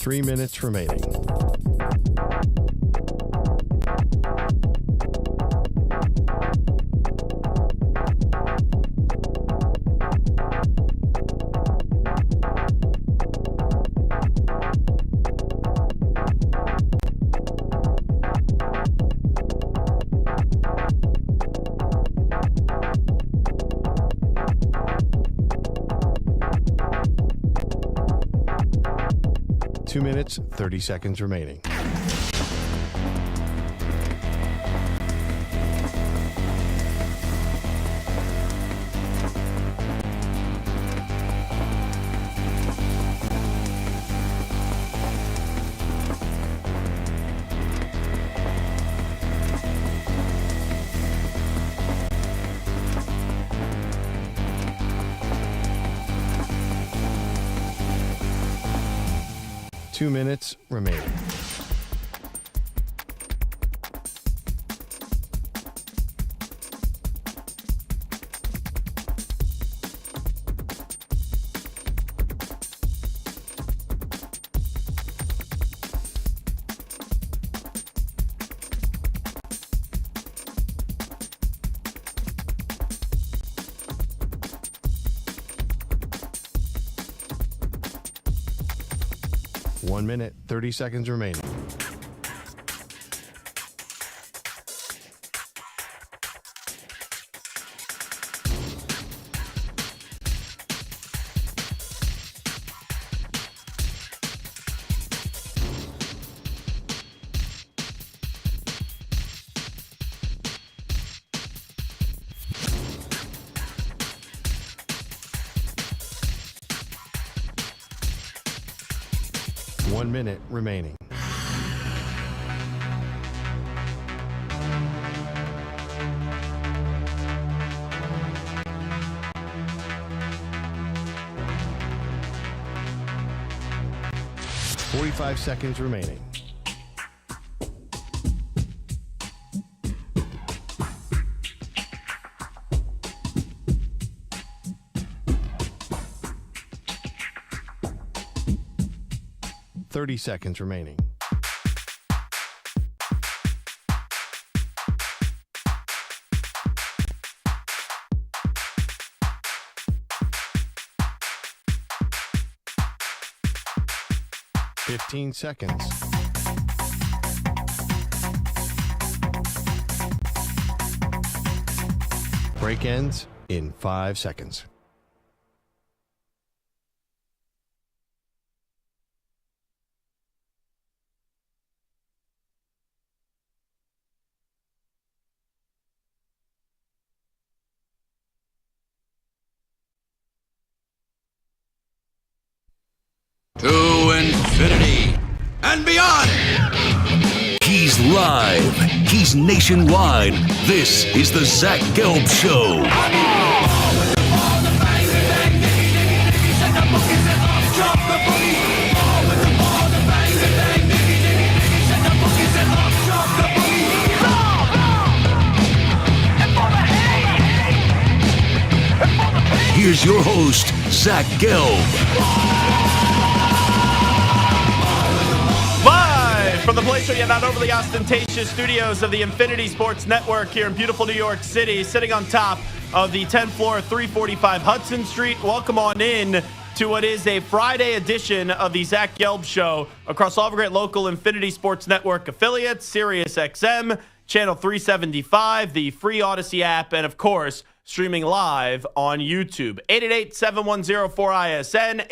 3 minutes remaining. Two minutes, 30 seconds remaining. Two minutes remaining. One minute, 30 seconds remaining. One minute remaining. Forty-five seconds remaining. Thirty seconds remaining. Fifteen seconds. Break ends in 5 seconds. To infinity and beyond. He's live. He's nationwide. This is the Zach Gelb Show. Here's your host, Zach Gelb. From the place where you're not overly ostentatious studios of the Infinity Sports Network here in beautiful New York City, sitting on top of the 10th floor, 345 Hudson Street. Welcome on in to what is a Friday edition of the Zach Gelb Show across all of our great local Infinity Sports Network affiliates, Sirius XM, Channel 375, the free Odyssey app, and of course, streaming live on YouTube. 888-710-4ISN,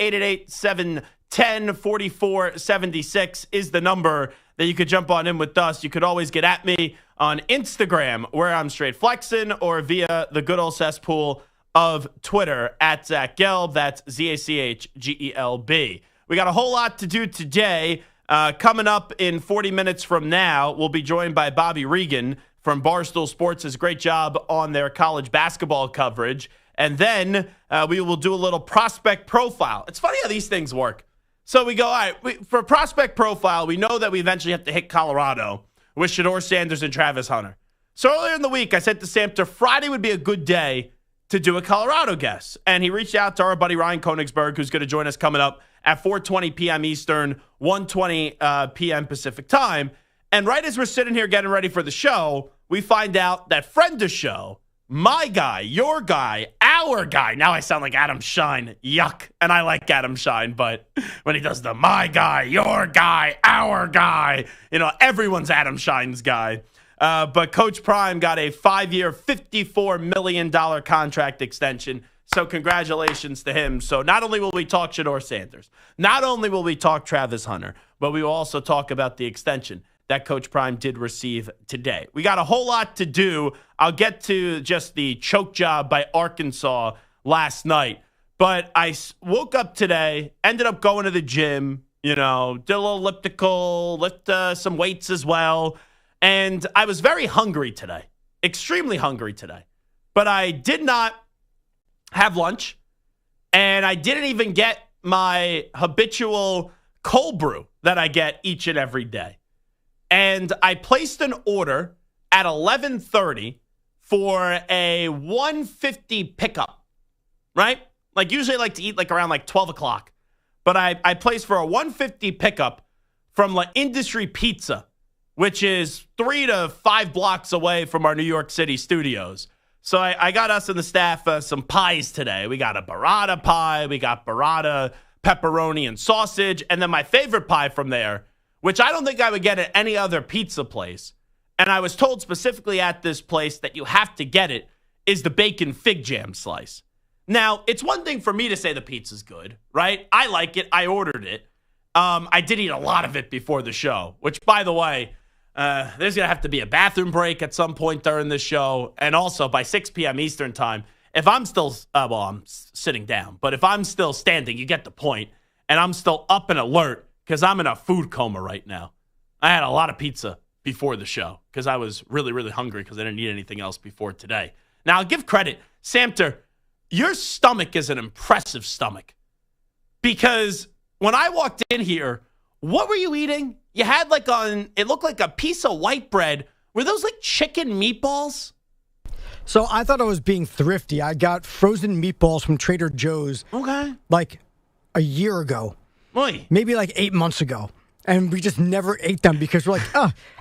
888-710-4476 is the number that you could jump on in with us. You could always get at me on Instagram, where I'm straight flexing, or via the good old cesspool of Twitter at Zach Gelb. That's ZACHGELB. We got a whole lot to do today. Coming up in 40 minutes from now, we'll be joined by Bobby Regan from Barstool Sports. Does a great job on their college basketball coverage. And then we will do a little prospect profile. It's funny how these things work. So we go, all right, for prospect profile, we know that we eventually have to hit Colorado with Shedeur Sanders and Travis Hunter. So earlier in the week, I said to Samter, Friday would be a good day to do a Colorado guest. And he reached out to our buddy Ryan Koenigsberg, who's going to join us coming up at 4:20 p.m. Eastern, 1:20 p.m. Pacific time. And right as we're sitting here getting ready for the show, we find out that friend of show, my guy, your guy, our guy. Now I sound like Adam Shine. Yuck. And I like Adam Shine, but when he does the my guy, your guy, our guy, everyone's Adam Shine's guy. But Coach Prime got a 5-year, $54 million contract extension. So congratulations to him. So not only will we talk Shedeur Sanders, not only will we talk Travis Hunter, but we will also talk about the extension that Coach Prime did receive today. We got a whole lot to do. I'll get to just the choke job by Arkansas last night. But I woke up today, ended up going to the gym, did a little elliptical, lift some weights as well. And I was very hungry today, extremely hungry today. But I did not have lunch, and I didn't even get my habitual cold brew that I get each and every day. And I placed an order at 11:30 for a 150 pickup, right? Like usually I like to eat around 12 o'clock. But I placed for a 150 pickup from La Industrie Pizza, which is 3 to 5 blocks away from our New York City studios. So I got us and the staff some pies today. We got a burrata pie. We got burrata, pepperoni, and sausage. And then my favorite pie from there, which I don't think I would get at any other pizza place, and I was told specifically at this place that you have to get it, is the bacon fig jam slice. Now, it's one thing for me to say the pizza's good, right? I like it. I ordered it. I did eat a lot of it before the show, which, by the way, there's going to have to be a bathroom break at some point during the show. And also, by 6 p.m. Eastern time, if I'm still, I'm sitting down, but if I'm still standing, you get the point, and I'm still up and alert, because I'm in a food coma right now. I had a lot of pizza before the show because I was really, really hungry because I didn't eat anything else before today. Now, I'll give credit. Samter, your stomach is an impressive stomach because when I walked in here, what were you eating? You had it looked like a piece of white bread. Were those chicken meatballs? So I thought I was being thrifty. I got frozen meatballs from Trader Joe's a year ago. Oy. Maybe 8 months ago. And we just never ate them because we're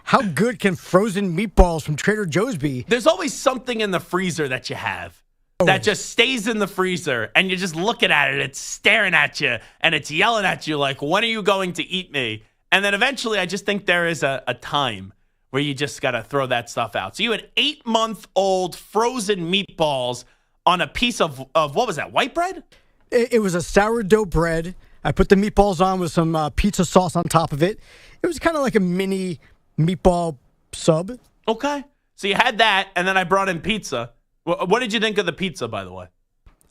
how good can frozen meatballs from Trader Joe's be? There's always something in the freezer that you have that just stays in the freezer, and you're just looking at it. It's staring at you, and it's yelling at you like, when are you going to eat me? And then eventually I just think there is a time where you just got to throw that stuff out. So you had 8-month-old frozen meatballs on a piece of what was that, white bread? It was a sourdough bread. I put the meatballs on with some pizza sauce on top of it. It was kind of like a mini meatball sub. Okay. So you had that, and then I brought in pizza. What did you think of the pizza, by the way?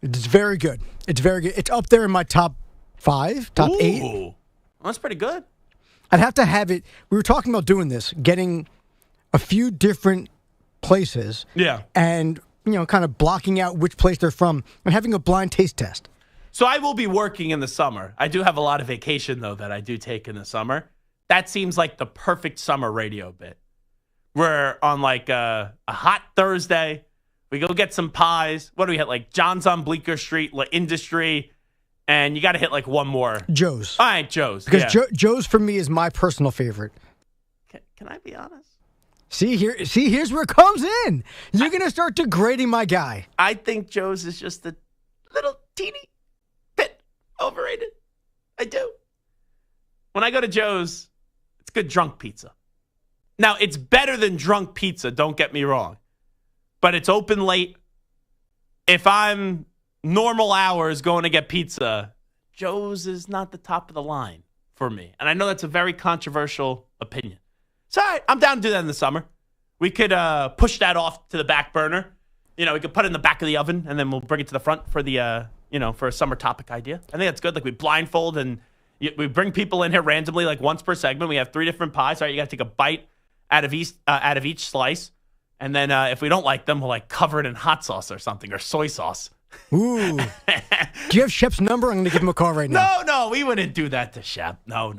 It's very good. It's very good. It's up there in my top 5, top 8. Well, that's pretty good. I'd have to have it. We were talking about doing this, getting a few different places. Yeah. And, kind of blocking out which place they're from and having a blind taste test. So I will be working in the summer. I do have a lot of vacation, though, that I do take in the summer. That seems like the perfect summer radio bit. We're on a hot Thursday. We go get some pies. What do we hit? John's on Bleecker Street, La Industrie, and you got to hit one more. Joe's. All right, Joe's. Because Joe's for me is my personal favorite. Can I be honest? Here's where it comes in. You're going to start degrading my guy. I think Joe's is just a little teeny bit overrated. I do. When I go to Joe's, it's good drunk pizza. Now, it's better than drunk pizza, don't get me wrong. But it's open late. If I'm normal hours going to get pizza, Joe's is not the top of the line for me. And I know that's a very controversial opinion. It's all right. I'm down to do that in the summer. We could push that off to the back burner. We could put it in the back of the oven, and then we'll bring it to the front for the, for a summer topic idea. I think that's good. We blindfold, and we bring people in here randomly, once per segment. We have 3 different pies. All right, you got to take a bite out of each slice. And then if we don't like them, we'll cover it in hot sauce or something, or soy sauce. Ooh. Do you have Shep's number? I'm going to give him a call right now. No, we wouldn't do that to Shep. No.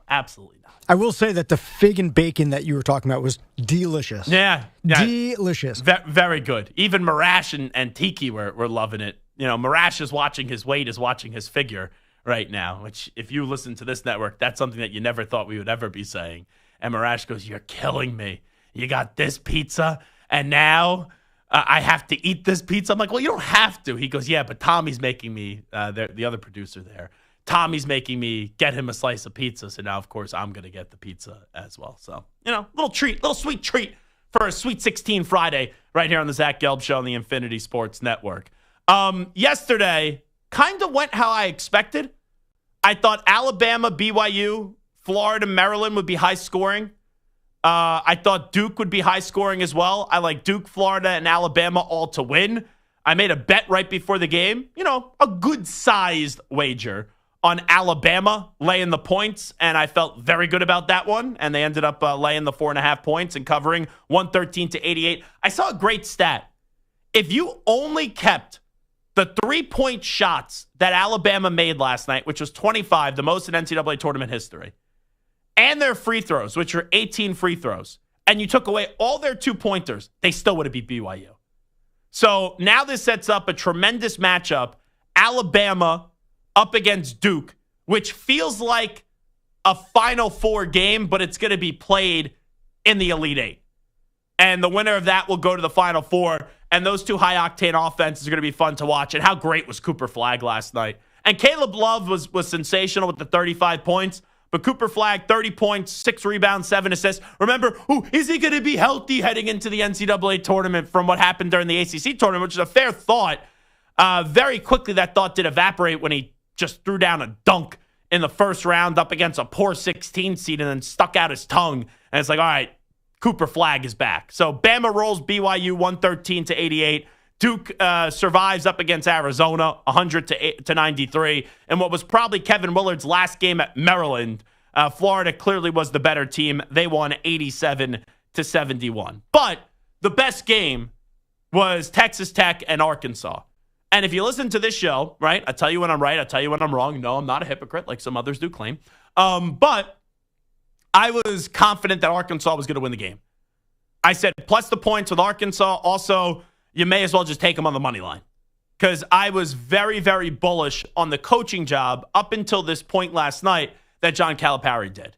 Absolutely not. I will say that the fig and bacon that you were talking about was delicious. Yeah. Delicious. Very good. Even Marash and Tiki were loving it. Marash is watching his weight, is watching his figure right now, which if you listen to this network, that's something that you never thought we would ever be saying. And Marash goes, "You're killing me. You got this pizza, and now I have to eat this pizza." I'm like, "Well, you don't have to." He goes, "Yeah, but Tommy's making me," the other producer there, "Tommy's making me get him a slice of pizza. So now, of course, I'm going to get the pizza as well." So, little sweet treat for a Sweet 16 Friday right here on the Zach Gelb Show on the Infinity Sports Network. Yesterday kind of went how I expected. I thought Alabama, BYU, Florida, Maryland would be high scoring. I thought Duke would be high scoring as well. I like Duke, Florida, and Alabama all to win. I made a bet right before the game, a good-sized wager on Alabama laying the points, and I felt very good about that one, and they ended up laying the 4.5 points and covering 113-88. I saw a great stat. If you only kept the 3-point shots that Alabama made last night, which was 25, the most in NCAA tournament history, and their free throws, which are 18 free throws, and you took away all their 2-pointers, they still would have beat BYU. So now this sets up a tremendous matchup. Alabama up against Duke, which feels like a Final Four game, but it's going to be played in the Elite Eight. And the winner of that will go to the Final Four. And those two high-octane offenses are going to be fun to watch. And how great was Cooper Flagg last night? And Caleb Love was sensational with the 35 points. But Cooper Flagg, 30 points, 6 rebounds, 7 assists. Remember, is he going to be healthy heading into the NCAA tournament from what happened during the ACC tournament, which is a fair thought. Very quickly, that thought did evaporate when he just threw down a dunk in the first round up against a poor 16 seed and then stuck out his tongue. And it's like, all right, Cooper Flagg is back. So Bama rolls BYU 113-88. Duke survives up against Arizona 100-93. And what was probably Kevin Willard's last game at Maryland, Florida clearly was the better team. They won 87-71. But the best game was Texas Tech and Arkansas. And if you listen to this show, right, I tell you when I'm right, I tell you when I'm wrong. No, I'm not a hypocrite like some others do claim. But I was confident that Arkansas was going to win the game. I said, plus the points with Arkansas. Also, you may as well just take them on the money line. Because I was very, very bullish on the coaching job up until this point last night that John Calipari did.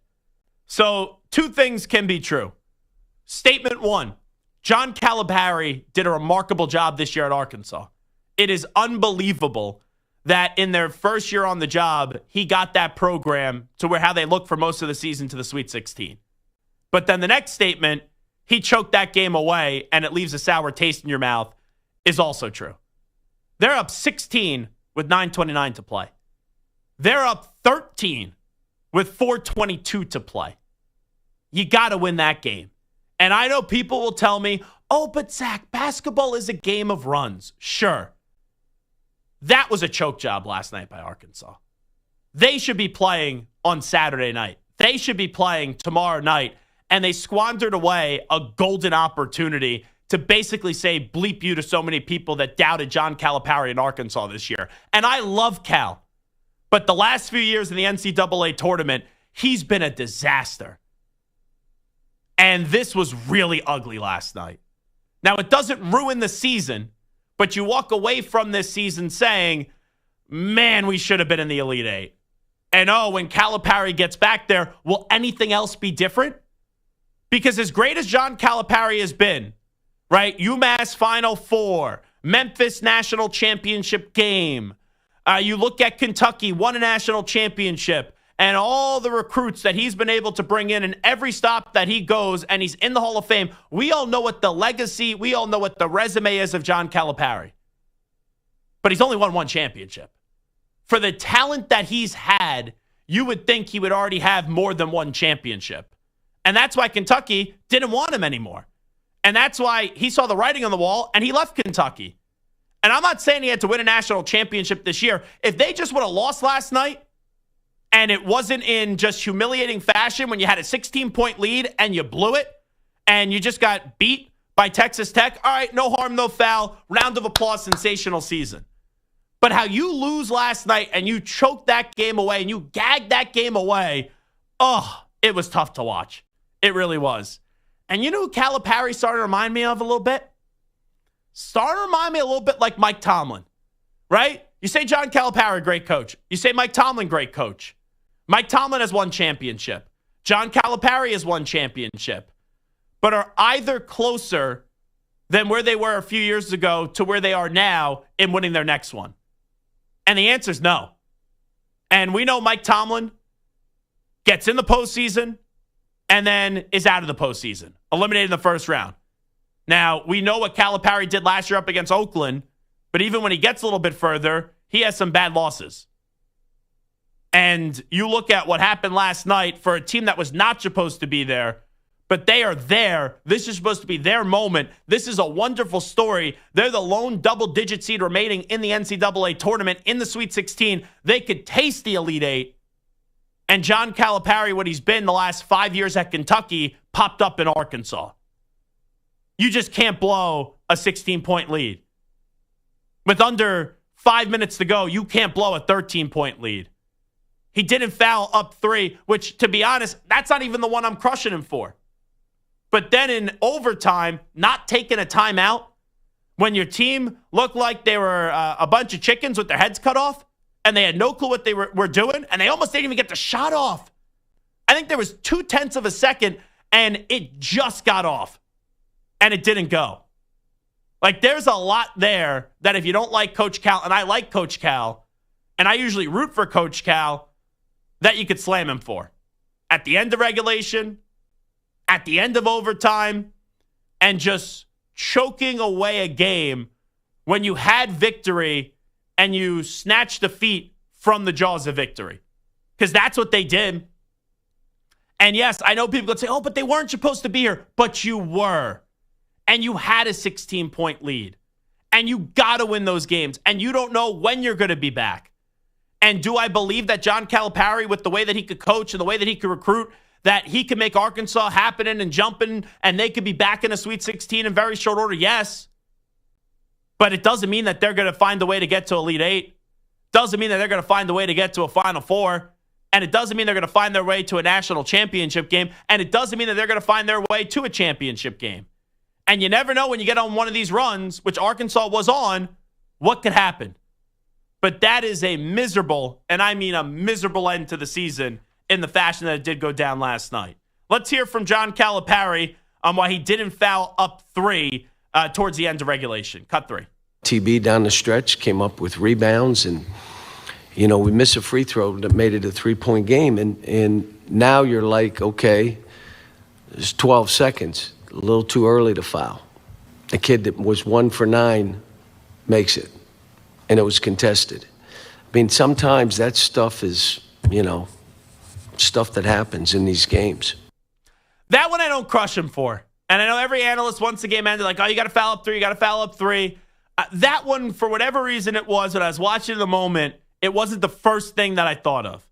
So 2 things can be true. Statement 1, John Calipari did a remarkable job this year at Arkansas. It is unbelievable that in their first year on the job, he got that program to where how they look for most of the season to the Sweet 16. But then the next statement, he choked that game away and it leaves a sour taste in your mouth, is also true. They're up 16 with 9:29 to play. They're up 13 with 4:22 to play. You got to win that game. And I know people will tell me, oh, but Zach, basketball is a game of runs. Sure. That was a choke job last night by Arkansas. They should be playing on Saturday night. They should be playing tomorrow night. And they squandered away a golden opportunity to basically say bleep you to so many people that doubted John Calipari in Arkansas this year. And I love Cal. But the last few years in the NCAA tournament, he's been a disaster. And this was really ugly last night. Now, it doesn't ruin the season, but you walk away from this season saying, man, we should have been in the Elite Eight. And when Calipari gets back there, will anything else be different? Because as great as John Calipari has been, right? UMass Final Four, Memphis National Championship game. You look at Kentucky, won a national championship, and all the recruits that he's been able to bring in, and every stop that he goes and he's in the Hall of Fame, we all know what the legacy, we all know what the resume is of John Calipari. But he's only won 1 championship. For the talent that he's had, you would think he would already have more than 1 championship. And that's why Kentucky didn't want him anymore. And that's why he saw the writing on the wall and he left Kentucky. And I'm not saying he had to win a national championship this year. If they just would have lost last night, and it wasn't in just humiliating fashion when you had a 16-point lead and you blew it and you just got beat by Texas Tech, all right, no harm, no foul, round of applause, sensational season. But how you lose last night and you choked that game away and you gagged that game away, it was tough to watch. It really was. And you know who Calipari started to remind me of a little bit? Started to remind me a little bit like Mike Tomlin, right? You say John Calipari, great coach. You say Mike Tomlin, great coach. Mike Tomlin has won championship. John Calipari has won championship. But are either closer than where they were a few years ago to where they are now in winning their next one? And the answer is no. And we know Mike Tomlin gets in the postseason and then is out of the postseason, eliminated in the first round. Now, we know what Calipari did last year up against Oakland, but even when he gets a little bit further, he has some bad losses. And you look at what happened last night for a team that was not supposed to be there, but they are there. This is supposed to be their moment. This is a wonderful story. They're the lone double-digit seed remaining in the NCAA tournament in the Sweet 16. They could taste the Elite Eight. And John Calipari, what he's been the last 5 years at Kentucky, popped up in Arkansas. You just can't blow a 16-point lead. With under 5 minutes to go, you can't blow a 13-point lead. He didn't foul up 3, which, to be honest, that's not even the one I'm crushing him for. But then in overtime, not taking a timeout, when your team looked like they were a bunch of chickens with their heads cut off, and they had no clue what they were doing, and they almost didn't even get the shot off. I think there was 0.2 of a second, and it just got off, and it didn't go. Like, there's a lot there that if you don't like Coach Cal, and I like Coach Cal, and I usually root for Coach Cal, that you could slam him for. At the end of regulation, at the end of overtime, and just choking away a game when you had victory and you snatched defeat from the jaws of victory. Because that's what they did. And yes, I know people could say, oh, but they weren't supposed to be here. But you were. And you had a 16-point lead. And you got to win those games. And you don't know when you're going to be back. And do I believe that John Calipari, with the way that he could coach and the way that he could recruit, that he could make Arkansas happening and jumping and they could be back in a Sweet 16 in very short order? Yes. But it doesn't mean that they're going to find a way to get to Elite Eight. Doesn't mean that they're going to find a way to get to a Final Four. And it doesn't mean they're going to find their way to a national championship game. And it doesn't mean that they're going to find their way to a championship game. And you never know when you get on one of these runs, which Arkansas was on, what could happen. But that is a miserable, and I mean a miserable end to the season in the fashion that it did go down last night. Let's hear from John Calipari on why he didn't foul up 3 towards the end of regulation. Cut 3. TB down the stretch came up with rebounds, and we missed a free throw that made it a 3-point game. And now you're like, okay, there's 12 seconds, a little too early to foul. The kid that was 1 for 9 makes it, and it was contested. I mean, sometimes that stuff is, stuff that happens in these games. That one I don't crush him for. And I know every analyst, once the game ended, like, oh, you got to foul up 3, you got to foul up 3. That one, for whatever reason it was, when I was watching the moment, it wasn't the first thing that I thought of.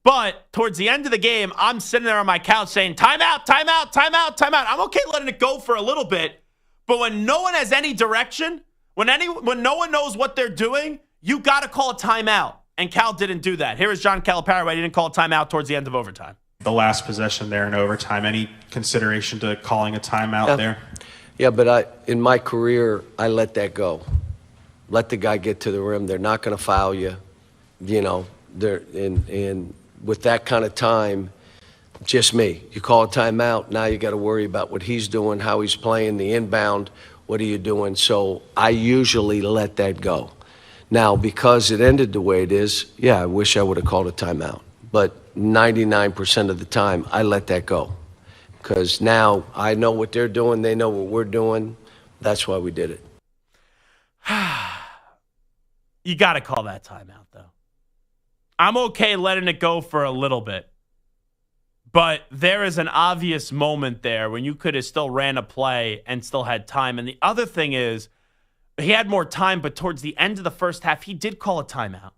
But towards the end of the game, I'm sitting there on my couch saying, timeout, timeout, timeout, timeout. I'm okay letting it go for a little bit. But when no one has any direction, when no one knows what they're doing, you got to call a timeout. And Cal didn't do that. Here is John Calipari why he didn't call a timeout towards the end of overtime. The last possession there in overtime, any consideration to calling a timeout there? Yeah, but in my career, I let that go. Let the guy get to the rim. They're not going to foul you. And with that kind of time, just me. You call a timeout, now you got to worry about what he's doing, how he's playing, the inbound, what are you doing? So I usually let that go. Now, because it ended the way it is, yeah, I wish I would have called a timeout. But 99% of the time, I let that go. Because now I know what they're doing, they know what we're doing. That's why we did it. You got to call that timeout, though. I'm okay letting it go for a little bit. But there is an obvious moment there when you could have still ran a play and still had time. And the other thing is, he had more time, but towards the end of the first half, he did call a timeout.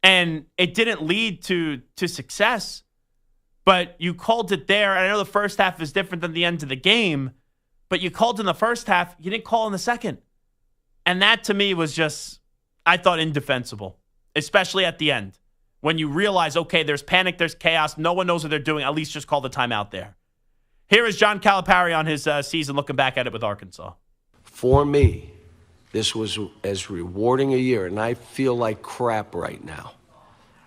And it didn't lead to success. But you called it there. And I know the first half is different than the end of the game. But you called in the first half. You didn't call in the second. And that, to me, was just, I thought, indefensible. Especially at the end. When you realize, okay, there's panic, there's chaos. No one knows what they're doing. At least just call the timeout there. Here is John Calipari on his season looking back at it with Arkansas. For me, This was as rewarding a year, and I feel like crap right now.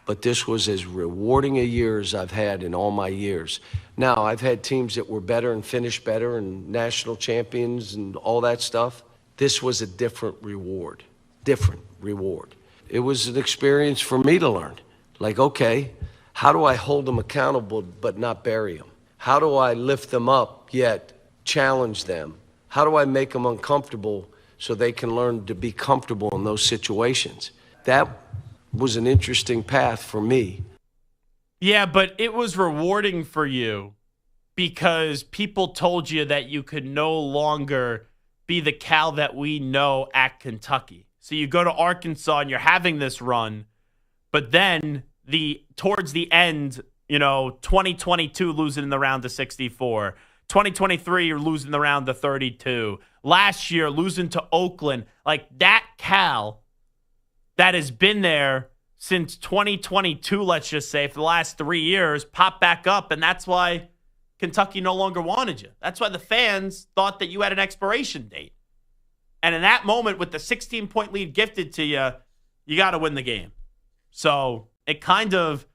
But this was as rewarding a year as I've had in all my years. Now, I've had teams that were better and finished better and national champions and all that stuff. This was a different reward. It was an experience for me to learn. Like, okay, how do I hold them accountable but not bury them? How do I lift them up yet challenge them? How do I make them uncomfortable so they can learn to be comfortable in those situations? That was an interesting path for me. Yeah, but it was rewarding for you because people told you that you could no longer be the Cal that we know at Kentucky. So you go to Arkansas and you're having this run, but then towards the end, 2022 losing in the round of 64. 2023, you're losing the round of 32. Last year, losing to Oakland. Like that Cal that has been there since 2022, let's just say, for the last 3 years, popped back up, and that's why Kentucky no longer wanted you. That's why the fans thought that you had an expiration date. And in that moment, with the 16-point lead gifted to you, you got to win the game. So it kind of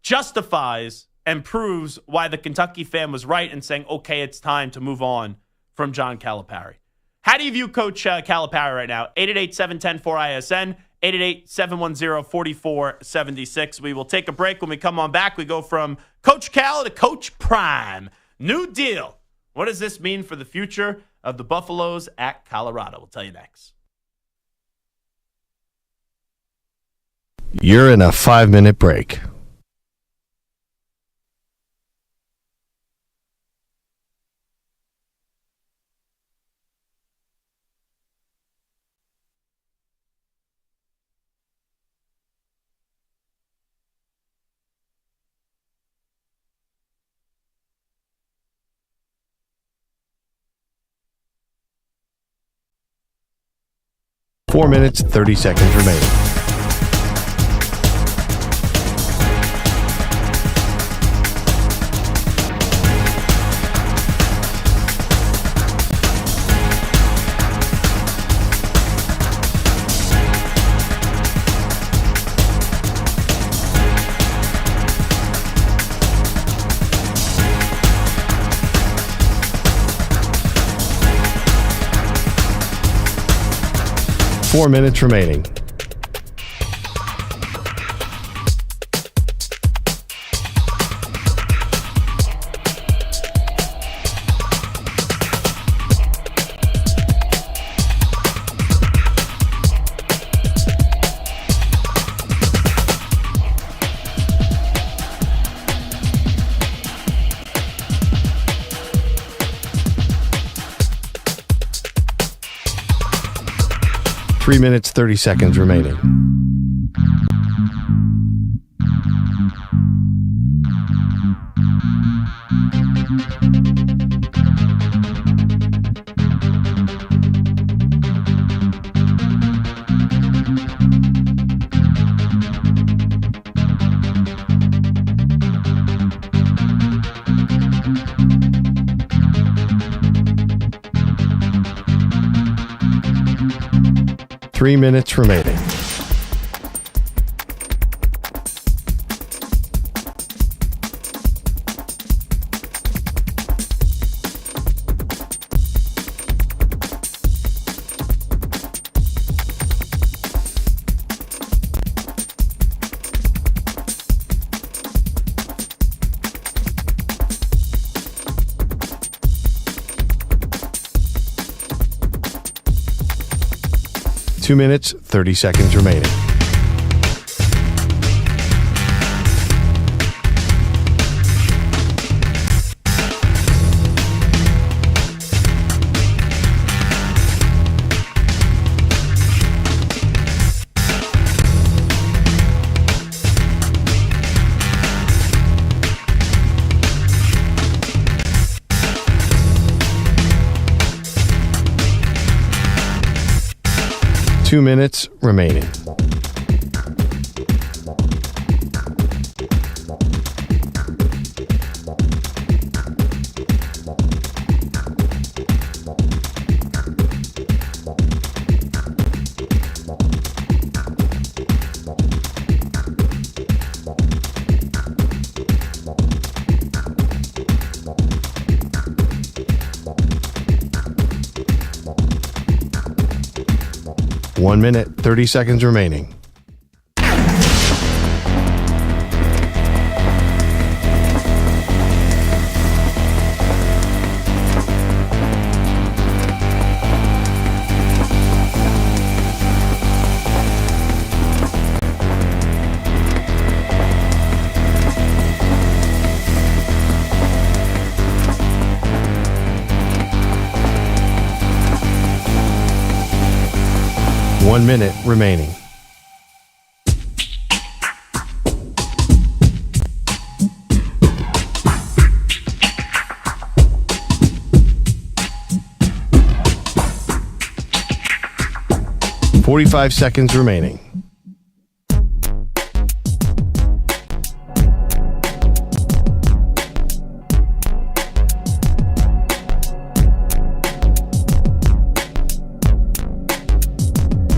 justifies and proves why the Kentucky fan was right in saying, okay, it's time to move on from John Calipari. How do you view Coach Calipari right now? 888-710-4ISN, 888-710-4476. We will take a break. When we come on back, we go from Coach Cal to Coach Prime. New deal. What does this mean for the future of the Buffaloes at Colorado? We'll tell you next. You're in a 5-minute break. Four minutes, 30 seconds remaining. Four minutes remaining. Three minutes, 30 seconds remaining. Three minutes remaining. Two minutes, 30 seconds remaining. Two minutes remaining. 1 minute, 30 seconds remaining. One minute remaining. "45 seconds remaining.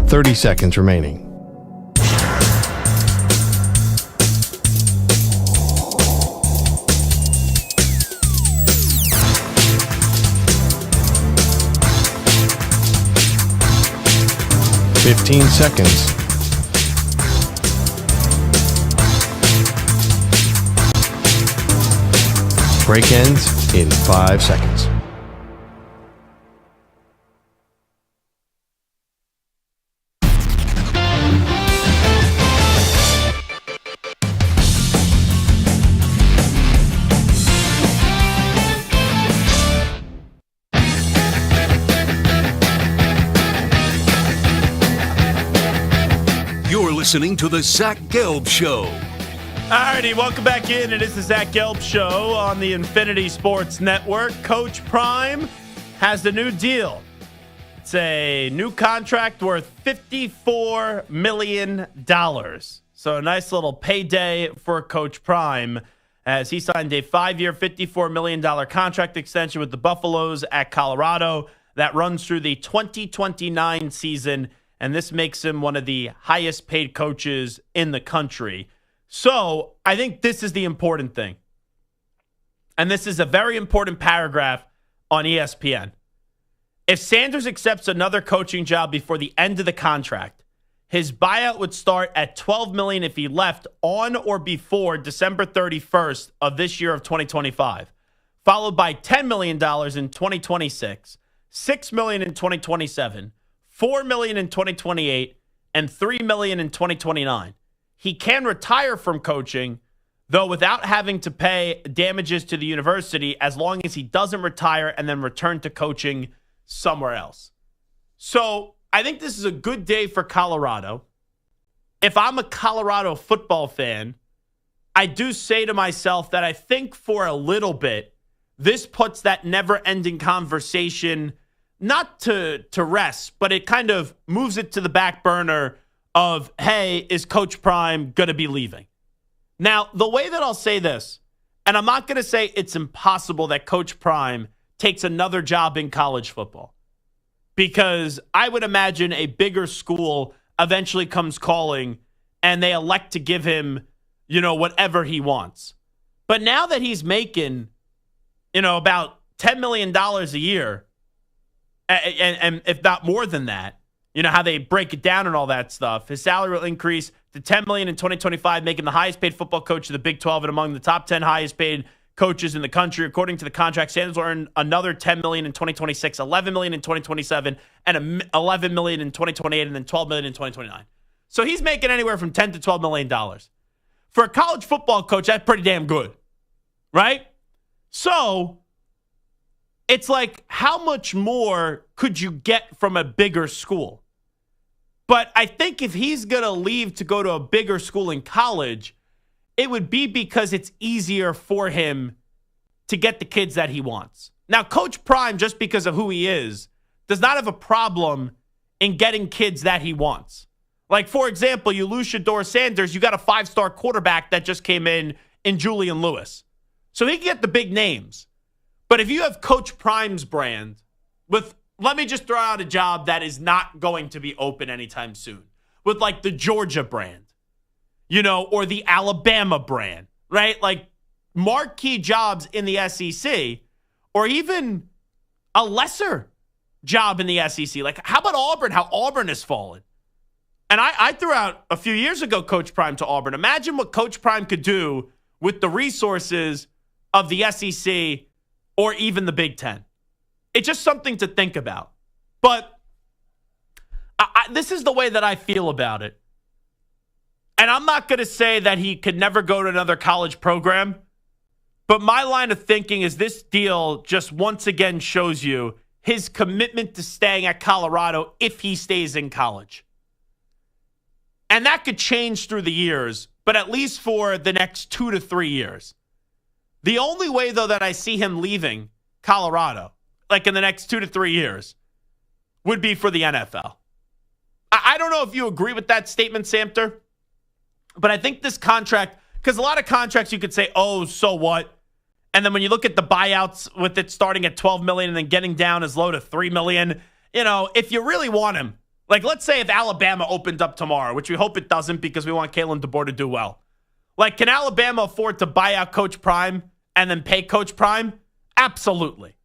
"30 seconds remaining. "15 seconds. Break ends in 5 seconds. You're listening to the Zach Gelb Show. Alrighty, welcome back in. It is the Zach Gelb Show on the Infinity Sports Network. Coach Prime has the new deal. It's a new contract worth $54 million. So a nice little payday for Coach Prime as he signed a 5-year, $54 million contract extension with the Buffaloes at Colorado that runs through the 2029 season. And this makes him one of the highest paid coaches in the country. So I think this is the important thing. And this is a very important paragraph on ESPN. If Sanders accepts another coaching job before the end of the contract, his buyout would start at $12 million if he left on or before December 31st of this year of 2025, followed by $10 million in 2026, $6 million in 2027, $4 million in 2028, and $3 million in 2029. He can retire from coaching, though without having to pay damages to the university as long as he doesn't retire and then return to coaching somewhere else. So I think this is a good day for Colorado. If I'm a Colorado football fan, I do say to myself that I think for a little bit, this puts that never-ending conversation not to rest, but it kind of moves it to the back burner of, hey, is Coach Prime going to be leaving? Now, the way that I'll say this, and I'm not going to say it's impossible that Coach Prime takes another job in college football, because I would imagine a bigger school eventually comes calling and they elect to give him, whatever he wants. But now that he's making, about $10 million a year, and if not more than that, how they break it down and all that stuff. His salary will increase to $10 million in 2025, making the highest paid football coach of the Big 12 and among the top 10 highest paid coaches in the country. According to the contract, Sanders will earn another $10 million in 2026, $11 million in 2027, and $11 million in 2028, and then $12 million in 2029. So he's making anywhere from $10 to $12 million. For a college football coach, that's pretty damn good, right? So it's like, how much more could you get from a bigger school? But I think if he's going to leave to go to a bigger school in college, it would be because it's easier for him to get the kids that he wants. Now, Coach Prime, just because of who he is, does not have a problem in getting kids that he wants. Like, for example, you lose Shedeur Sanders, you got a 5-star quarterback that just came in Julian Lewis. So he can get the big names. But if you have Coach Prime's brand with, let me just throw out a job that is not going to be open anytime soon, with like the Georgia brand, or the Alabama brand, right? Like marquee jobs in the SEC, or even a lesser job in the SEC. Like, how about Auburn? How Auburn has fallen. And I threw out a few years ago Coach Prime to Auburn. Imagine what Coach Prime could do with the resources of the SEC or even the Big Ten. It's just something to think about. But this is the way that I feel about it. And I'm not going to say that he could never go to another college program. But my line of thinking is this deal just once again shows you his commitment to staying at Colorado if he stays in college. And that could change through the years, but at least for the next 2 to 3 years. The only way, though, that I see him leaving Colorado, like in the next 2 to 3 years, would be for the NFL. I don't know if you agree with that statement, Samter, but I think this contract, because a lot of contracts you could say, oh, so what? And then when you look at the buyouts with it starting at $12 million and then getting down as low to $3 million, if you really want him, like let's say if Alabama opened up tomorrow, which we hope it doesn't because we want Kalen DeBoer to do well. Like, can Alabama afford to buy out Coach Prime and then pay Coach Prime? Absolutely.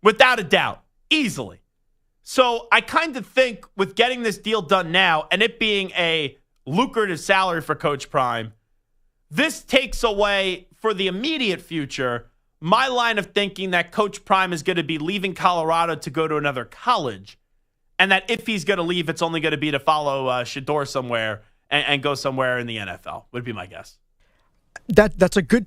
Without a doubt. Easily. So I kind of think with getting this deal done now and it being a lucrative salary for Coach Prime, this takes away for the immediate future my line of thinking that Coach Prime is going to be leaving Colorado to go to another college, and that if he's going to leave, it's only going to be to follow Shedeur somewhere and go somewhere in the NFL, would be my guess. That's a good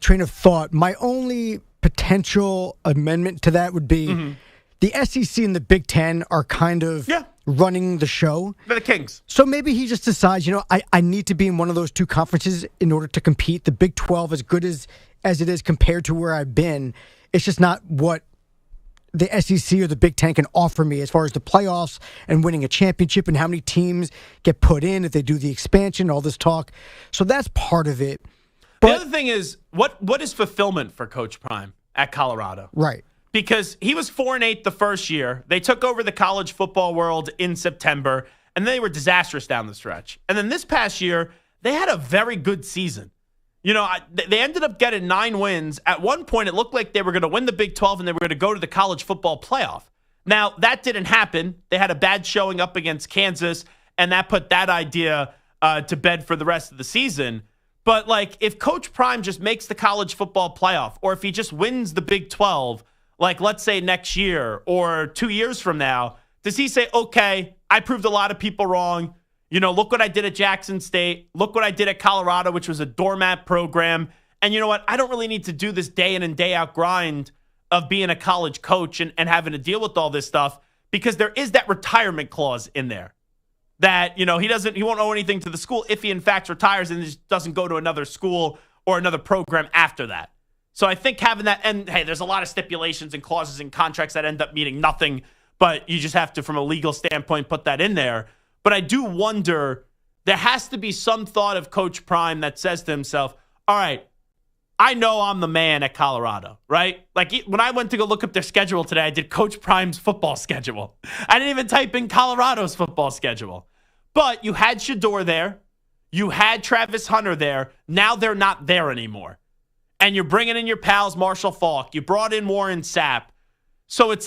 train of thought. My only potential amendment to that would be the SEC and the Big Ten are kind of running the show. They're the Kings. So maybe he just decides, I need to be in one of those two conferences in order to compete. The Big 12, as good as it is compared to where I've been, it's just not what the SEC or the Big Ten can offer me as far as the playoffs and winning a championship and how many teams get put in if they do the expansion, all this talk. So that's part of it. But the other thing is, what is fulfillment for Coach Prime at Colorado? Right. Because he was 4-8 the first year. They took over the college football world in September, and they were disastrous down the stretch. And then this past year, they had a very good season. They ended up getting 9 wins. At one point, it looked like they were going to win the Big 12 and they were going to go to the college football playoff. Now, that didn't happen. They had a bad showing up against Kansas, and that put that idea to bed for the rest of the season. But, if Coach Prime just makes the college football playoff, or if he just wins the Big 12, let's say next year or 2 years from now, does he say, okay, I proved a lot of people wrong. Look what I did at Jackson State. Look what I did at Colorado, which was a doormat program. And you know what? I don't really need to do this day in and day out grind of being a college coach and having to deal with all this stuff, because there is that retirement clause in there that, he won't owe anything to the school if he in fact retires and just doesn't go to another school or another program after that. So I think having that, and hey, there's a lot of stipulations and clauses and contracts that end up meaning nothing, but you just have to, from a legal standpoint, put that in there. But I do wonder, there has to be some thought of Coach Prime that says to himself, all right, I know I'm the man at Colorado, right? When I went to go look up their schedule today, I did Coach Prime's football schedule. I didn't even type in Colorado's football schedule. But you had Shedeur there. You had Travis Hunter there. Now they're not there anymore. And you're bringing in your pals, Marshall Faulk. You brought in Warren Sapp. So it's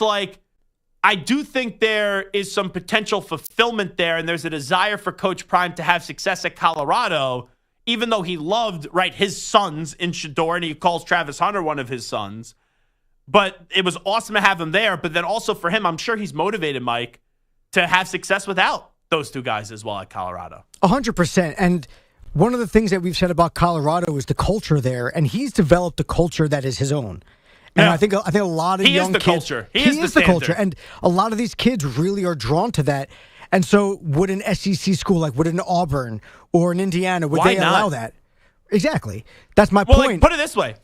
I do think there is some potential fulfillment there, and there's a desire for Coach Prime to have success at Colorado, even though he loved, his sons in Shedeur, and he calls Travis Hunter one of his sons. But it was awesome to have him there. But then also for him, I'm sure he's motivated, Mike, to have success without those two guys as well at Colorado. 100%. And one of the things that we've said about Colorado is the culture there, and he's developed a culture that is his own. And Yeah. I think a lot of young kids. Culture. He is the culture. And a lot of these kids really are drawn to that. And so would an SEC school, would an Auburn or an Indiana, would Why they not? allow that? Exactly. That's my Well, point. put it this way.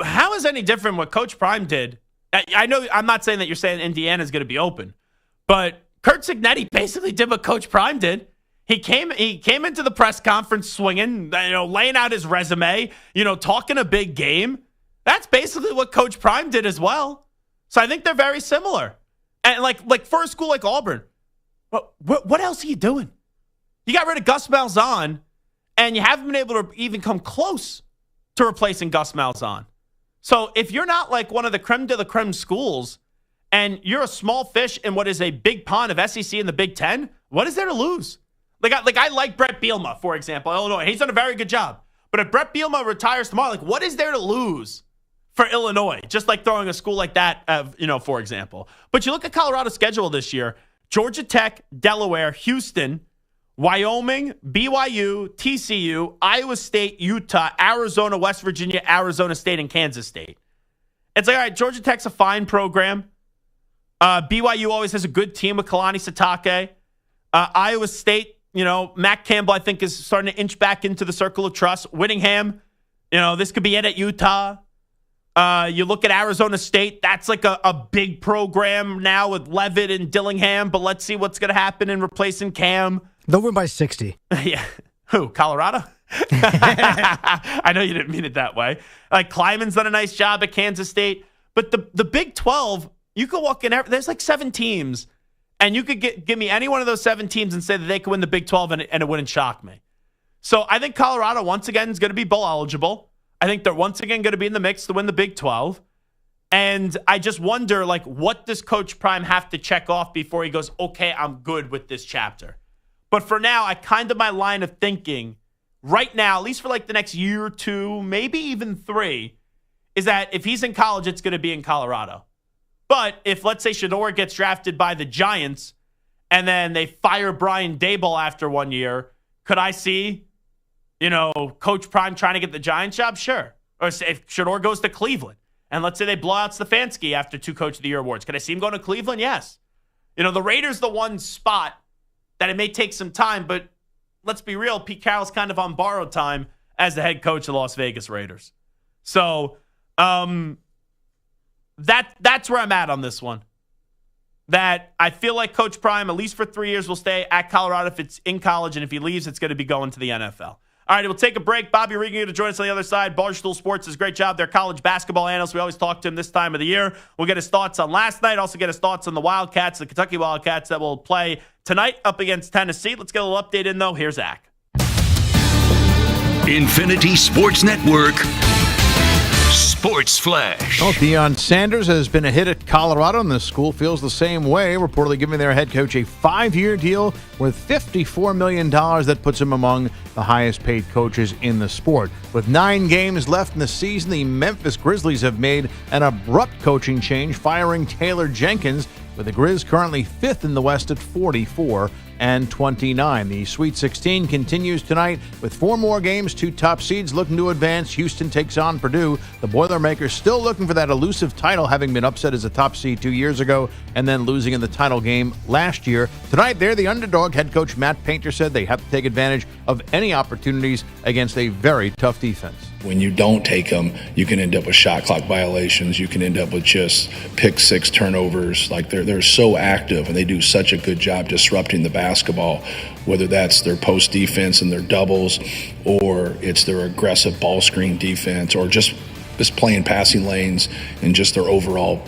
How is any different what Coach Prime did? I know I'm not saying that you're saying Indiana is going to be open, but Kurt Cignetti basically did what Coach Prime did. He came into the press conference swinging, laying out his resume, talking a big game. That's basically what Coach Prime did as well. So I think they're very similar. And for a school like Auburn, what else are you doing? You got rid of Gus Malzahn, and you haven't been able to even come close to replacing Gus Malzahn. So if you're not one of the creme de la creme schools, and you're a small fish in what is a big pond of SEC and the Big Ten, what is there to lose? I like Brett Bielema, for example, Illinois. He's done a very good job. But if Brett Bielema retires tomorrow, like, what is there to lose for Illinois? Just like throwing a school like that, for example. But you look at Colorado's schedule this year: Georgia Tech, Delaware, Houston, Wyoming, BYU, TCU, Iowa State, Utah, Arizona, West Virginia, Arizona State, and Kansas State. It's like, all right, Georgia Tech's a fine program. BYU always has a good team with Kalani Sitake. Iowa State, Matt Campbell, I think, is starting to inch back into the circle of trust. Whittingham, this could be it at Utah. You look at Arizona State, that's like a big program now with Levitt and Dillingham, but let's see what's going to happen in replacing Cam. They'll win by 60. Yeah. Who? Colorado? I know you didn't mean it that way. Like, Kleiman's done a nice job at Kansas State. But the Big 12, you could walk in, there's like 7 teams, and you could give me any one of those 7 teams and say that they could win the Big 12, and it wouldn't shock me. So I think Colorado, once again, is going to be bowl eligible. I think they're once again going to be in the mix to win the Big 12. And I just wonder, like, what does Coach Prime have to check off before he goes, okay, I'm good with this chapter? But for now, my line of thinking right now, at least for like the next year or 2, maybe even 3, is that if he's in college, it's going to be in Colorado. But if, let's say, Shedeur gets drafted by the Giants and then they fire Brian Daboll after 1 year, could I see, Coach Prime trying to get the Giants job? Sure. Or if Shedeur goes to Cleveland and let's say they blow out Stefanski after 2 Coach of the Year awards, could I see him going to Cleveland? Yes. The Raiders, the one spot that it may take some time, but let's be real, Pete Carroll's kind of on borrowed time as the head coach of the Las Vegas Raiders. So that's where I'm at on this one. That I feel like Coach Prime, at least for 3 years, will stay at Colorado if it's in college, and if he leaves, it's going to be going to the NFL. All right, we'll take a break. Bobby Regan to join us on the other side. Barstool Sports does a great job. They're college basketball analysts. We always talk to him this time of the year. We'll get his thoughts on last night. Also get his thoughts on the Wildcats, the Kentucky Wildcats that will play tonight up against Tennessee. Let's get a little update in, though. Here's Zach. Infinity Sports Network. Sports Flash. Well, Deion Sanders has been a hit at Colorado, and the school feels the same way, reportedly giving their head coach a 5-year deal worth $54 million. That puts him among the highest-paid coaches in the sport. With 9 games left in the season, the Memphis Grizzlies have made an abrupt coaching change, firing Taylor Jenkins, with the Grizz currently 5th in the West at 44-29. The Sweet 16 continues tonight with 4 more games. 2 top seeds looking to advance. Houston takes on Purdue. The Boilermakers still looking for that elusive title, having been upset as a top seed 2 years ago and then losing in the title game last year. Tonight, they're the underdog. Head coach Matt Painter said they have to take advantage of any opportunities against a very tough defense. When you don't take them, you can end up with shot clock violations. You can end up with just pick 6 turnovers. Like they're so active, and they do such a good job disrupting the basketball, whether that's their post defense and their doubles, or it's their aggressive ball screen defense, or just playing passing lanes and just their overall,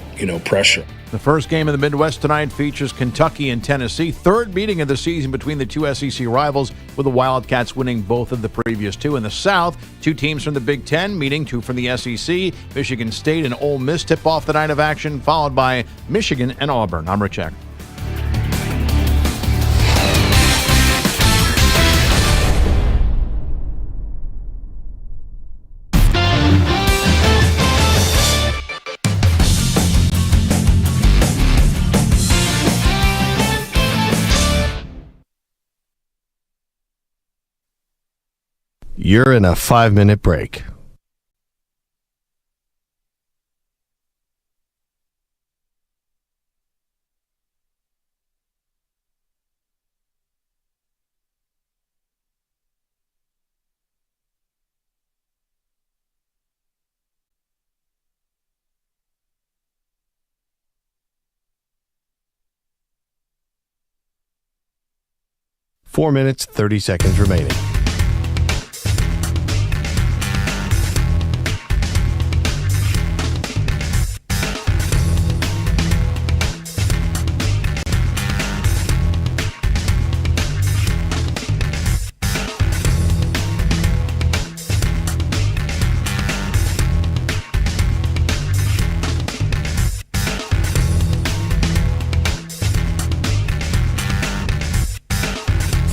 pressure. The first game in the Midwest tonight features Kentucky and Tennessee, 3rd meeting of the season between the 2 SEC rivals, with the Wildcats winning both of the previous 2. In the South, 2 teams from the Big Ten meeting, 2 from the SEC. Michigan State and Ole Miss tip off the night of action, followed by Michigan and Auburn. I'm Rich Eck. You're in a 5-minute break. Four minutes, 30 seconds remaining.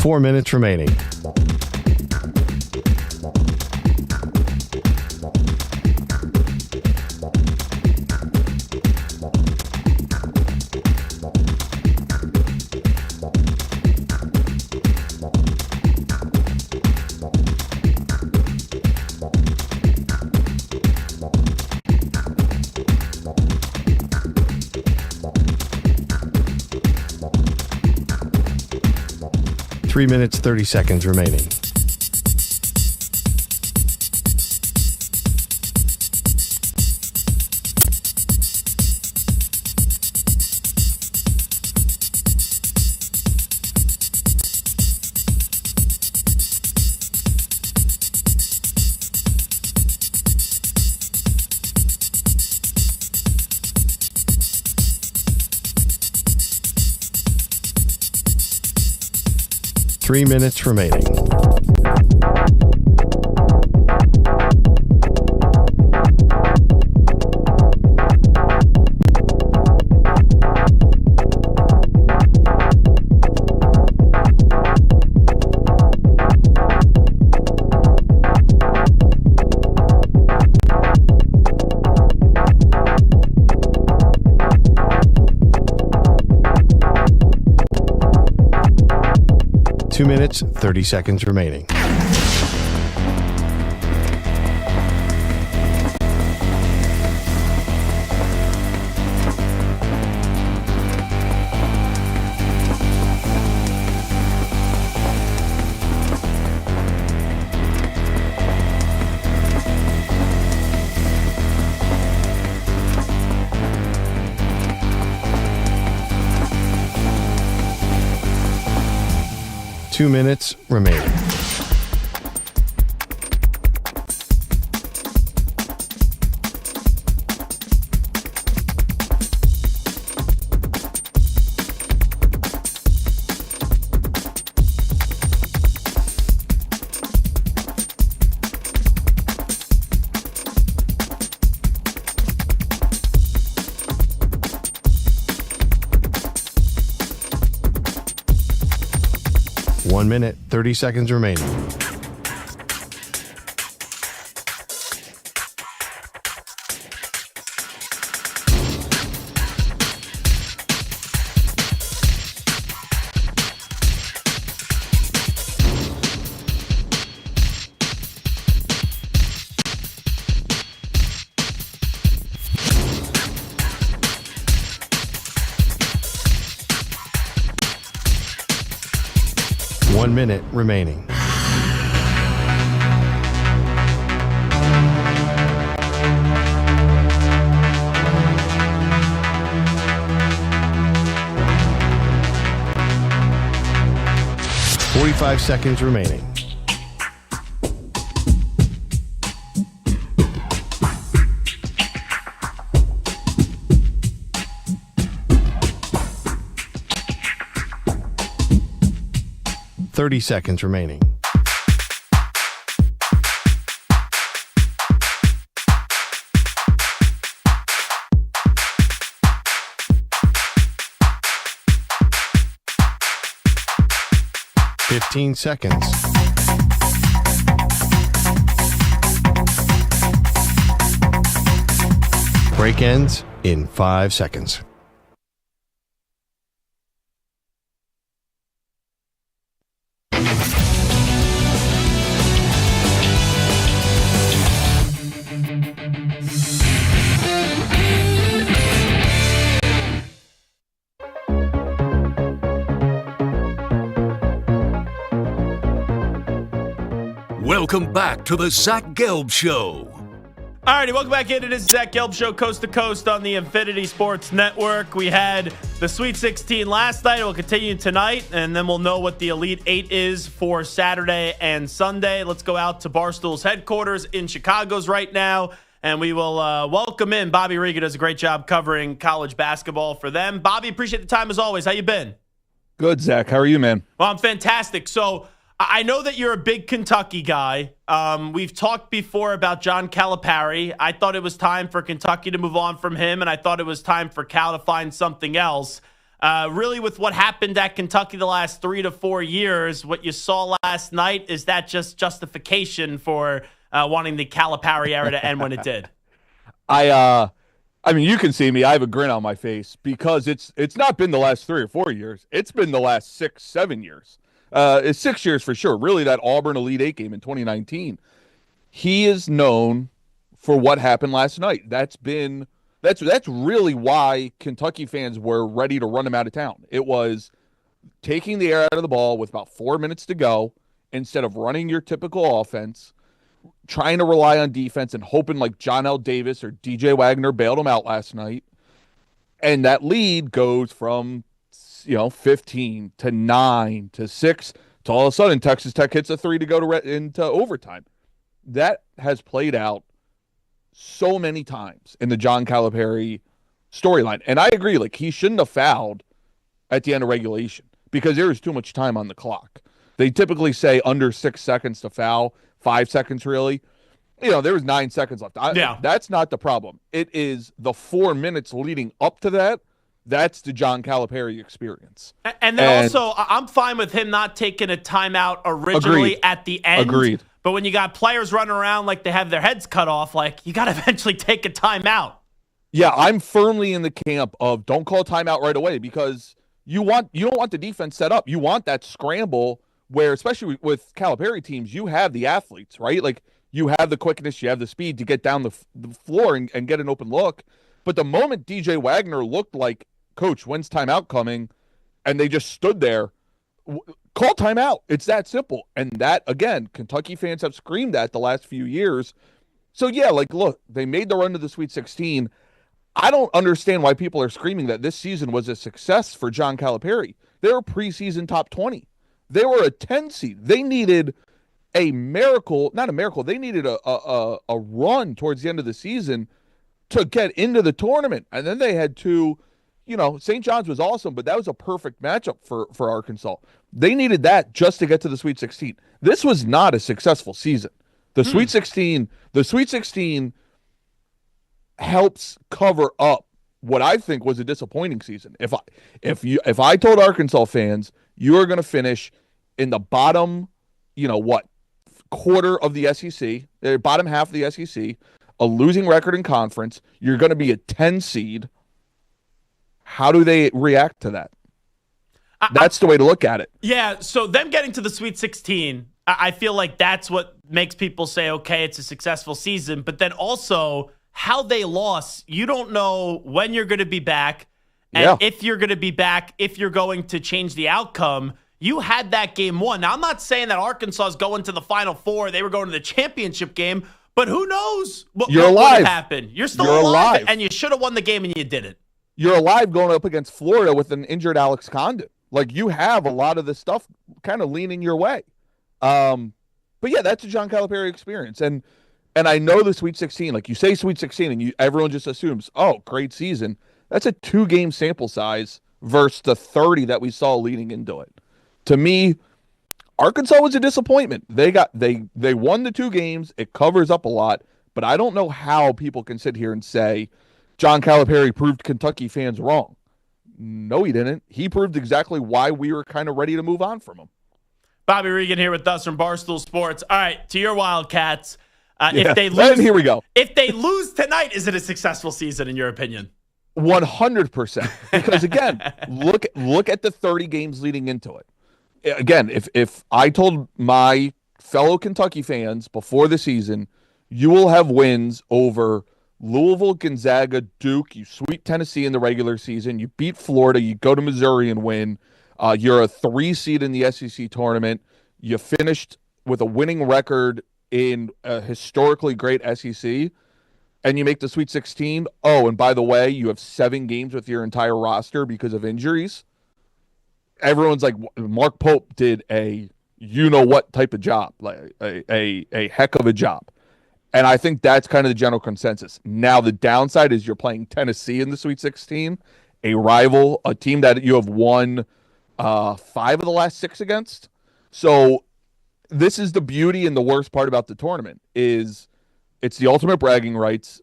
4 minutes remaining. Three minutes, 30 seconds remaining. Three minutes remaining. Two minutes, 30 seconds remaining. Two minutes remaining. One minute, 30 seconds remaining. One minute remaining. Forty-five seconds remaining. Thirty seconds remaining. Fifteen seconds. Break ends in 5 seconds. Welcome back to the Zach Gelb Show. All righty, welcome back in. It is Zach Gelb Show, coast to coast on the Infinity Sports Network. We had the Sweet 16 last night. It will continue tonight, and then we'll know what the Elite 8 is for Saturday and Sunday. Let's go out to Barstool's headquarters in Chicago's right now, and we will welcome in Bobby Riga. Does a great job covering college basketball for them. Bobby, appreciate the time as always. How you been? Good, Zach. How are you, man? Well, I'm fantastic. So I know that you're a big Kentucky guy. We've talked before about John Calipari. I thought it was time for Kentucky to move on from him, and I thought it was time for Cal to find something else. Really, with what happened at Kentucky the last 3 to 4 years, what you saw last night, is that just justification for wanting the Calipari era to end when it did? I mean, you can see me. I have a grin on my face because it's not been the last 3 or 4 years. It's been the last 6, 7 years. It's 6 years for sure. Really, that Auburn Elite Eight game in 2019. He is known for what happened last night. That's really why Kentucky fans were ready to run him out of town. It was taking the air out of the ball with about 4 minutes to go instead of running your typical offense, trying to rely on defense and hoping like John L. Davis or DJ Wagner bailed him out last night. And that lead goes from 15 to 9 to 6 to all of a sudden Texas Tech hits a 3 to go into overtime. That has played out so many times in the John Calipari storyline. And I agree, like, he shouldn't have fouled at the end of regulation because there was too much time on the clock. They typically say under 6 seconds to foul, 5 seconds really. There was 9 seconds left. That's not the problem. It is the 4 minutes leading up to that. That's the John Calipari experience. And then also, I'm fine with him not taking a timeout originally at the end. Agreed. But when you got players running around like they have their heads cut off, like, you got to eventually take a timeout. Yeah, I'm firmly in the camp of don't call timeout right away because you don't want the defense set up. You want that scramble where, especially with Calipari teams, you have the athletes, right? Like, you have the quickness, you have the speed to get down the floor and get an open look. But the moment DJ Wagner looked like, Coach, when's timeout coming? And they just stood there. Call timeout. It's that simple. And that, again, Kentucky fans have screamed that the last few years. So, yeah, like, look, they made the run to the Sweet 16. I don't understand why people are screaming that this season was a success for John Calipari. They were preseason top 20. They were a 10 seed. They needed a miracle, not a miracle. They needed a run towards the end of the season to get into the tournament. And then they had to, St. John's was awesome, but that was a perfect matchup for Arkansas. They needed that just to get to the Sweet 16. This was not a successful season. The Sweet 16 helps cover up what I think was a disappointing season. If I told Arkansas fans you are going to finish in the bottom, quarter of the SEC, bottom half of the SEC, a losing record in conference, you're going to be a 10 seed. How do they react to that? That's the way to look at it. Yeah, so them getting to the Sweet 16, I feel like that's what makes people say, okay, it's a successful season. But then also how they lost, you don't know when you're going to be back and if you're going to be back, if you're going to change the outcome. You had that game won. Now, I'm not saying that Arkansas is going to the Final Four. They were going to the championship game. But who knows what would happen. You're still alive, and you should have won the game, and you didn't. You're alive going up against Florida with an injured Alex Condon. Like, you have a lot of this stuff kind of leaning your way. But, yeah, that's a John Calipari experience. And I know the Sweet 16, like you say Sweet 16, and everyone just assumes, oh, great season. That's a 2-game sample size versus the 30 that we saw leading into it. To me, Arkansas was a disappointment. They won the 2 games. It covers up a lot, but I don't know how people can sit here and say John Calipari proved Kentucky fans wrong. No, he didn't. He proved exactly why we were kind of ready to move on from him. Bobby Regan here with us from Barstool Sports. All right, to your Wildcats. If they lose, here we go. If they lose tonight, is it a successful season in your opinion? 100%. Because again, look at the 30 games leading into it. Again, if I told my fellow Kentucky fans before the season, you will have wins over Louisville, Gonzaga, Duke, you sweep Tennessee in the regular season, you beat Florida, you go to Missouri and win, you're a 3 seed in the SEC tournament, you finished with a winning record in a historically great SEC, and you make the Sweet 16. Oh, and by the way, you have 7 games with your entire roster because of injuries. Everyone's like, Mark Pope did a you-know-what type of job, like a heck of a job. And I think that's kind of the general consensus. Now, the downside is you're playing Tennessee in the Sweet 16, a rival, a team that you have won 5 of the last 6 against. So this is the beauty and the worst part about the tournament is it's the ultimate bragging rights,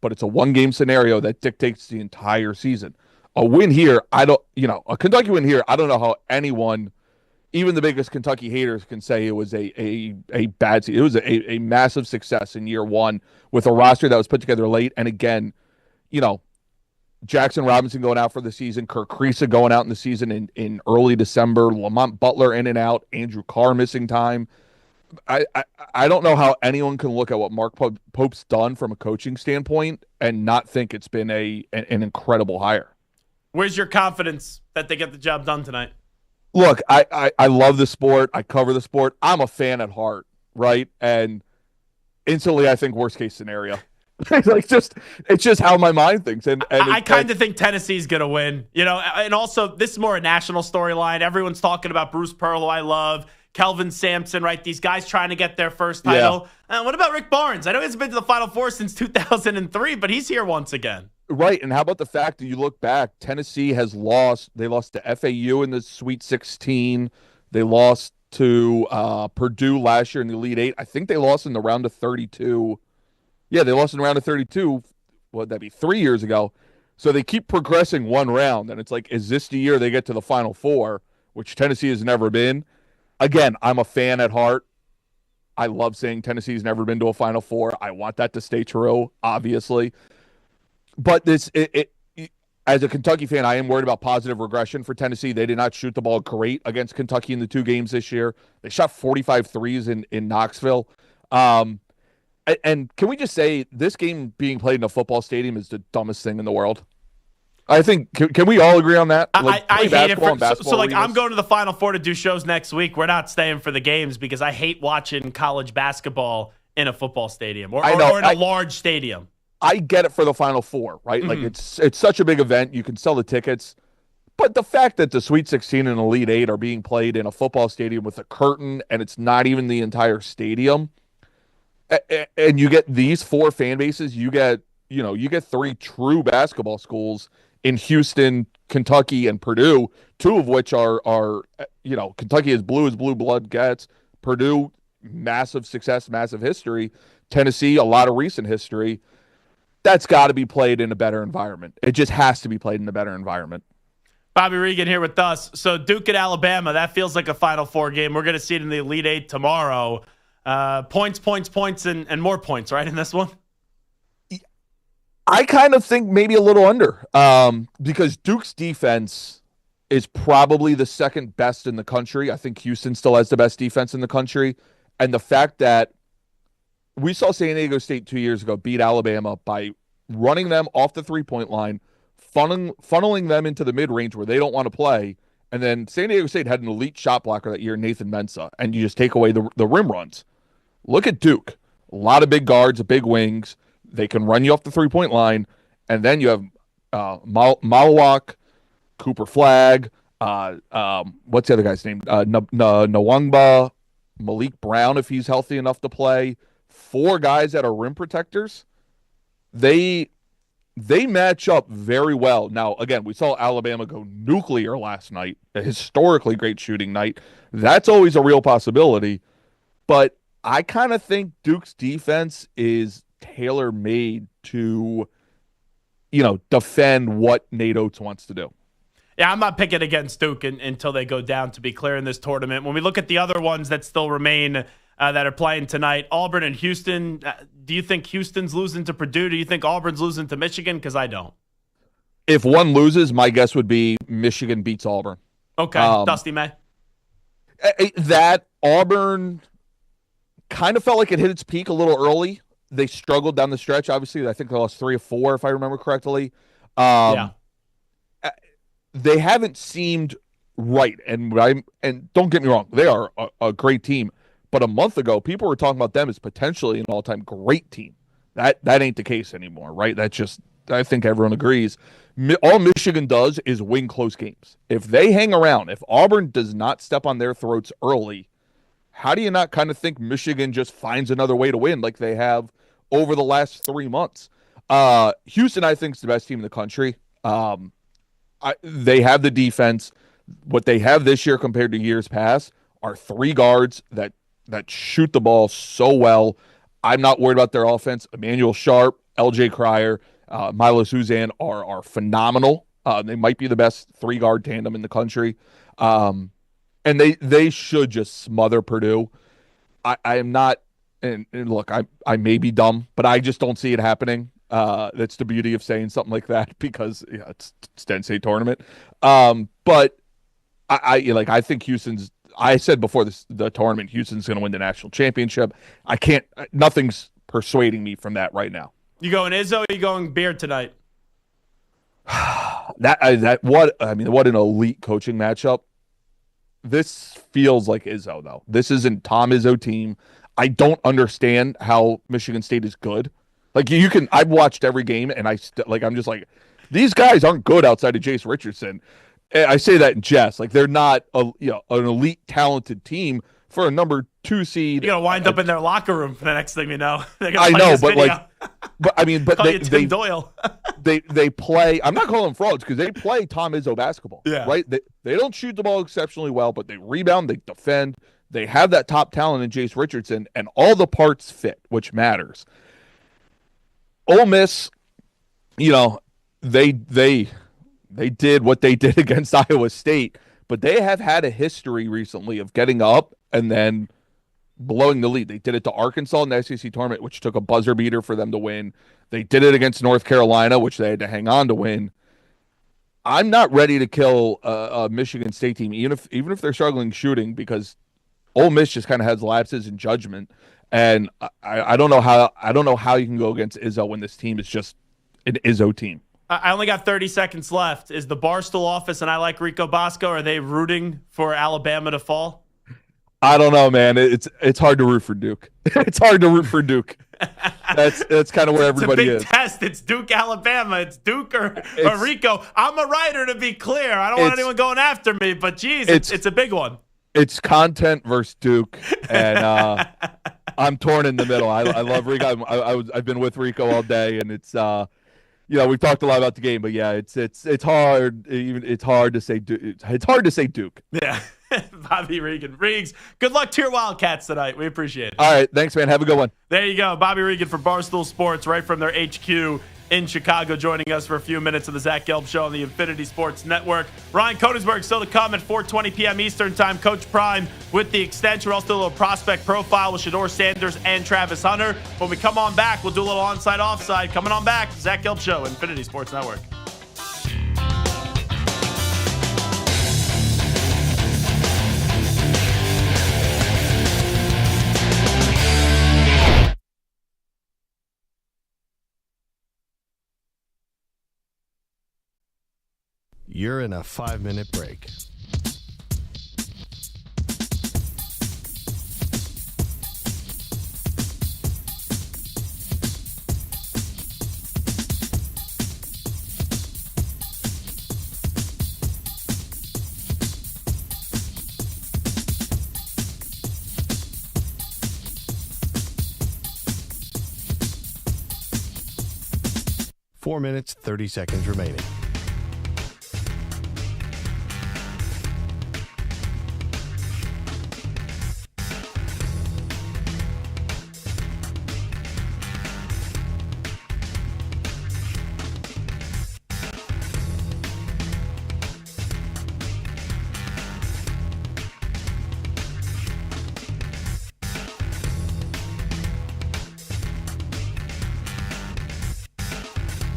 but it's a 1-game scenario that dictates the entire season. A win here, a Kentucky win here, I don't know how anyone, even the biggest Kentucky haters, can say it was a bad season. It was a massive success in year one with a roster that was put together late. And again, Jackson Robinson going out for the season, Kirk Kriisa going out in the season in early December, Lamont Butler in and out, Andrew Carr missing time. I don't know how anyone can look at what Mark Pope's done from a coaching standpoint and not think it's been an incredible hire. Where's your confidence that they get the job done tonight? Look, I love the sport. I cover the sport. I'm a fan at heart, right? And instantly I think worst case scenario. It's just how my mind thinks. And I kind of think Tennessee's going to win, and also this is more a national storyline. Everyone's talking about Bruce Pearl, who I love, Kelvin Sampson, right? These guys trying to get their first title. Yeah. What about Rick Barnes? I know he's been to the Final Four since 2003, but he's here once again. Right, and how about the fact that you look back, Tennessee has lost. They lost to FAU in the Sweet 16. They lost to Purdue last year in the Elite Eight. I think they lost in the round of 32. Yeah, they lost in the round of 32. What would that be, 3 years ago? So they keep progressing one round, and it's like, is this the year they get to the Final Four, which Tennessee has never been? Again, I'm a fan at heart. I love saying Tennessee's never been to a Final Four. I want that to stay true, obviously. But as a Kentucky fan, I am worried about positive regression for Tennessee. They did not shoot the ball great against Kentucky in the two games this year. They shot 45 threes in Knoxville. And can we just say this game being played in a football stadium is the dumbest thing in the world? I think, can we all agree on that? I hate it. I'm going to the Final Four to do shows next week. We're not staying for the games because I hate watching college basketball in a football stadium or in a large stadium. I get it for the Final Four, right? Mm-hmm. Like it's such a big event. You can sell the tickets. But the fact that the Sweet 16 and Elite 8 are being played in a football stadium with a curtain and it's not even the entire stadium, and you get these four fan bases, you get three true basketball schools in Houston, Kentucky, and Purdue, two of which are Kentucky as blue blood gets. Purdue, massive success, massive history. Tennessee, a lot of recent history. That's got to be played in a better environment. It just has to be played in a better environment. Bobby Regan here with us. So Duke at Alabama, that feels like a Final Four game. We're going to see it in the Elite Eight tomorrow. Points, and more points, right, in this one? I kind of think maybe a little under because Duke's defense is probably the second best in the country. I think Houston still has the best defense in the country. And the fact that we saw San Diego State 2 years ago beat Alabama by running them off the three-point line, funneling them into the mid-range where they don't want to play, and then San Diego State had an elite shot blocker that year, Nathan Mensah, and you just take away the rim runs. Look at Duke. A lot of big guards, big wings. They can run you off the three-point line, and then you have Malawak, Cooper Flagg, what's the other guy's name? Nwangba, Malik Brown, if he's healthy enough to play. Four guys that are rim protectors. They match up very well. Now, again, we saw Alabama go nuclear last night, a historically great shooting night. That's always a real possibility. But I kind of think Duke's defense is tailor-made to, defend what Nate Oates wants to do. Yeah, I'm not picking against Duke until they go down, to be clear, in this tournament. When we look at the other ones that still remain that are playing tonight, Auburn and Houston, do you think Houston's losing to Purdue? Do you think Auburn's losing to Michigan? Because I don't. If one loses, my guess would be Michigan beats Auburn. Okay, Dusty May. That Auburn kind of felt like it hit its peak a little early. They struggled down the stretch. Obviously, I think they lost 3 or 4, if I remember correctly. Yeah. They haven't seemed right, and don't get me wrong, they are a great team. But a month ago, people were talking about them as potentially an all-time great team. That ain't the case anymore, right? That's just, I think everyone agrees. All Michigan does is win close games. If they hang around, if Auburn does not step on their throats early, how do you not kind of think Michigan just finds another way to win like they have over the last 3 months? Houston, I think, is the best team in the country. They have the defense. What they have this year compared to years past are 3 guards that shoot the ball so well. I'm not worried about their offense. Emmanuel Sharp, LJ Cryer, Milo Suzanne are phenomenal. They might be the best 3-guard tandem in the country. And they should just smother Purdue. I am not, and look, I may be dumb, but I just don't see it happening. That's the beauty of saying something like that because it's the NCAA tournament. But I think I said before the tournament, Houston's going to win the national championship. Nothing's persuading me from that right now. You going Izzo or you going Beard tonight? What an elite coaching matchup. This feels like Izzo though. This isn't Tom Izzo team. I don't understand how Michigan State is good. Like I've watched every game and I'm just like, these guys aren't good outside of Jace Richardson. And I say that in jest. Like they're not an elite talented team for a number 2 seed. You're gonna wind up in their locker room for the next thing you know. I know, but Tim Doyle. they play. I'm not calling them frauds because they play Tom Izzo basketball. Yeah. Right. They don't shoot the ball exceptionally well, but they rebound, they defend. They have that top talent in Jace Richardson, and all the parts fit, which matters. Ole Miss, they did what they did against Iowa State, but they have had a history recently of getting up and then blowing the lead. They did it to Arkansas in the SEC tournament, which took a buzzer beater for them to win. They did it against North Carolina, which they had to hang on to win. I'm not ready to kill a Michigan State team, even if they're struggling shooting, because Ole Miss just kind of has lapses in judgment, and I don't know how you can go against Izzo when this team is just an Izzo team. I only got 30 seconds left. Is the Barstool office and I like Rico Bosco, are they rooting for Alabama to fall? I don't know, man. It's hard to root for Duke. It's hard to root for Duke. That's kind of where everybody is. It's a big test. It's Duke, Alabama. It's Duke or Rico. I'm a writer, to be clear. I don't want anyone going after me, but geez, it's a big one. It's content versus Duke, and I'm torn in the middle. I love Rico. I've been with Rico all day, and it's we've talked a lot about the game, but yeah, it's hard. It's hard to say Duke. It's hard to say Duke. Yeah, Bobby Regan. Reegs, good luck to your Wildcats tonight. We appreciate it. All right, thanks, man. Have a good one. There you go, Bobby Regan from Barstool Sports, right from their HQ in Chicago, joining us for a few minutes of the Zach Gelb Show on the Infinity Sports Network. Ryan Koenigsberg still to come at 4:20 p.m. Eastern Time. Coach Prime with the extension. We'll also do a little prospect profile with Shedeur Sanders and Travis Hunter. When we come on back, we'll do a little onside offside. Coming on back, Zach Gelb Show, Infinity Sports Network. You're in a 5-minute break. Four minutes, 30 seconds remaining.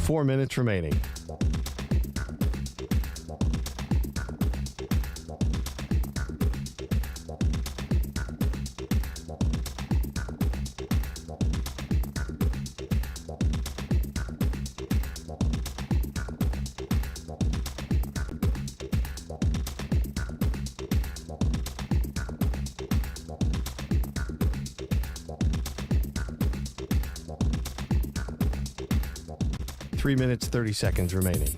Four minutes remaining. Three minutes, 30 seconds remaining.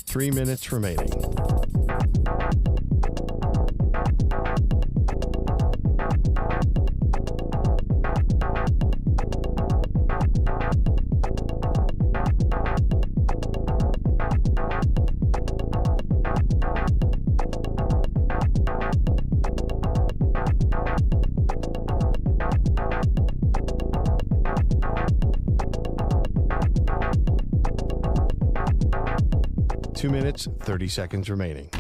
Three minutes remaining. 2 minutes, 30 seconds remaining.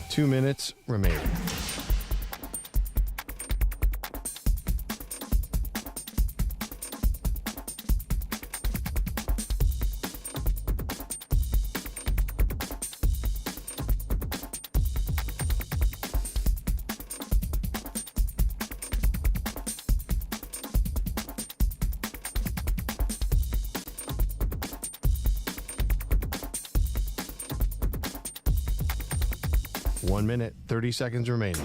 Two minutes remaining. One minute, 30 seconds remaining.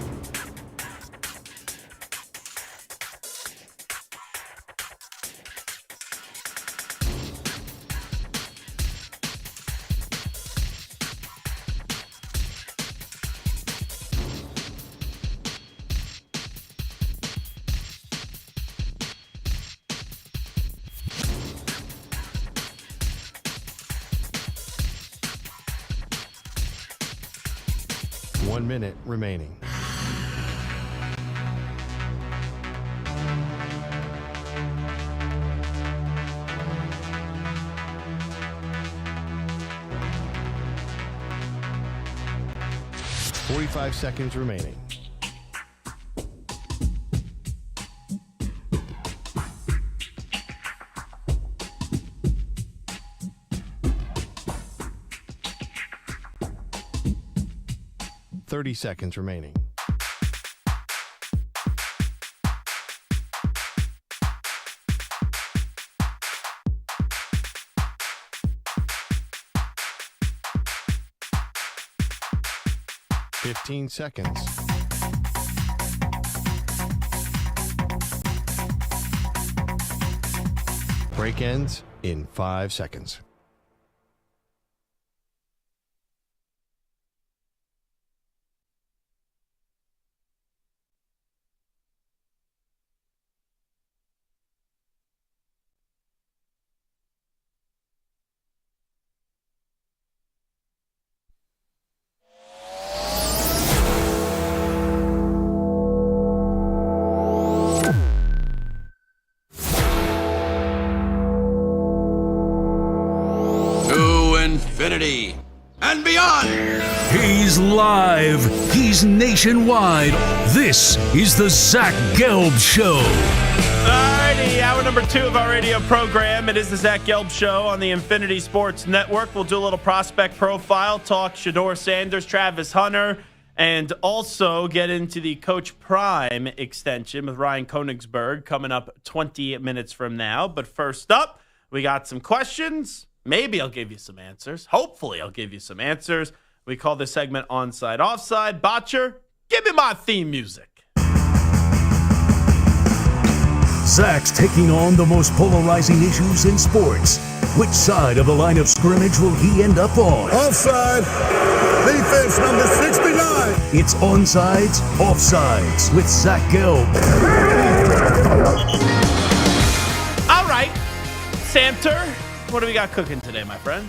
One minute remaining. Forty-five seconds remaining. Thirty seconds remaining. Fifteen seconds. Break ends in 5 seconds. Infinity and beyond. He's live. He's nationwide. This is the Zach Gelb Show. Alrighty, hour number 2 of our radio program. It is the Zach Gelb Show on the Infinity Sports Network. We'll do a little prospect profile, talk Deion Sanders, Travis Hunter, and also get into the Coach Prime extension with Ryan Koenigsberg coming up 20 minutes from now. But first up, we got some questions. Maybe I'll give you some answers. Hopefully I'll give you some answers. We call this segment Onside Offside. Botcher, give me my theme music. Zach's taking on the most polarizing issues in sports. Which side of the line of scrimmage will he end up on? Offside. Defense number 69. It's Onsides, Offsides with Zach Gelb. All right, Samter. What do we got cooking today, my friend?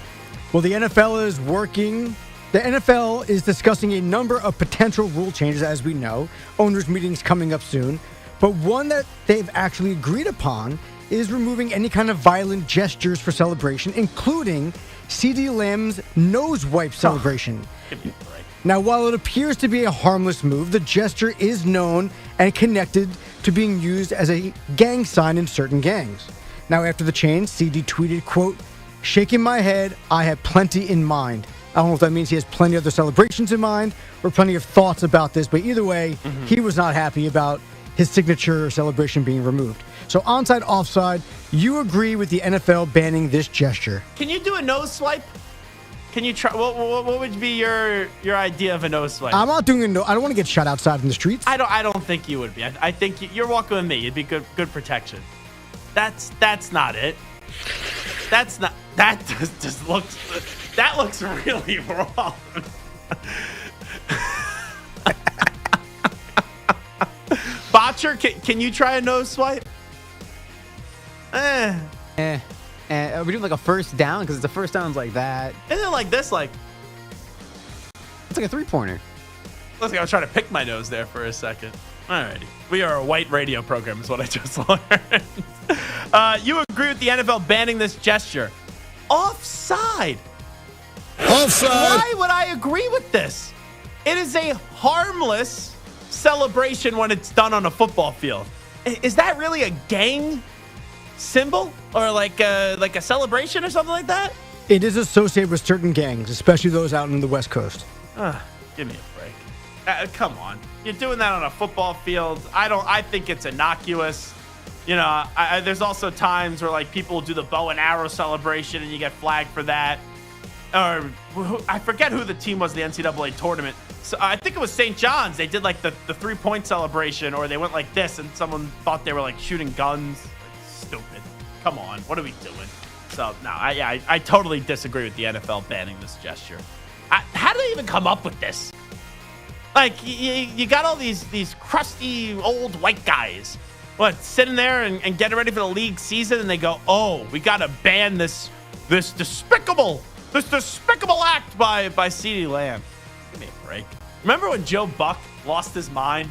Well, the NFL is working. The NFL is discussing a number of potential rule changes, as we know. Owners' meetings coming up soon. But one that they've actually agreed upon is removing any kind of violent gestures for celebration, including CeeDee Lamb's nose wipe celebration. Give me a break. Now, while it appears to be a harmless move, the gesture is known and connected to being used as a gang sign in certain gangs. Now, after the change, CD tweeted, quote, "Shaking my head, I have plenty in mind." I don't know if that means he has plenty of other celebrations in mind or plenty of thoughts about this, but either way, he was not happy about his signature celebration being removed. So onside, offside, you agree with the NFL banning this gesture. Can you do a nose swipe? Can you try? What would be your idea of a nose swipe? I'm not doing I don't want to get shot outside in the streets. I don't think you would be. I think you're walking with me. It'd be good protection. That's not it. That's not. That just looks. That looks really wrong. Watcher, can you try a nose swipe? Are we doing like a first down? Because the first down's like that. Isn't it like this? Like, it's like a 3-pointer. looks like I was trying to pick my nose there for a second. Alrighty. We are a white radio program is what I just learned. You agree with the NFL banning this gesture. Offside. Offside. Why would I agree with this? It is a harmless celebration when it's done on a football field. Is that really a gang symbol or like a celebration or something like that? It is associated with certain gangs, especially those out in the West Coast. Give me a break. Come on. You're doing that on a football field. I think it's innocuous. You know, there's also times where like people will do the bow and arrow celebration and you get flagged for that. Or I forget who the team was, the NCAA tournament. So I think it was St. John's. They did like the 3-point celebration, or they went like this and someone thought they were like shooting guns. Stupid. Come on. What are we doing? So no, I totally disagree with the NFL banning this gesture. How do they even come up with this? Like you got all these crusty old white guys, sitting there and getting ready for the league season, and they go, "Oh, we got to ban this despicable act by CeeDee Lamb." Give me a break. Remember when Joe Buck lost his mind?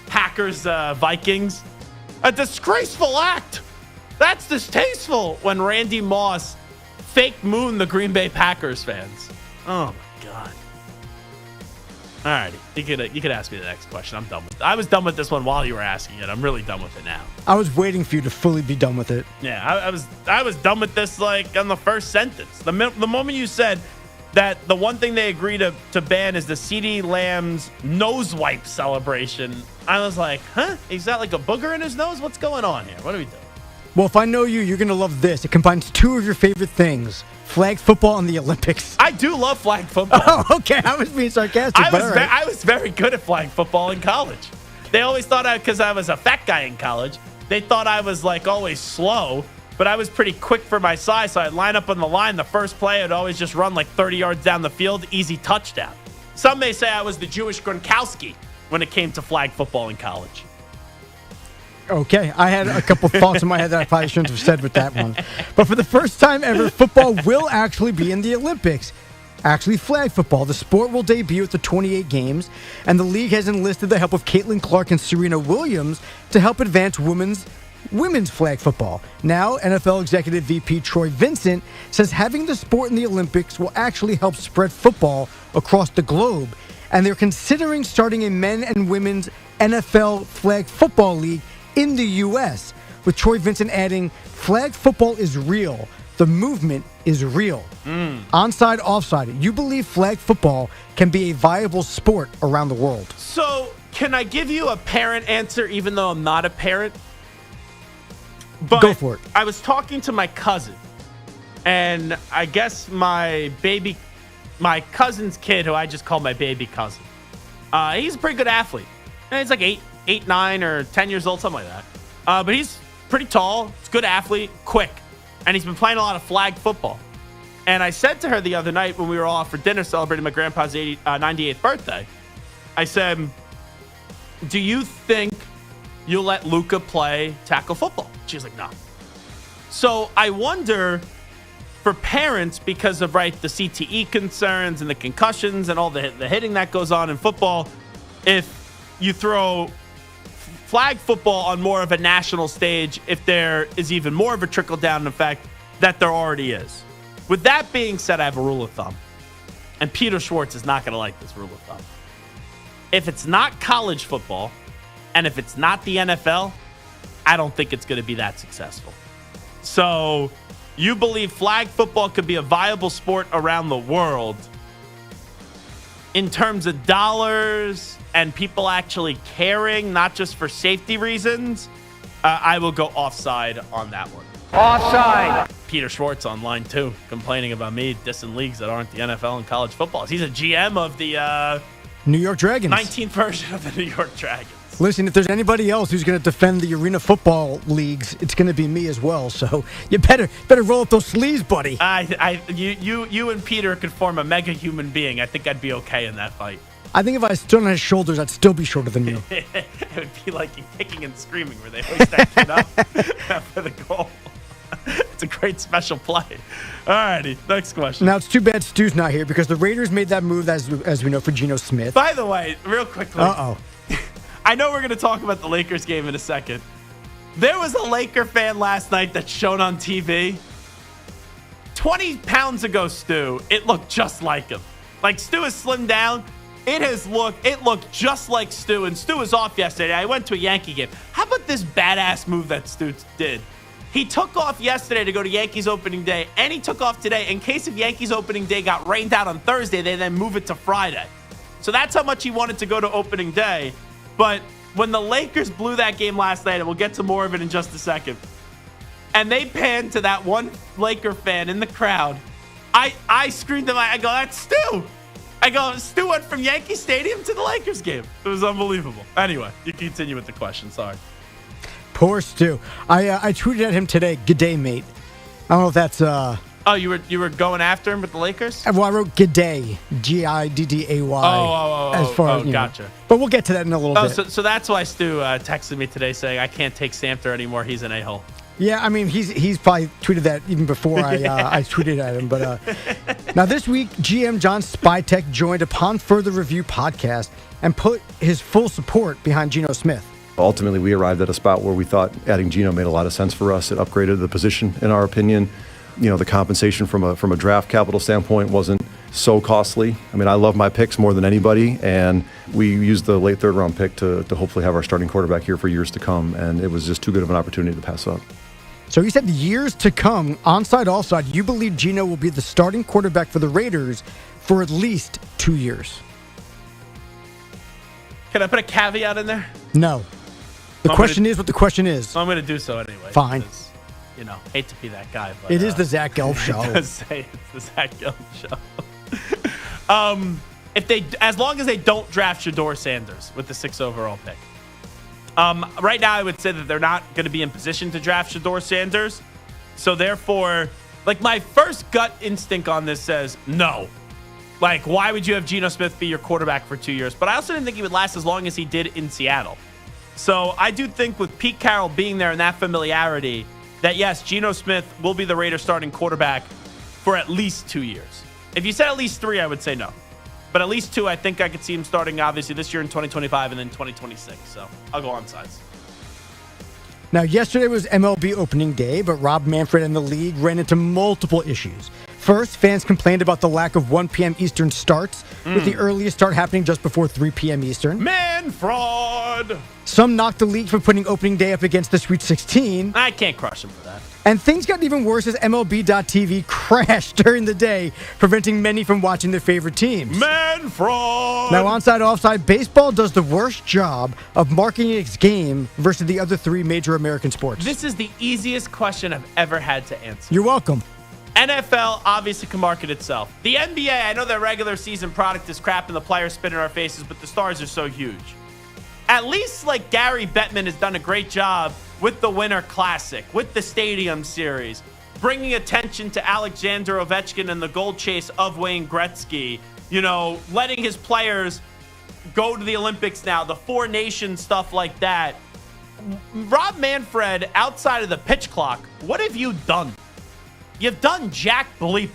Packers Vikings, a disgraceful act. That's distasteful. When Randy Moss fake mooned the Green Bay Packers fans. Oh my God. Alrighty, you could ask me the next question. I'm done with it. I was done with this one while you were asking it. I'm really done with it now. I was waiting for you to fully be done with it. Yeah, I was done with this like on the first sentence. The moment you said that the one thing they agreed to ban is the CeeDee Lamb's nose wipe celebration, I was like, huh? He's got like a booger in his nose? What's going on here? What are we doing? Well, if I know you, you're going to love this. It combines two of your favorite things. Flag football and the Olympics. I do love flag football. Oh, okay. I was being sarcastic. I was very good at flag football in college. They always thought because I was a fat guy in college, they thought I was like always slow, but I was pretty quick for my size. So I'd line up on the line. The first play, I'd always just run like 30 yards down the field, easy touchdown. Some may say I was the Jewish Gronkowski when it came to flag football in college. Okay, I had a couple thoughts in my head that I probably shouldn't have said with that one. But for the first time ever, football will actually be in the Olympics. Actually, flag football. The sport will debut at the 28 games, and the league has enlisted the help of Caitlin Clark and Serena Williams to help advance women's flag football. Now, NFL Executive VP Troy Vincent says having the sport in the Olympics will actually help spread football across the globe, and they're considering starting a men and women's NFL flag football league in the U.S., with Troy Vincent adding, flag football is real. The movement is real. Onside, offside. You believe flag football can be a viable sport around the world? So, can I give you a parent answer even though I'm not a parent? But go for it. I was talking to my cousin, and I guess my cousin's kid, who I just call my baby cousin, he's a pretty good athlete. And he's like 8, 9, or 10 years old, something like that. But he's pretty tall. He's a good athlete, quick. And he's been playing a lot of flag football. And I said to her the other night when we were all out for dinner celebrating my grandpa's 98th birthday, I said, do you think you'll let Luca play tackle football? She was like, no. So I wonder, for parents, because of, the CTE concerns and the concussions and all the hitting that goes on in football, if you throw flag football on more of a national stage, if there is even more of a trickle-down effect that there already is. With that being said, I have a rule of thumb. And Peter Schwartz is not going to like this rule of thumb. If it's not college football, and if it's not the NFL, I don't think it's going to be that successful. So, you believe flag football could be a viable sport around the world in terms of dollars and people actually caring, not just for safety reasons? I will go offside on that one. Offside. Peter Schwartz on line 2, complaining about me dissing leagues that aren't the NFL and college football. He's a GM of the New York Dragons. 19th version of the New York Dragons. Listen, if there's anybody else who's going to defend the arena football leagues, it's going to be me as well. So you better roll up those sleeves, buddy. You and Peter could form a mega human being. I think I'd be okay in that fight. I think if I stood on his shoulders, I'd still be shorter than you. It would be like kicking and screaming where they hoist that kid up for the goal. It's a great special play. All righty, next question. Now, it's too bad Stu's not here because the Raiders made that move, as we know, for Geno Smith. By the way, real quickly. Uh-oh. I know we're going to talk about the Lakers game in a second. There was a Laker fan last night that's shown on TV. 20 pounds ago, Stu, it looked just like him. Like, Stu is slimmed down. It looked just like Stu, and Stu was off yesterday. I went to a Yankee game. How about this badass move that Stu did? He took off yesterday to go to Yankees opening day, and he took off today in case if Yankees opening day got rained out on Thursday, they then move it to Friday. So that's how much he wanted to go to opening day. But when the Lakers blew that game last night, and we'll get to more of it in just a second, and they panned to that one Laker fan in the crowd, I screamed at him. I go, that's Stu. I go, Stu went from Yankee Stadium to the Lakers game. It was unbelievable. Anyway, you continue with the question. Sorry. Poor Stu. I tweeted at him today, "G'day, mate." I don't know if that's Oh, you were going after him with the Lakers? Well, I wrote "G'day," Gidday. As far as gotcha. know. But we'll get to that in a little bit. So that's why Stu texted me today saying I can't take Samter anymore. He's an a-hole. Yeah, I mean, he's probably tweeted that even before I tweeted at him. But now this week, GM John Spytek joined Upon Further Review podcast and put his full support behind Geno Smith. Ultimately, we arrived at a spot where we thought adding Geno made a lot of sense for us. It upgraded the position, in our opinion. You know, the compensation from a draft capital standpoint wasn't so costly. I mean, I love my picks more than anybody, and we used the late third round pick to hopefully have our starting quarterback here for years to come, and it was just too good of an opportunity to pass up. So he said years to come, onside, offside, you believe Geno will be the starting quarterback for the Raiders for at least 2 years. Can I put a caveat in there? No. The question is what the question is. I'm going to do so anyway. Fine. Because, hate to be that guy. But, it is the Zach Gelb Show. I was say it's the Zach Gelb Show. As long as they don't draft Shedeur Sanders with the 6th overall pick. Right now, I would say that they're not going to be in position to draft Shedeur Sanders. So therefore, my first gut instinct on this says no. Why would you have Geno Smith be your quarterback for 2 years? But I also didn't think he would last as long as he did in Seattle. So I do think with Pete Carroll being there and that familiarity, that yes, Geno Smith will be the Raiders starting quarterback for at least 2 years. If you said at least 3, I would say no. But at least 2, I think I could see him starting, obviously, this year in 2025 and then 2026. So I'll go on sides. Now, yesterday was MLB opening day, but Rob Manfred and the league ran into multiple issues. First, fans complained about the lack of 1 p.m. Eastern starts, with the earliest start happening just before 3 p.m. Eastern. Man fraud! Some knocked the league for putting opening day up against the Sweet 16. I can't crush him for that. And things got even worse as MLB.TV crashed during the day, preventing many from watching their favorite teams. Man fraud! Now, onside, offside, baseball does the worst job of marketing its game versus the other 3 major American sports. This is the easiest question I've ever had to answer. You're welcome. NFL obviously can market itself. The NBA, I know their regular season product is crap and the players spin in our faces, but the stars are so huge. At least Gary Bettman has done a great job with the Winter Classic, with the Stadium Series, bringing attention to Alexander Ovechkin and the gold chase of Wayne Gretzky, letting his players go to the Olympics now, the 4 Nations stuff like that. Rob Manfred, outside of the pitch clock, what have you done? You've done Jack Bleep.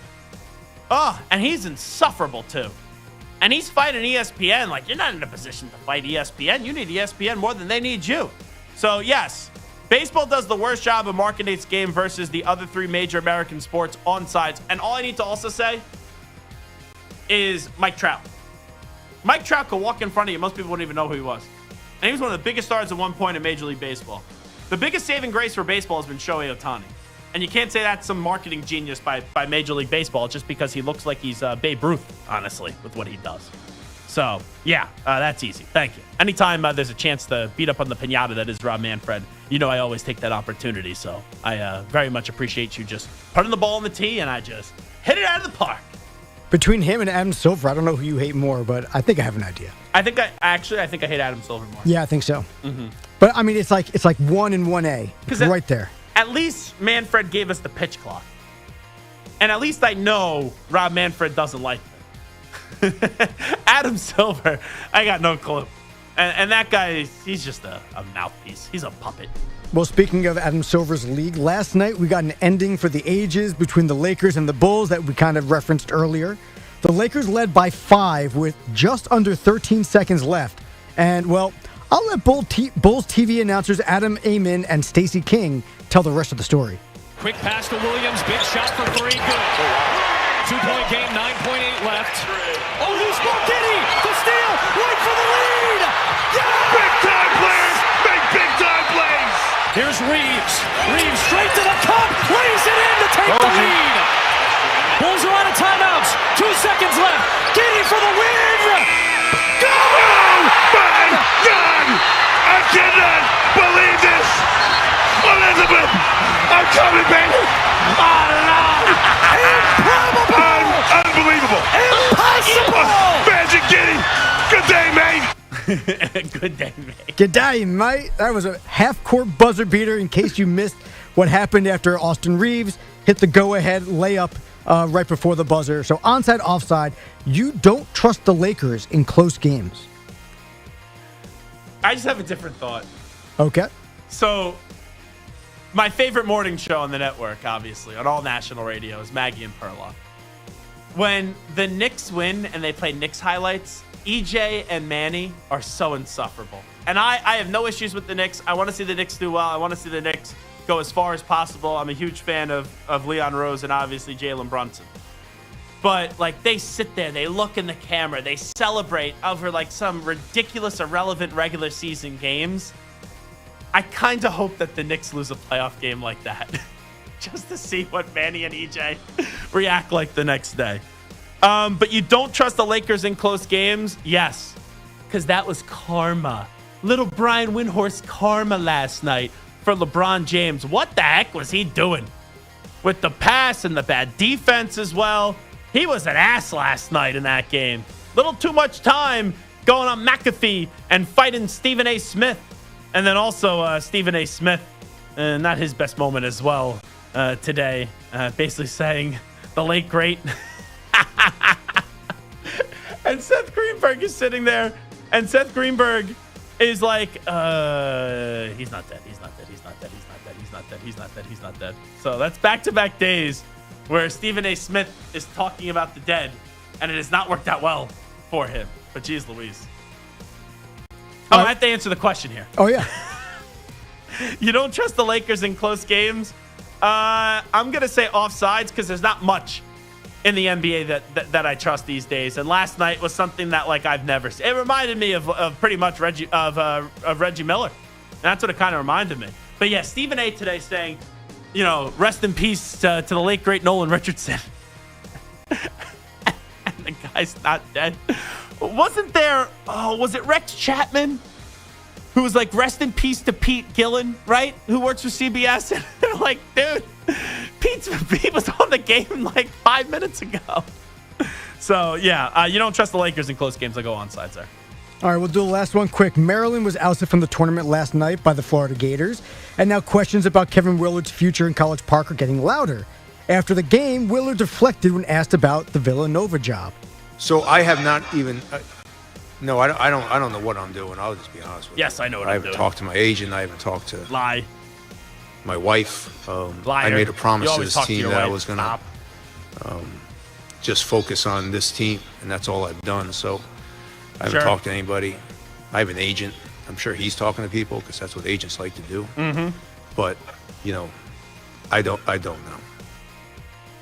And he's insufferable, too. And he's fighting ESPN. You're not in a position to fight ESPN. You need ESPN more than they need you. So, yes, baseball does the worst job of marketing its game versus the other 3 major American sports on sides. And all I need to also say is Mike Trout. Mike Trout could walk in front of you. Most people wouldn't even know who he was. And he was one of the biggest stars at one point in Major League Baseball. The biggest saving grace for baseball has been Shohei Ohtani. And you can't say that's some marketing genius by Major League Baseball just because he looks like he's Babe Ruth, honestly, with what he does. So, yeah, that's easy. Thank you. Anytime there's a chance to beat up on the piñata that is Rob Manfred, I always take that opportunity. So I very much appreciate you just putting the ball on the tee and I just hit it out of the park. Between him and Adam Silver, I don't know who you hate more, but I think I have an idea. I think I hate Adam Silver more. Yeah, I think so. Mm-hmm. But, I mean, it's like 1 and 1A. It's right there. At least Manfred gave us the pitch clock. And at least I know Rob Manfred doesn't like it. Adam Silver, I got no clue. And that guy, he's just a mouthpiece. He's a puppet. Well, speaking of Adam Silver's league, last night we got an ending for the ages between the Lakers and the Bulls that we kind of referenced earlier. The Lakers led by 5 with just under 13 seconds left. And, well, I'll let Bulls TV announcers Adam Amin and Stacey King tell the rest of the story. Quick pass to Williams. Big shot for 3. Good. 2-point game, 9.8 left. Oh, loose ball. Giddy. The steal. Wait for the lead. Yeah! Big-time players make big-time plays. Here's Reeves. Reeves straight to the cup. Lays it in to take the lead. Bulls are out of timeouts. 2 seconds left. Giddy for the win. Go! Oh, my God! I cannot believe this. Elizabeth, I'm coming, baby. Oh, no. Improbable. Unbelievable. Impossible. Magic Giddy. Good day, mate. Good day, mate. Good day, mate. That was a half-court buzzer beater in case you missed what happened after Austin Reeves hit the go-ahead layup right before the buzzer. So onside, offside, you don't trust the Lakers in close games. I just have a different thought. Okay. So, my favorite morning show on the network, obviously, on all national radio, is Maggie and Perloff. When the Knicks win and they play Knicks highlights, EJ and Manny are so insufferable. And I have no issues with the Knicks. I want to see the Knicks do well. I want to see the Knicks go as far as possible. I'm a huge fan of Leon Rose and obviously Jalen Brunson. But, like, they sit there, they look in the camera, they celebrate over, like, some ridiculous, irrelevant regular season games. I kind of hope that the Knicks lose a playoff game like that. Just to see what Manny and EJ react like the next day. But you don't trust the Lakers in close games? Yes. Because that was karma. Little Brian Windhorst karma last night for LeBron James. What the heck was he doing? With the pass and the bad defense as well. He was an ass last night in that game. Little too much time going on McAfee and fighting Stephen A. Smith. And then also Stephen A. Smith, not his best moment as well today. Basically saying the late great. And Seth Greenberg is sitting there. And Seth Greenberg is like, he's not dead. He's not dead. He's not dead. He's not dead. He's not dead. He's not dead. He's not dead. So that's back-to-back days where Stephen A. Smith is talking about the dead, and it has not worked out well for him. But geez Louise. Oh, I have to answer the question here. Oh, yeah. You don't trust the Lakers in close games? I'm going to say offsides because there's not much in the NBA that I trust these days. And last night was something that, like, I've never seen. It reminded me of pretty much Reggie Miller. And that's what it kind of reminded me. But, yeah, Stephen A. today saying, you know, rest in peace to the late, great Nolan Richardson. And the guy's not dead. Wasn't there, was it Rex Chapman who was like, rest in peace to Pete Gillen, right? Who works for CBS. And they're like, dude, Pete was on the game like 5 minutes ago. So, yeah, you don't trust the Lakers in close games. I go onside there. All right, we'll do the last one quick. Maryland was ousted from the tournament last night by the Florida Gators. And now questions about Kevin Willard's future in College Park are getting louder. After the game, Willard deflected when asked about the Villanova job. So I have not even. No, I don't know what I'm doing. I'll just be honest with you. Yes, I know what I I'm doing. haven't talked to my agent. I haven't talked to my wife. Liar. I made a promise You to always this talk to team your that I wife. was going to just focus on this team, and that's all I've done. So I haven't talked to anybody. I have an agent. I'm sure he's talking to people because that's what agents like to do. Mm-hmm. But you know, I don't know.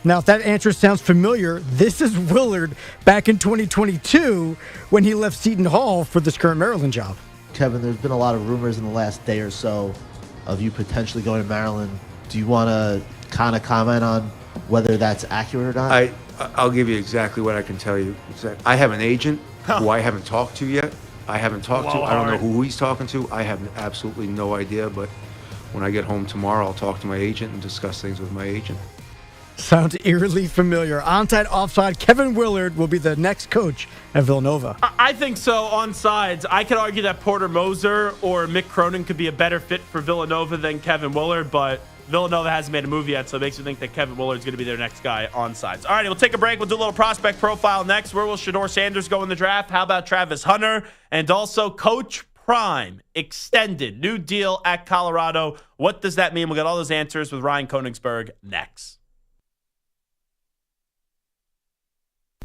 Now, if that answer sounds familiar, this is Willard back in 2022 when he left Seton Hall for this current Maryland job. Kevin, there's been a lot of rumors in the last day or so of you potentially going to Maryland. Do you want to kind of comment on whether that's accurate or not? I'll give you exactly what I can tell you. I have an agent who I haven't talked to yet. I haven't talked to. I don't know who he's talking to. I have absolutely no idea. But when I get home tomorrow, I'll talk to my agent and discuss things with my agent. Sounds eerily familiar. Onside, offside, Kevin Willard will be the next coach at Villanova. I think so. On sides, I could argue that Porter Moser or Mick Cronin could be a better fit for Villanova than Kevin Willard, but Villanova hasn't made a move yet, so it makes me think that Kevin Willard's going to be their next guy on sides. All right, we'll take a break. We'll do a little prospect profile next. Where will Shedeur Sanders go in the draft? How about Travis Hunter? And also Coach Prime, extended, new deal at Colorado. What does that mean? We'll get all those answers with Ryan Koenigsberg next.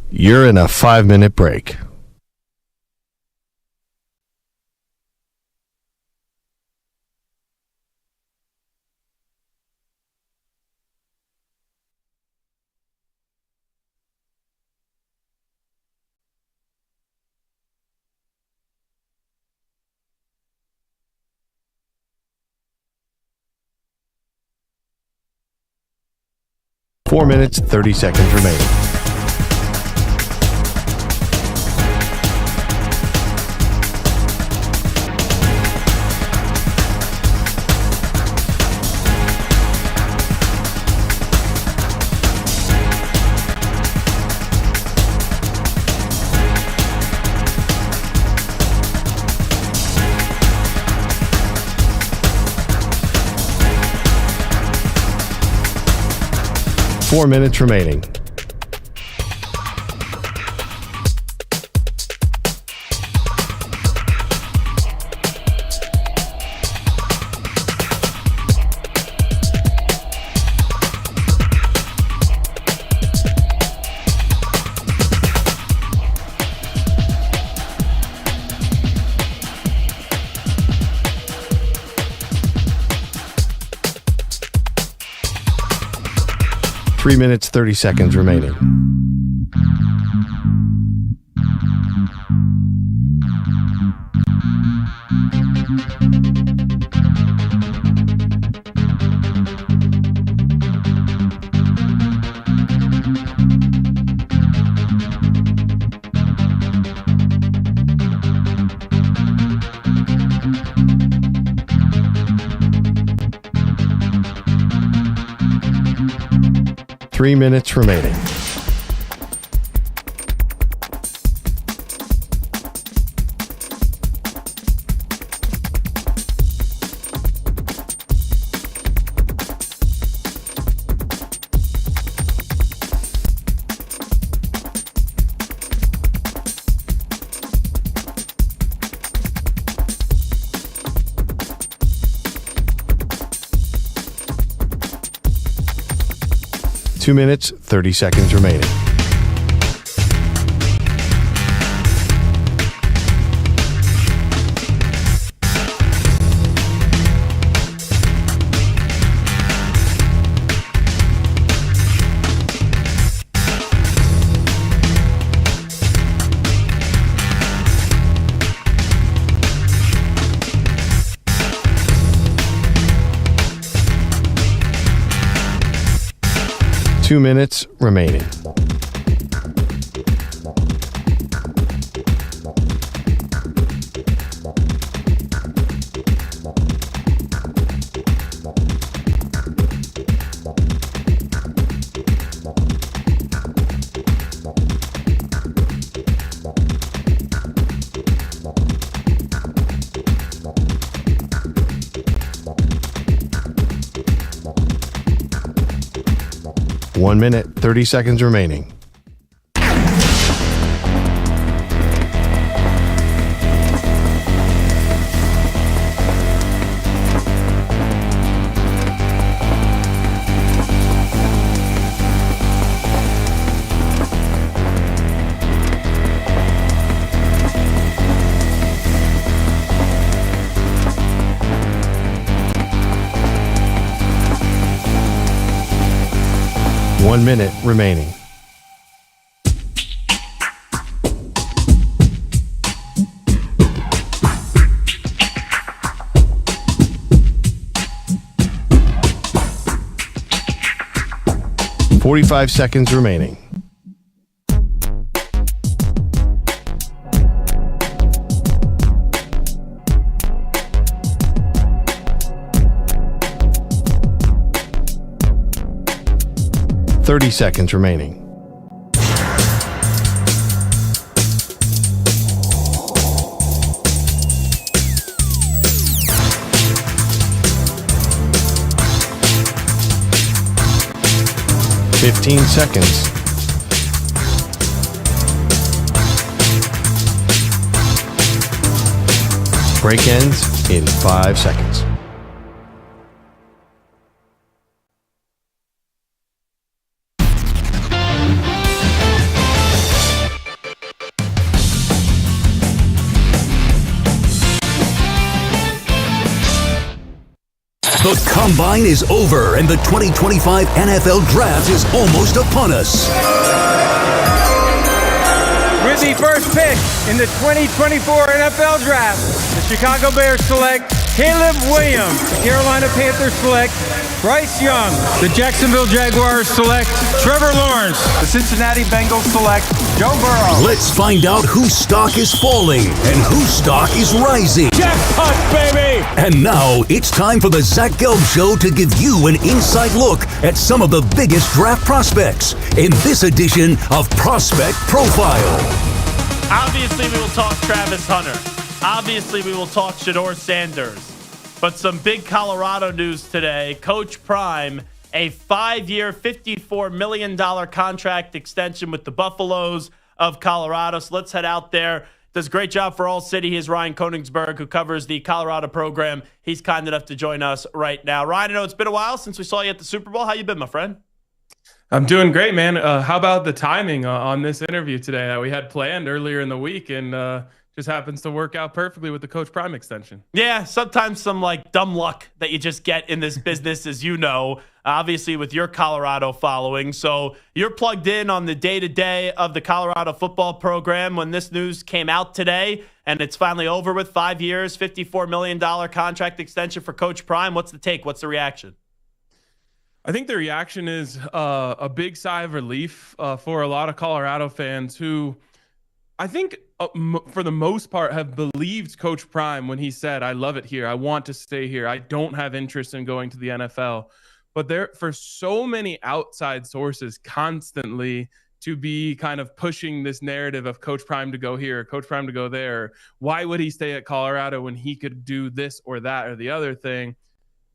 You're in a 5-minute break. Four minutes, 30 seconds remaining. Four minutes remaining. Three minutes, 30 seconds remaining. Three minutes remaining. Two minutes, 30 seconds remaining. Two minutes remaining. One minute, 30 seconds remaining. One minute remaining. Forty-five seconds remaining. Thirty seconds remaining. 15 seconds. Break ends in 5 seconds. The Combine is over and the 2025 NFL Draft is almost upon us. With the first pick in the 2024 NFL Draft, the Chicago Bears select Caleb Williams. The Carolina Panthers select Bryce Young. The Jacksonville Jaguars select Trevor Lawrence. The Cincinnati Bengals select Joe Burrow. Let's find out whose stock is falling and whose stock is rising. Jackpot, baby! And now it's time for the Zach Gelb Show to give you an inside look at some of the biggest draft prospects in this edition of Prospect Profile. Obviously, we will talk Travis Hunter. Obviously, we will talk Shedeur Sanders. But some big Colorado news today. Coach Prime, a 5-year, $54 million contract extension with the Buffaloes of Colorado. So let's head out there. Does a great job for All City. Here's Ryan Koenigsberg, who covers the Colorado program. He's kind enough to join us right now. Ryan, I know it's been a while since we saw you at the Super Bowl. How you been, my friend? I'm doing great, man. How about the timing on this interview today that we had planned earlier in the week and just happens to work out perfectly with the Coach Prime extension? Yeah, sometimes some like dumb luck that you just get in this business, as you know, obviously with your Colorado following. So you're plugged in on the day-to-day of the Colorado football program when this news came out today, and it's finally over with 5 years, $54 million contract extension for Coach Prime. What's the take? What's the reaction? I think the reaction is a big sigh of relief for a lot of Colorado fans who I think for the most part have believed Coach Prime when he said, I love it here. I want to stay here. I don't have interest in going to the NFL. But there, for so many outside sources constantly to be kind of pushing this narrative of Coach Prime to go here, Coach Prime to go there. Why would he stay at Colorado when he could do this or that or the other thing?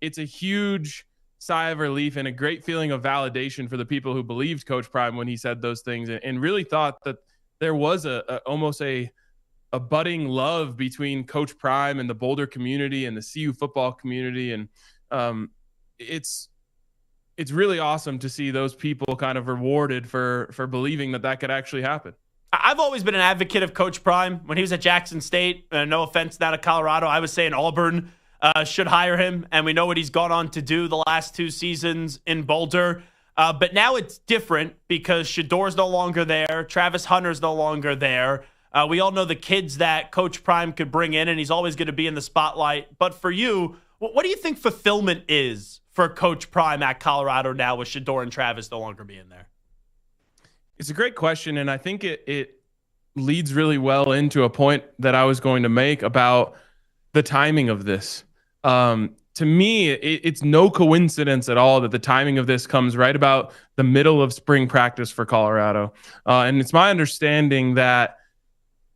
It's a huge sigh of relief and a great feeling of validation for the people who believed Coach Prime when he said those things and really thought that there was almost a budding love between Coach Prime and the Boulder community and the CU football community. And it's really awesome to see those people kind of rewarded for believing that could actually happen. I've always been an advocate of Coach Prime. When he was at Jackson State, no offense now to Colorado, I was saying Auburn should hire him, and we know what he's gone on to do the last 2 seasons in Boulder. But now it's different because Shedeur's no longer there. Travis Hunter's no longer there. We all know the kids that Coach Prime could bring in, and he's always going to be in the spotlight. But for you, what do you think fulfillment is for Coach Prime at Colorado now with Shedeur and Travis no longer being there? It's a great question, and I think it leads really well into a point that I was going to make about the timing of this. To me, it's no coincidence at all that the timing of this comes right about the middle of spring practice for Colorado. And it's my understanding that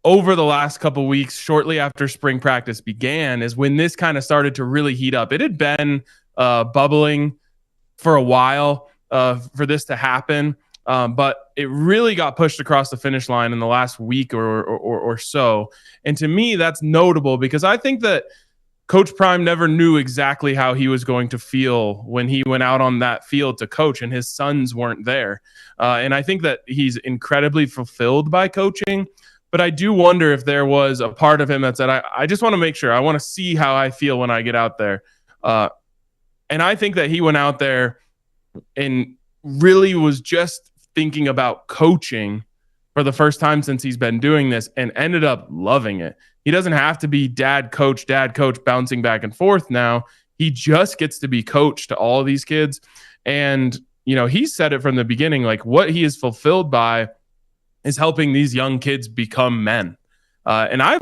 over the last couple weeks, shortly after spring practice began, is when this kind of started to really heat up. It had been bubbling for a while for this to happen, but it really got pushed across the finish line in the last week or so. And to me, that's notable because I think that Coach Prime never knew exactly how he was going to feel when he went out on that field to coach and his sons weren't there. And I think that he's incredibly fulfilled by coaching, but I do wonder if there was a part of him that said, I just want to make sure, I want to see how I feel when I get out there. And I think that he went out there and really was just thinking about coaching for the first time since he's been doing this and ended up loving it. He doesn't have to be dad, coach, bouncing back and forth now. He just gets to be coach to all of these kids. And, you know, he said it from the beginning, like what he is fulfilled by is helping these young kids become men. And I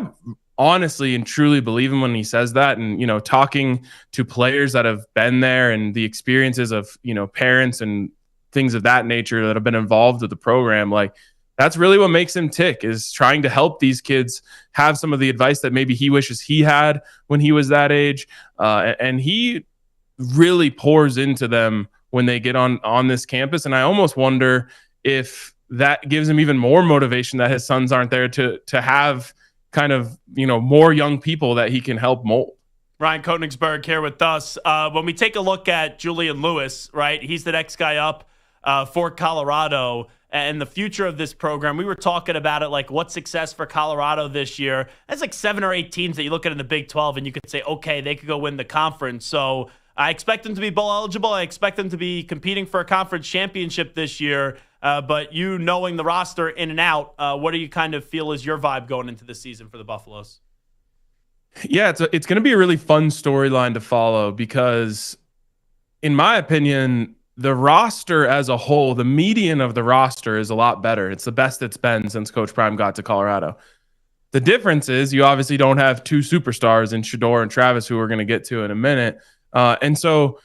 honestly and truly believe him when he says that. And, you know, talking to players that have been there and the experiences of, you know, parents and things of that nature that have been involved with the program, like, that's really what makes him tick, is trying to help these kids have some of the advice that maybe he wishes he had when he was that age. And he really pours into them when they get on this campus. And I almost wonder if that gives him even more motivation that his sons aren't there to have kind of, more young people that he can help mold. Ryan Koenigsberg here with us. When we take a look at Julian Lewis, right, he's the next guy up for Colorado and the future of this program. We were talking about it, like what success for Colorado this year. That's like 7 or 8 teams that you look at in the Big 12 and you could say, okay, they could go win the conference. So I expect them to be bowl eligible. I expect them to be competing for a conference championship this year. But you knowing the roster in and out, what do you kind of feel is your vibe going into the season for the Buffaloes? Yeah, it's going to be a really fun storyline to follow because, in my opinion, the roster as a whole, the median of the roster is a lot better. It's the best it's been since Coach Prime got to Colorado. The difference is you obviously don't have 2 superstars in Shedeur and Travis, who we're going to get to in a minute. And so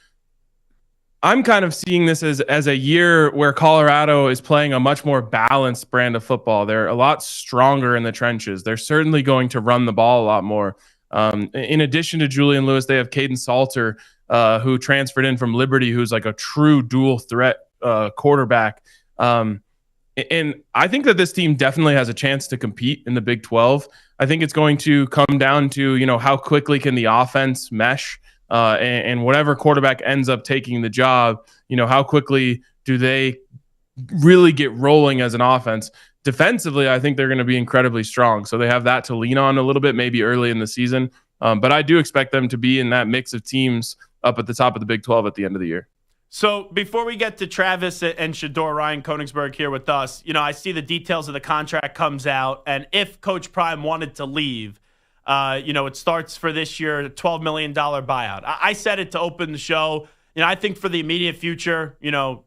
I'm kind of seeing this as a year where Colorado is playing a much more balanced brand of football. They're a lot stronger in the trenches. They're certainly going to run the ball a lot more. In addition to Julian Lewis, they have Caden Salter, who transferred in from Liberty, who's like a true dual threat quarterback. And I think that this team definitely has a chance to compete in the Big 12. I think it's going to come down to, how quickly can the offense mesh, and whatever quarterback ends up taking the job, how quickly do they really get rolling as an offense. Defensively, I think they're going to be incredibly strong. So they have that to lean on a little bit, maybe early in the season. But I do expect them to be in that mix of teams up at the top of the Big 12 at the end of the year. So before we get to Travis and Shedeur, Ryan Koenigsberg here with us, I see the details of the contract comes out. And if Coach Prime wanted to leave, it starts for this year, a $12 million buyout. I said it to open the show. I think for the immediate future,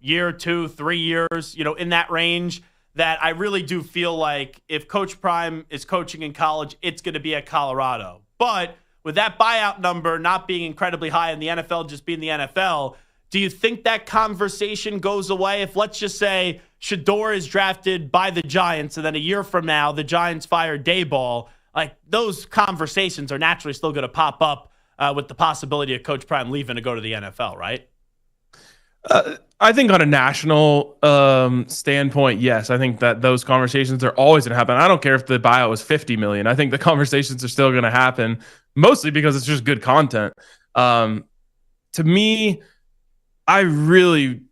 year, 2, 3 years, in that range, that I really do feel like if Coach Prime is coaching in college, it's going to be at Colorado. But with that buyout number not being incredibly high in the NFL, just being the NFL, do you think that conversation goes away? If, let's just say, Shedeur is drafted by the Giants, and then a year from now, the Giants fire Daboll, like those conversations are naturally still going to pop up with the possibility of Coach Prime leaving to go to the NFL, right? I think on a national standpoint, yes. I think that those conversations are always going to happen. I don't care if the buyout was $50 million. I think the conversations are still going to happen, mostly because it's just good content. To me, I really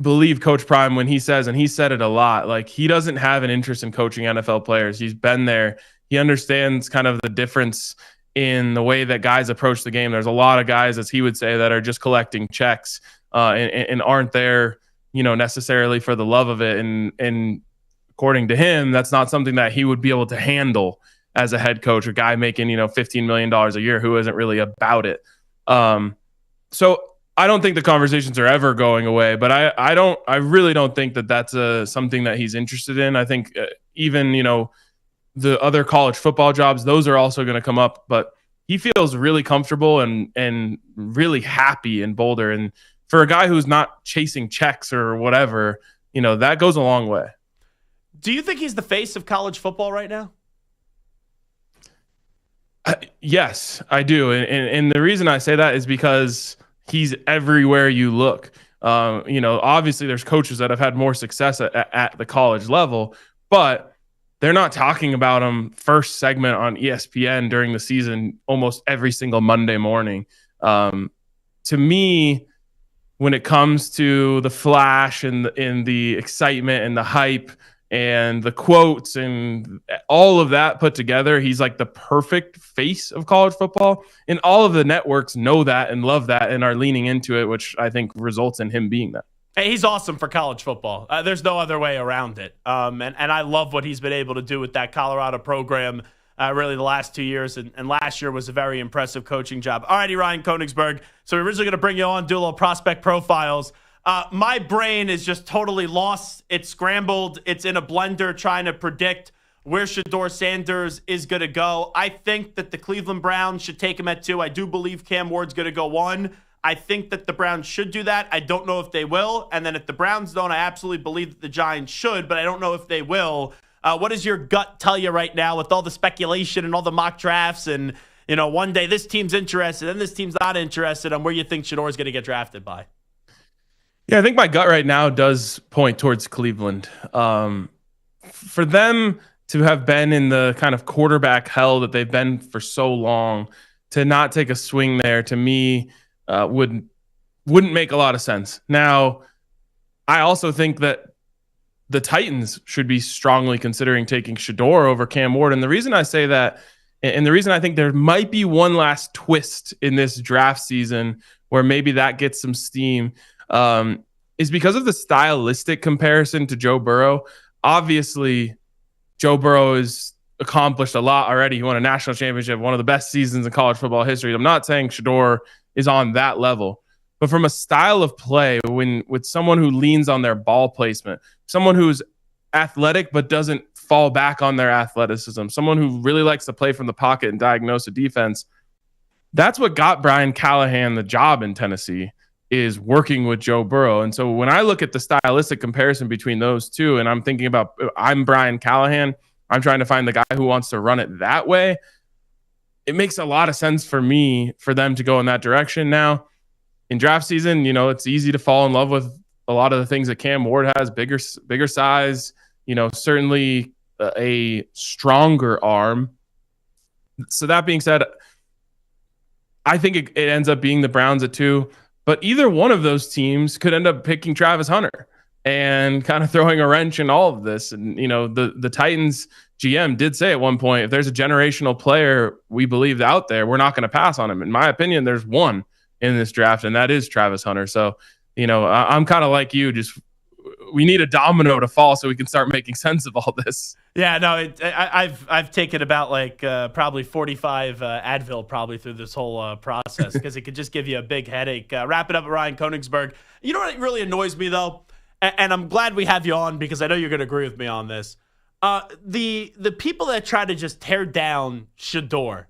believe Coach Prime when he says, and he said it a lot, like he doesn't have an interest in coaching NFL players. He's been there. He understands kind of the difference in the way that guys approach the game. There's a lot of guys, as he would say, that are just collecting checks and aren't there, necessarily for the love of it. And according to him, that's not something that he would be able to handle as a head coach, a guy making, $15 million a year who isn't really about it. So I don't think the conversations are ever going away, but I really don't think that that's something that he's interested in. I think even, the other college football jobs, those are also going to come up, but he feels really comfortable and really happy in Boulder. And for a guy who's not chasing checks or whatever, that goes a long way. Do you think he's the face of college football right now? Yes, I do. And the reason I say that is because he's everywhere you look. Obviously there's coaches that have had more success at the college level, but they're not talking about him first segment on ESPN during the season almost every single Monday morning. To me, when it comes to the flash and the excitement and the hype and the quotes and all of that put together, he's like the perfect face of college football. And all of the networks know that and love that and are leaning into it, which I think results in him being that. Hey, he's awesome for college football. There's no other way around it. And I love what he's been able to do with that Colorado program really the last 2 years. And last year was a very impressive coaching job. All righty, Ryan Koenigsberg. So we're originally going to bring you on, do a little prospect profiles. My brain is just totally lost. It's scrambled. It's in a blender trying to predict where Deion Sanders is going to go. I think that the Cleveland Browns should take him at 2. I do believe Cam Ward's going to go 1. I think that the Browns should do that. I don't know if they will. And then if the Browns don't, I absolutely believe that the Giants should, but I don't know if they will. What does your gut tell you right now with all the speculation and all the mock drafts and, one day this team's interested and this team's not interested on where you think Shedeur is going to get drafted by? Yeah, I think my gut right now does point towards Cleveland. For them to have been in the kind of quarterback hell that they've been for so long, to not take a swing there, to me, wouldn't make a lot of sense. Now, I also think that the Titans should be strongly considering taking Shedeur over Cam Ward. And the reason I say that, and the reason I think there might be one last twist in this draft season where maybe that gets some steam, is because of the stylistic comparison to Joe Burrow. Obviously, Joe Burrow has accomplished a lot already. He won a national championship, one of the best seasons in college football history. I'm not saying Shedeur is on that level, but from a style of play, with someone who leans on their ball placement, someone who's athletic but doesn't fall back on their athleticism, someone who really likes to play from the pocket and diagnose a defense, that's what got Brian Callahan the job in Tennessee, is working with Joe Burrow. And so when I look at the stylistic comparison between those two, and I'm thinking about, I'm Brian Callahan, I'm trying to find the guy who wants to run it that way, it makes a lot of sense for me for them to go in that direction. Now, in draft season, it's easy to fall in love with a lot of the things that Cam Ward has, bigger size, certainly a stronger arm. So that being said, I think it ends up being the Browns at 2. But either one of those teams could end up picking Travis Hunter and kind of throwing a wrench in all of this. And, the Titans GM did say at one point, if there's a generational player we believe out there, we're not going to pass on him. In my opinion, there's one in this draft, and that is Travis Hunter. So, I'm kind of like you, just we need a domino to fall so we can start making sense of all this. Yeah, no, I've taken about probably 45 Advil probably through this whole process because it could just give you a big headache. Wrap it up at Ryan Koenigsberg. You know what really annoys me though, and I'm glad we have you on because I know you're going to agree with me on this. The people that try to just tear down Shedeur,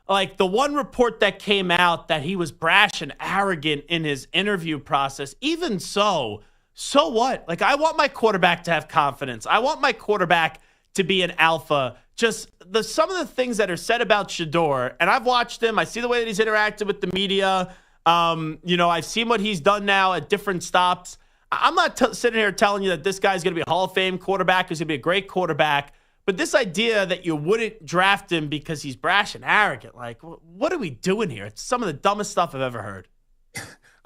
like the one report that came out that he was brash and arrogant in his interview process. Even so what? Like, I want my quarterback to have confidence. I want my quarterback to be an alpha. Just some of the things that are said about Shedeur, and I've watched him. I see the way that he's interacted with the media. I've seen what he's done now at different stops. I'm not sitting here telling you that this guy's going to be a Hall of Fame quarterback, who's going to be a great quarterback. But this idea that you wouldn't draft him because he's brash and arrogant, like, what are we doing here? It's some of the dumbest stuff I've ever heard.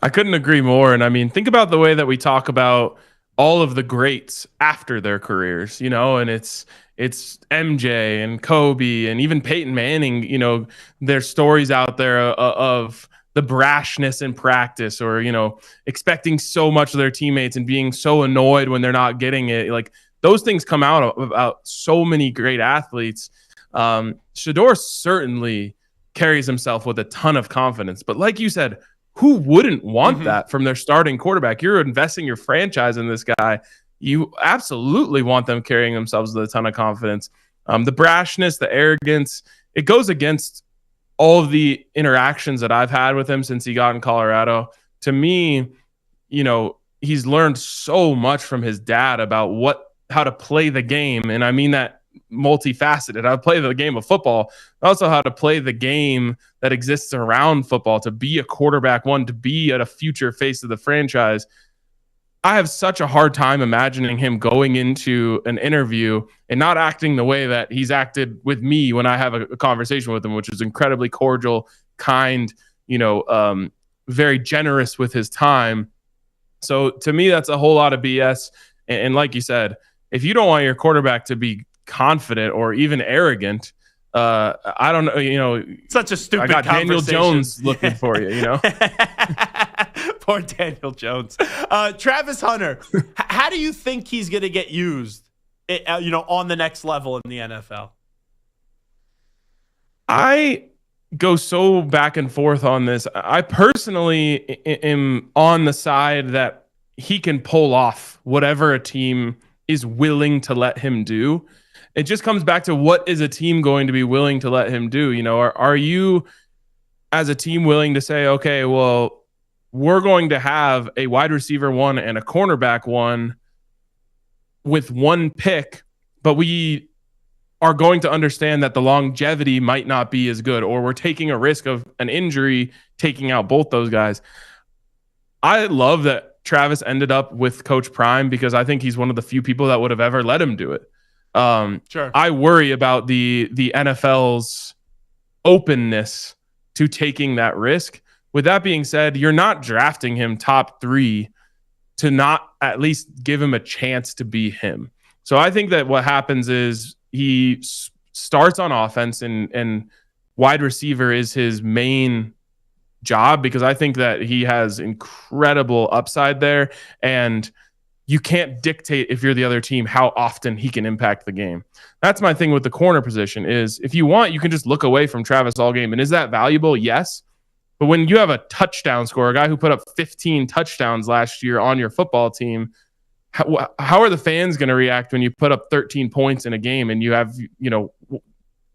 I couldn't agree more. And I mean, think about the way that we talk about all of the greats after their careers, and it's MJ and Kobe and even Peyton Manning, there's stories out there of the brashness in practice or, expecting so much of their teammates and being so annoyed when they're not getting it. Like, those things come out about so many great athletes. Shedeur certainly carries himself with a ton of confidence, but like you said, who wouldn't want that from their starting quarterback? You're investing your franchise in this guy. You absolutely want them carrying themselves with a ton of confidence. The brashness, the arrogance, it goes against all of the interactions that I've had with him since he got in Colorado. To me, he's learned so much from his dad about how to play the game. And I mean that multifaceted. How to play the game of football, also how to play the game that exists around football, to be a quarterback, to be at a future face of the franchise. I have such a hard time imagining him going into an interview and not acting the way that he's acted with me when I have a conversation with him, which is incredibly cordial, kind, very generous with his time. So to me, that's a whole lot of BS. And like you said, if you don't want your quarterback to be confident or even arrogant, I don't know, such a stupid I got Daniel Jones looking for you, Poor Daniel Jones. Travis Hunter, how do you think he's going to get used, on the next level in the NFL? I go so back and forth on this. I personally am on the side that he can pull off whatever a team is willing to let him do. It just comes back to, what is a team going to be willing to let him do? Are you as a team willing to say, okay, well, we're going to have a wide receiver 1 and a cornerback 1 with 1 pick, but we are going to understand that the longevity might not be as good, or we're taking a risk of an injury taking out both those guys. I love that Travis ended up with Coach Prime because I think he's one of the few people that would have ever let him do it. Sure. I worry about the NFL's openness to taking that risk. With that being said, you're not drafting him top 3 to not at least give him a chance to be him. So I think that what happens is he starts on offense and wide receiver is his main job, because I think that he has incredible upside there, and you can't dictate, if you're the other team, how often he can impact the game. That's my thing with the corner position is, if you want, you can just look away from Travis all game. And is that valuable? Yes. But when you have a touchdown scorer, a guy who put up 15 touchdowns last year on your football team, how are the fans going to react when you put up 13 points in a game and you have,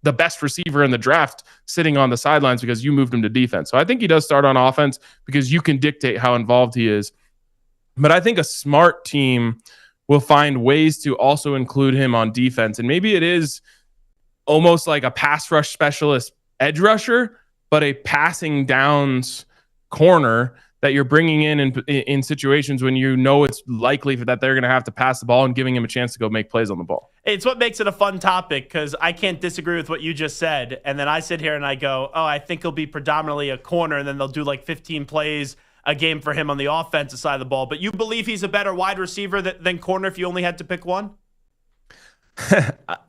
the best receiver in the draft sitting on the sidelines because you moved him to defense? So I think he does start on offense because you can dictate how involved he is. But I think a smart team will find ways to also include him on defense. And maybe it is almost like a pass rush specialist edge rusher, but a passing downs corner that you're bringing in situations when you know it's likely that they're going to have to pass the ball, and giving him a chance to go make plays on the ball. It's what makes it a fun topic, because I can't disagree with what you just said. And then I sit here and I go, I think he'll be predominantly a corner, and then they'll do like 15 plays a game for him on the offensive side of the ball. But you believe he's a better wide receiver than corner if you only had to pick one?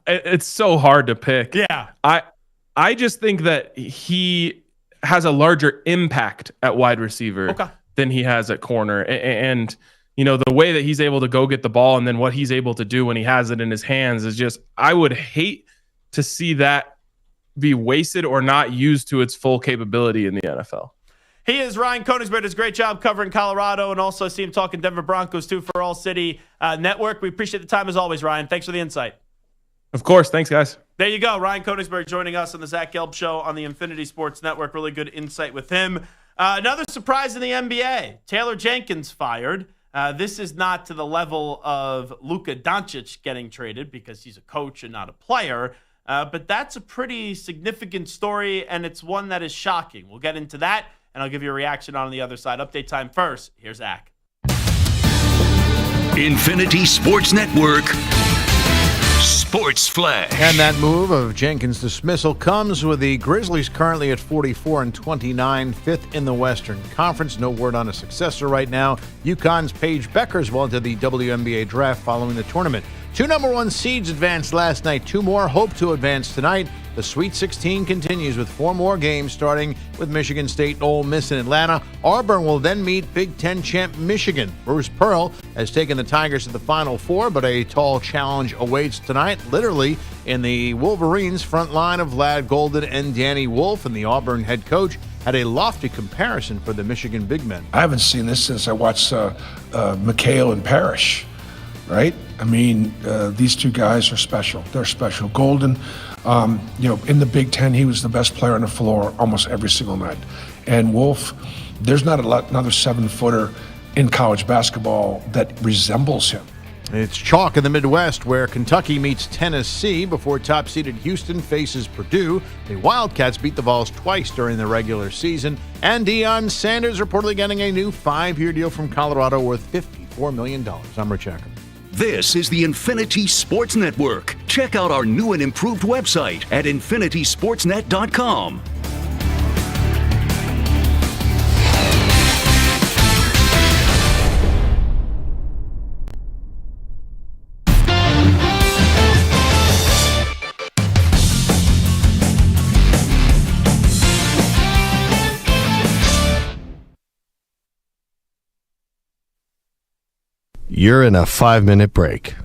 It's so hard to pick. Yeah. I just think that he has a larger impact at wide receiver than he has at corner. And the way that he's able to go get the ball and then what he's able to do when he has it in his hands is just, I would hate to see that be wasted or not used to its full capability in the NFL. He is Ryan Koenigsberg. Does a great job covering Colorado, and also see him talking Denver Broncos too for All City Network. We appreciate the time as always, Ryan. Thanks for the insight. Of course. Thanks, guys. There you go. Ryan Koenigsberg joining us on the Zach Gelb Show on the Infinity Sports Network. Really good insight with him. Another surprise in the NBA. Taylor Jenkins fired. This is not to the level of Luka Doncic getting traded because he's a coach and not a player. But that's a pretty significant story, and it's one that is shocking. We'll get into that, and I'll give you a reaction on the other side. Update time first. Here's Zach. Infinity Sports Network. Sports Flash. And that move of Jenkins' dismissal comes with the Grizzlies currently at 44-29, fifth in the Western Conference. No word on a successor right now. UConn's Paige Beckerswell into the WNBA draft following the tournament. 2 number 1 seeds advanced last night. 2 more hope to advance tonight. The Sweet 16 continues with 4 more games, starting with Michigan State, Ole Miss, in Atlanta. Auburn will then meet Big Ten champ Michigan. Bruce Pearl has taken the Tigers to the Final Four, but a tall challenge awaits tonight, literally in the Wolverines' front line of Vlad Golden and Danny Wolf, and the Auburn head coach had a lofty comparison for the Michigan big men. I haven't seen this since I watched McHale and Parrish, right? I mean, these two guys are special. They're special. Golden, in the Big Ten, he was the best player on the floor almost every single night. And Wolf, there's not another 7-footer in college basketball that resembles him. It's chalk in the Midwest, where Kentucky meets Tennessee before top-seeded Houston faces Purdue. The Wildcats beat the Vols twice during the regular season. And Deion Sanders reportedly getting a new 5-year deal from Colorado worth $54 million. I'm Rich Ackerman. This is the Infinity Sports Network. Check out our new and improved website at infinitysportsnet.com. You're in a 5-minute break.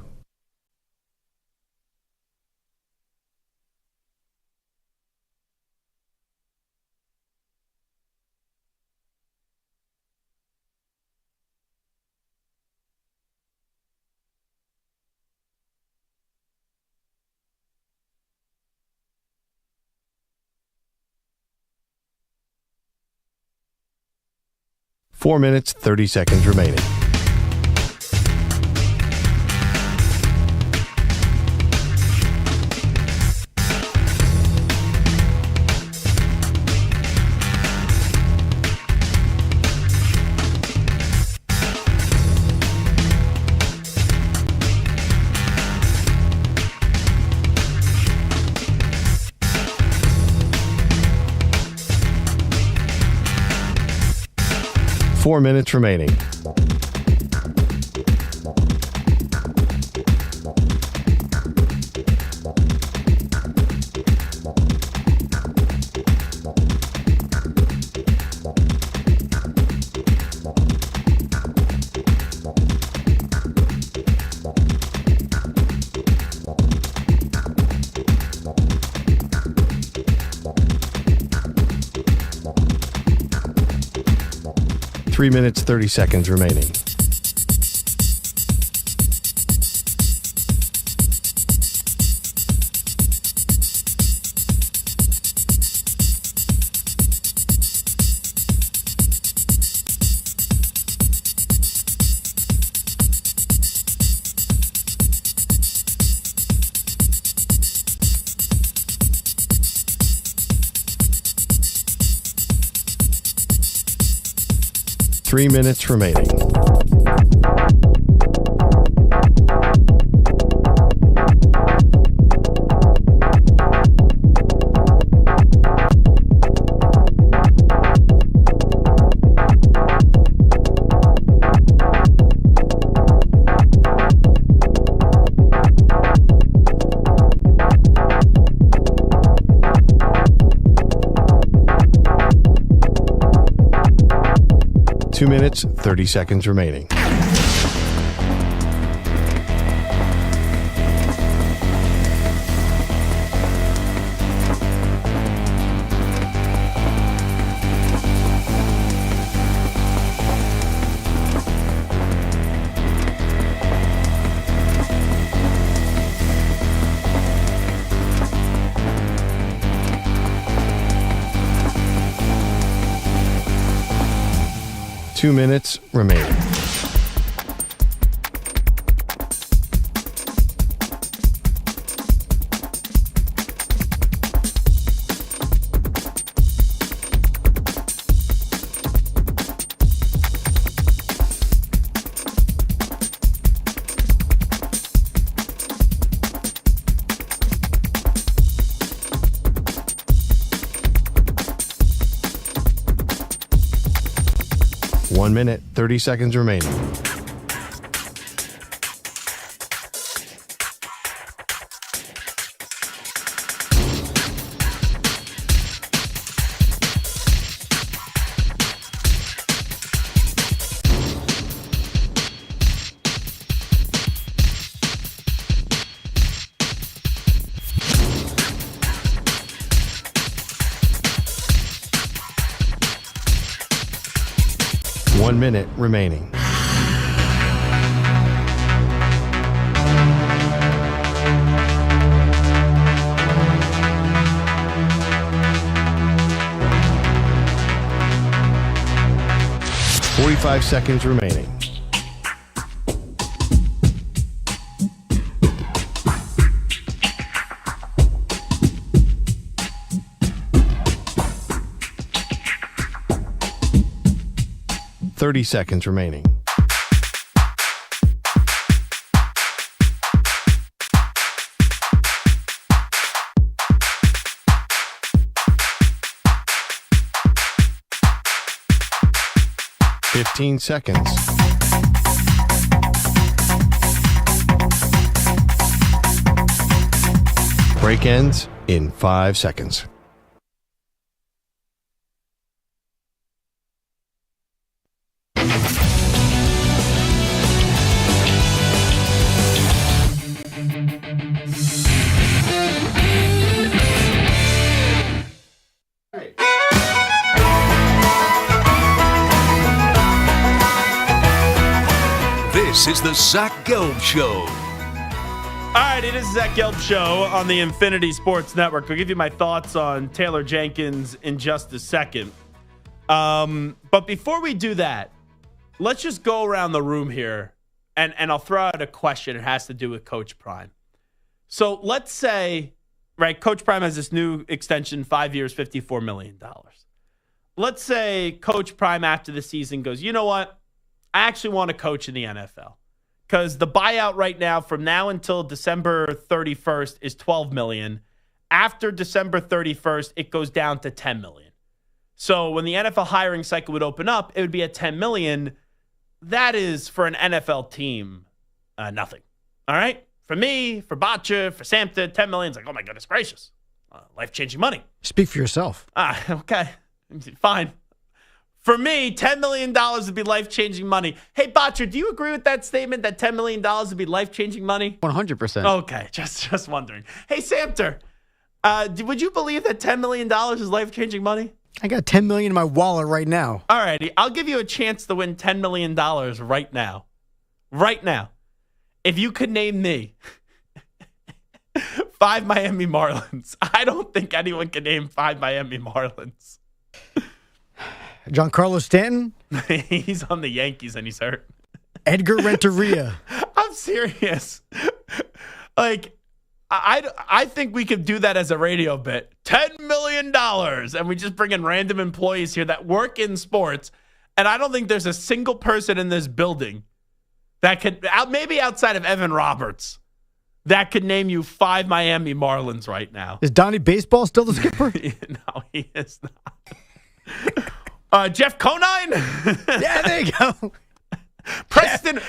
Four minutes, 30 seconds remaining. 4 minutes remaining. Three minutes, 30 seconds remaining. Three minutes remaining. Two minutes, 30 seconds remaining. Two minutes remaining. One minute, 30 seconds remaining. One minute remaining. Forty-five seconds remaining. Thirty seconds remaining. Fifteen seconds. Break ends in 5 seconds. This is the Zach Gelb Show. All right, it is Zach Gelb Show on the Infinity Sports Network. I'll give you my thoughts on Taylor Jenkins in just a second. But before we do that, let's just go around the room here, and I'll throw out a question. It has to do with Coach Prime. So let's say, right, Coach Prime has this new extension, 5 years, $54 million. Let's say Coach Prime after the season goes, you know what? I actually want to coach in the NFL because the buyout right now from now until December 31st is $12 million. After December 31st, it goes down to $10 million. So when the NFL hiring cycle would open up, it would be at $10 million. That is, for an NFL team, nothing. All right? For me, for Botcher, for Samton, $10 million is like, oh my goodness gracious. Life-changing money. Speak for yourself. Okay. Fine. For me, $10 million would be life-changing money. Hey, Botcher, do you agree with that statement that $10 million would be life-changing money? 100%. Okay, just wondering. Hey, Samter, would you believe that $10 million is life-changing money? I got $10 million in my wallet right now. All righty, I'll give you a chance to win $10 million right now. Right now. If you could name me 5 Miami Marlins. I don't think anyone can name 5 Miami Marlins. Giancarlo Stanton? He's on the Yankees and he's hurt. Edgar Renteria. I'm serious. Like, I think we could do that as a radio bit. $10 million. And we just bring in random employees here that work in sports. And I don't think there's a single person in this building that could, maybe outside of Evan Roberts, that could name you 5 Miami Marlins right now. Is Donnie Baseball still the skipper? No, he is not. Jeff Conine? Yeah, there you go. Preston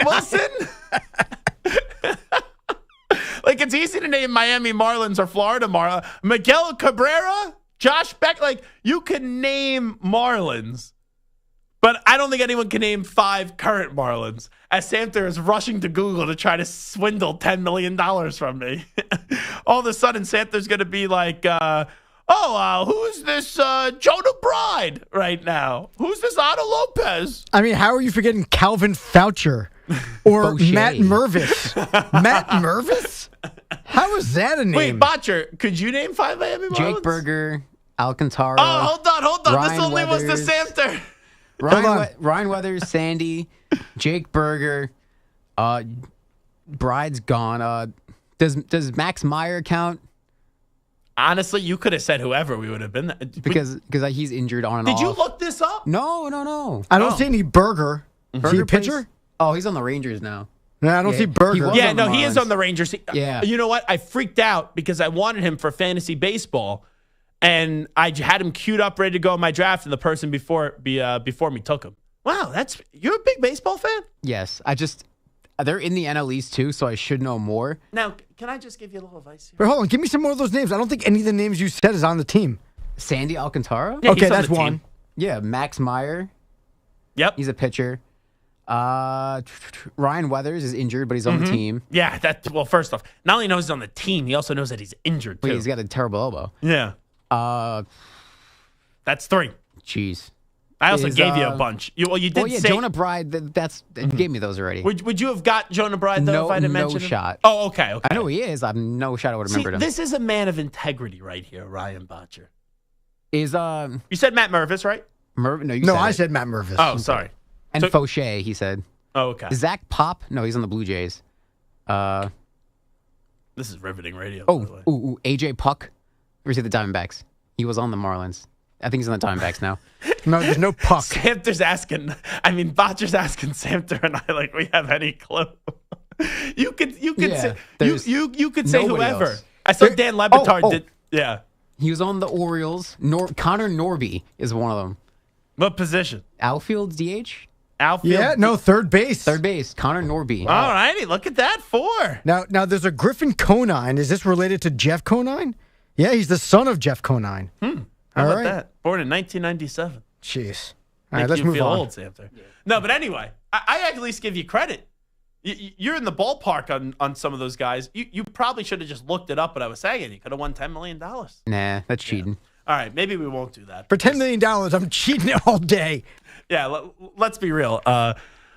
Wilson? Like, it's easy to name Miami Marlins or Florida Marlins. Miguel Cabrera? Josh Beck? Like, you can name Marlins, but I don't think anyone can name 5 current Marlins. As Samter is rushing to Google to try to swindle $10 million from me. All of a sudden, Samter's going to be like, who's this Jonah Bride right now? Who's this Otto Lopez? I mean, how are you forgetting Calvin Foucher or Matt Mervis? Matt Mervis? How is that a name? Wait, Botcher, could you name 5 Miami Marlins? Jake Berger, Alcantara. Oh, hold on. Ryan This only Weathers, was the Samter. Ryan Weathers, Sandy, Jake Berger. Bride's gone. Does Max Meyer count? Honestly, you could have said whoever we would have been. Because he's injured on and off. Did you look this up? No. I don't see any Berger. Is he a pitcher? Oh, he's on the Rangers now. No, I don't see Berger. Yeah, no, he is on the Rangers. Yeah. You know what? I freaked out because I wanted him for fantasy baseball, and I had him queued up, ready to go in my draft, and the person before me took him. Wow, you're a big baseball fan? Yes, they're in the NL East too, so I should know more. Now, can I just give you a little advice here? But hold on, give me some more of those names. I don't think any of the names you said is on the team. Sandy Alcantara? Yeah, okay, that's one. Yeah, Max Meyer. Yep. He's a pitcher. Ryan Weathers is injured, but he's on the team. Yeah, first off, not only knows he's on the team, he also knows that he's injured too. Wait, he's got a terrible elbow. Yeah. That's 3. Jeez. I also gave you a bunch. You did say Jonah Bride. You gave me those already. Would you have got Jonah Bride though if I didn't mention him? No shot. Oh, okay. I know who he is. I have no shot I would have remembered him. This is a man of integrity right here, Ryan Botcher. You said Matt Mervis, right? I said Matt Mervis. Oh, sorry. And Fauché, he said. Oh, okay. Zach Pop? No, he's on the Blue Jays. This is riveting radio. AJ Puck. Ever see the Diamondbacks? He was on the Marlins. I think he's on the Diamondbacks now. No, there's no Puck. Botcher's asking Samter and I like we have any clue. you could say you could say whoever. Else. I saw Dan Lebitard did. Yeah. He was on the Orioles. Connor Norby is one of them. What position? Outfield, DH? Outfield. Yeah, no, third base. Third base, Connor Norby. All righty, look at that. 4. Now there's a Griffin Conine. Is this related to Jeff Conine? Yeah, he's the son of Jeff Conine. How about that? Born in 1997. Jeez. All right, let's move feel on. Old, Samter. Yeah. No, but anyway, I at least give you credit. You're in the ballpark on some of those guys. You probably should have just looked it up, but I was saying you could have won $10 million. Nah, that's cheating. All right, maybe we won't do that. For $10 million, I'm cheating all day. Yeah, let's be real.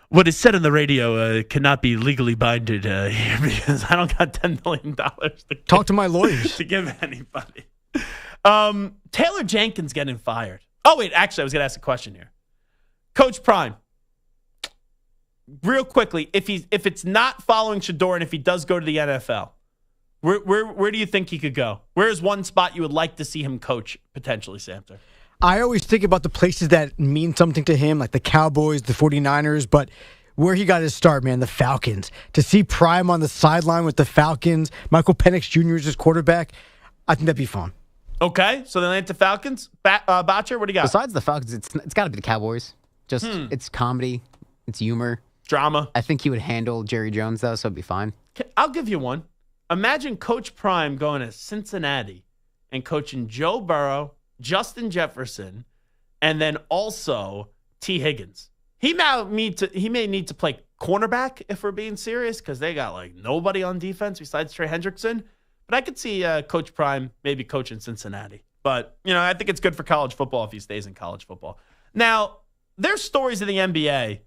What is said on the radio cannot be legally binded here because I don't got $10 million to talk to my lawyers to give anybody. Taylor Jenkins getting fired. Oh, wait, actually, I was going to ask a question here. Coach Prime, real quickly, if it's not following Shedeur and if he does go to the NFL, where do you think he could go? Where is one spot you would like to see him coach potentially, Samter? I always think about the places that mean something to him, like the Cowboys, the 49ers, but where he got his start, man, the Falcons. To see Prime on the sideline with the Falcons, Michael Penix Jr. is his quarterback, I think that'd be fun. Okay, so the Atlanta Falcons. Botcher, what do you got? Besides the Falcons, it's got to be the Cowboys. Just it's comedy, it's humor, drama. I think he would handle Jerry Jones though, so it'd be fine. I'll give you one. Imagine Coach Prime going to Cincinnati and coaching Joe Burrow, Justin Jefferson, and then also T. Higgins. He may need to play cornerback if we're being serious because they got like nobody on defense besides Trey Hendrickson. But I could see Coach Prime maybe coaching Cincinnati. But, I think it's good for college football if he stays in college football. Now, there's stories in the NBA,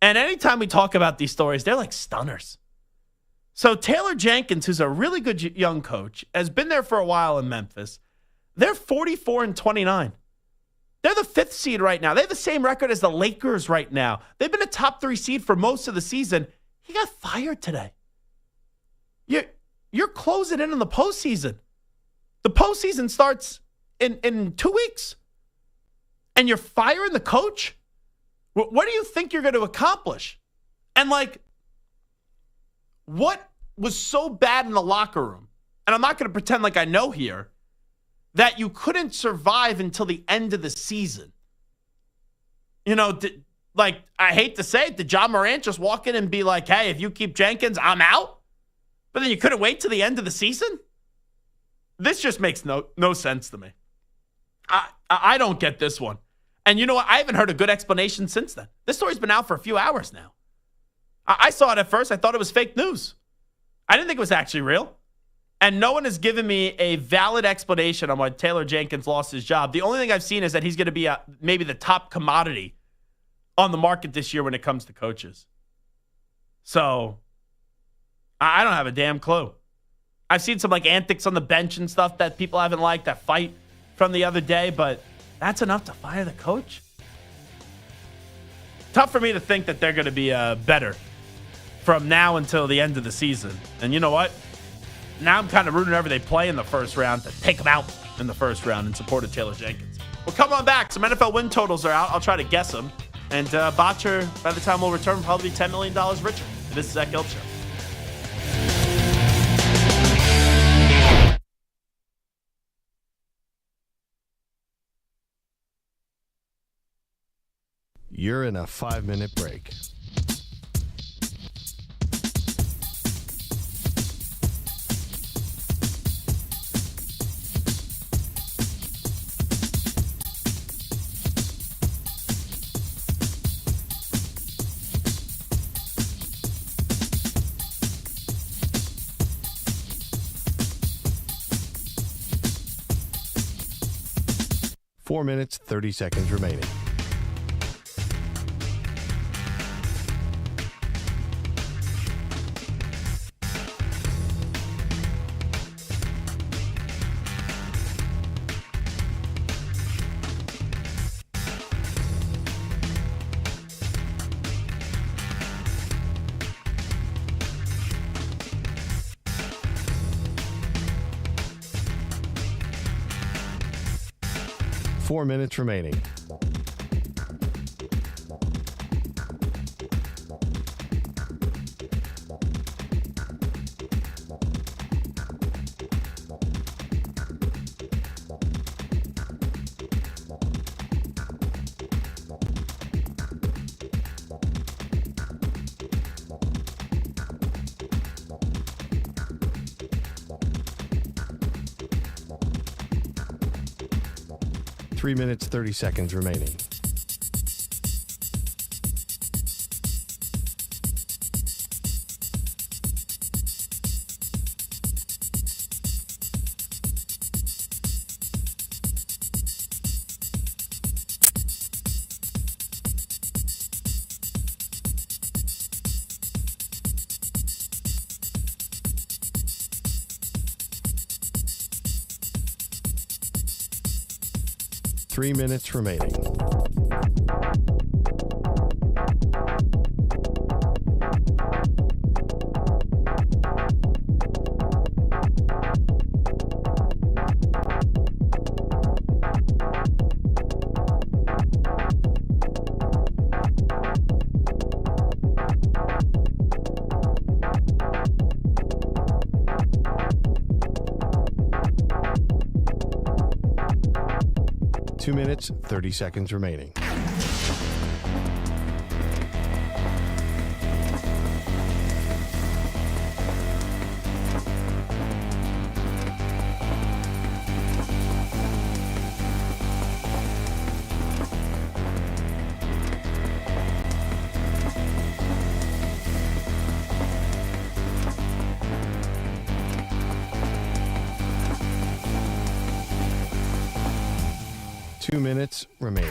and anytime we talk about these stories, they're like stunners. So Taylor Jenkins, who's a really good young coach, has been there for a while in Memphis. They're 44-29. They're the 5th seed right now. They have the same record as the Lakers right now. They've been a top 3 seed for most of the season. He got fired today. You're closing in on the postseason. The postseason starts in 2 weeks. And you're firing the coach? What do you think you're going to accomplish? And what was so bad in the locker room? And I'm not going to pretend like I know here, that you couldn't survive until the end of the season. I hate to say it, did John Morant just walk in and be like, hey, if you keep Jenkins, I'm out? But then you couldn't wait till the end of the season? This just makes no sense to me. I don't get this one. And you know what? I haven't heard a good explanation since then. This story's been out for a few hours now. I saw it at first. I thought it was fake news. I didn't think it was actually real. And no one has given me a valid explanation on why Taylor Jenkins lost his job. The only thing I've seen is that he's going to be maybe the top commodity on the market this year when it comes to coaches. So I don't have a damn clue. I've seen some antics on the bench and stuff that people haven't liked, that fight from the other day, but that's enough to fire the coach? Tough for me to think that they're going to be better from now until the end of the season. And you know what? Now I'm kind of rooting whenever they play in the first round to take them out in the first round in support of Taylor Jenkins. Well, come on back. Some NFL win totals are out. I'll try to guess them. And Botcher, by the time we'll return, will probably be $10 million richer. This is Zach Gelb Show. You're in a 5-minute break. Four minutes, 30 seconds remaining. Four minutes remaining. Three minutes, 30 seconds remaining. Three minutes remaining. 2 minutes, 30 seconds remaining. Two minutes remaining.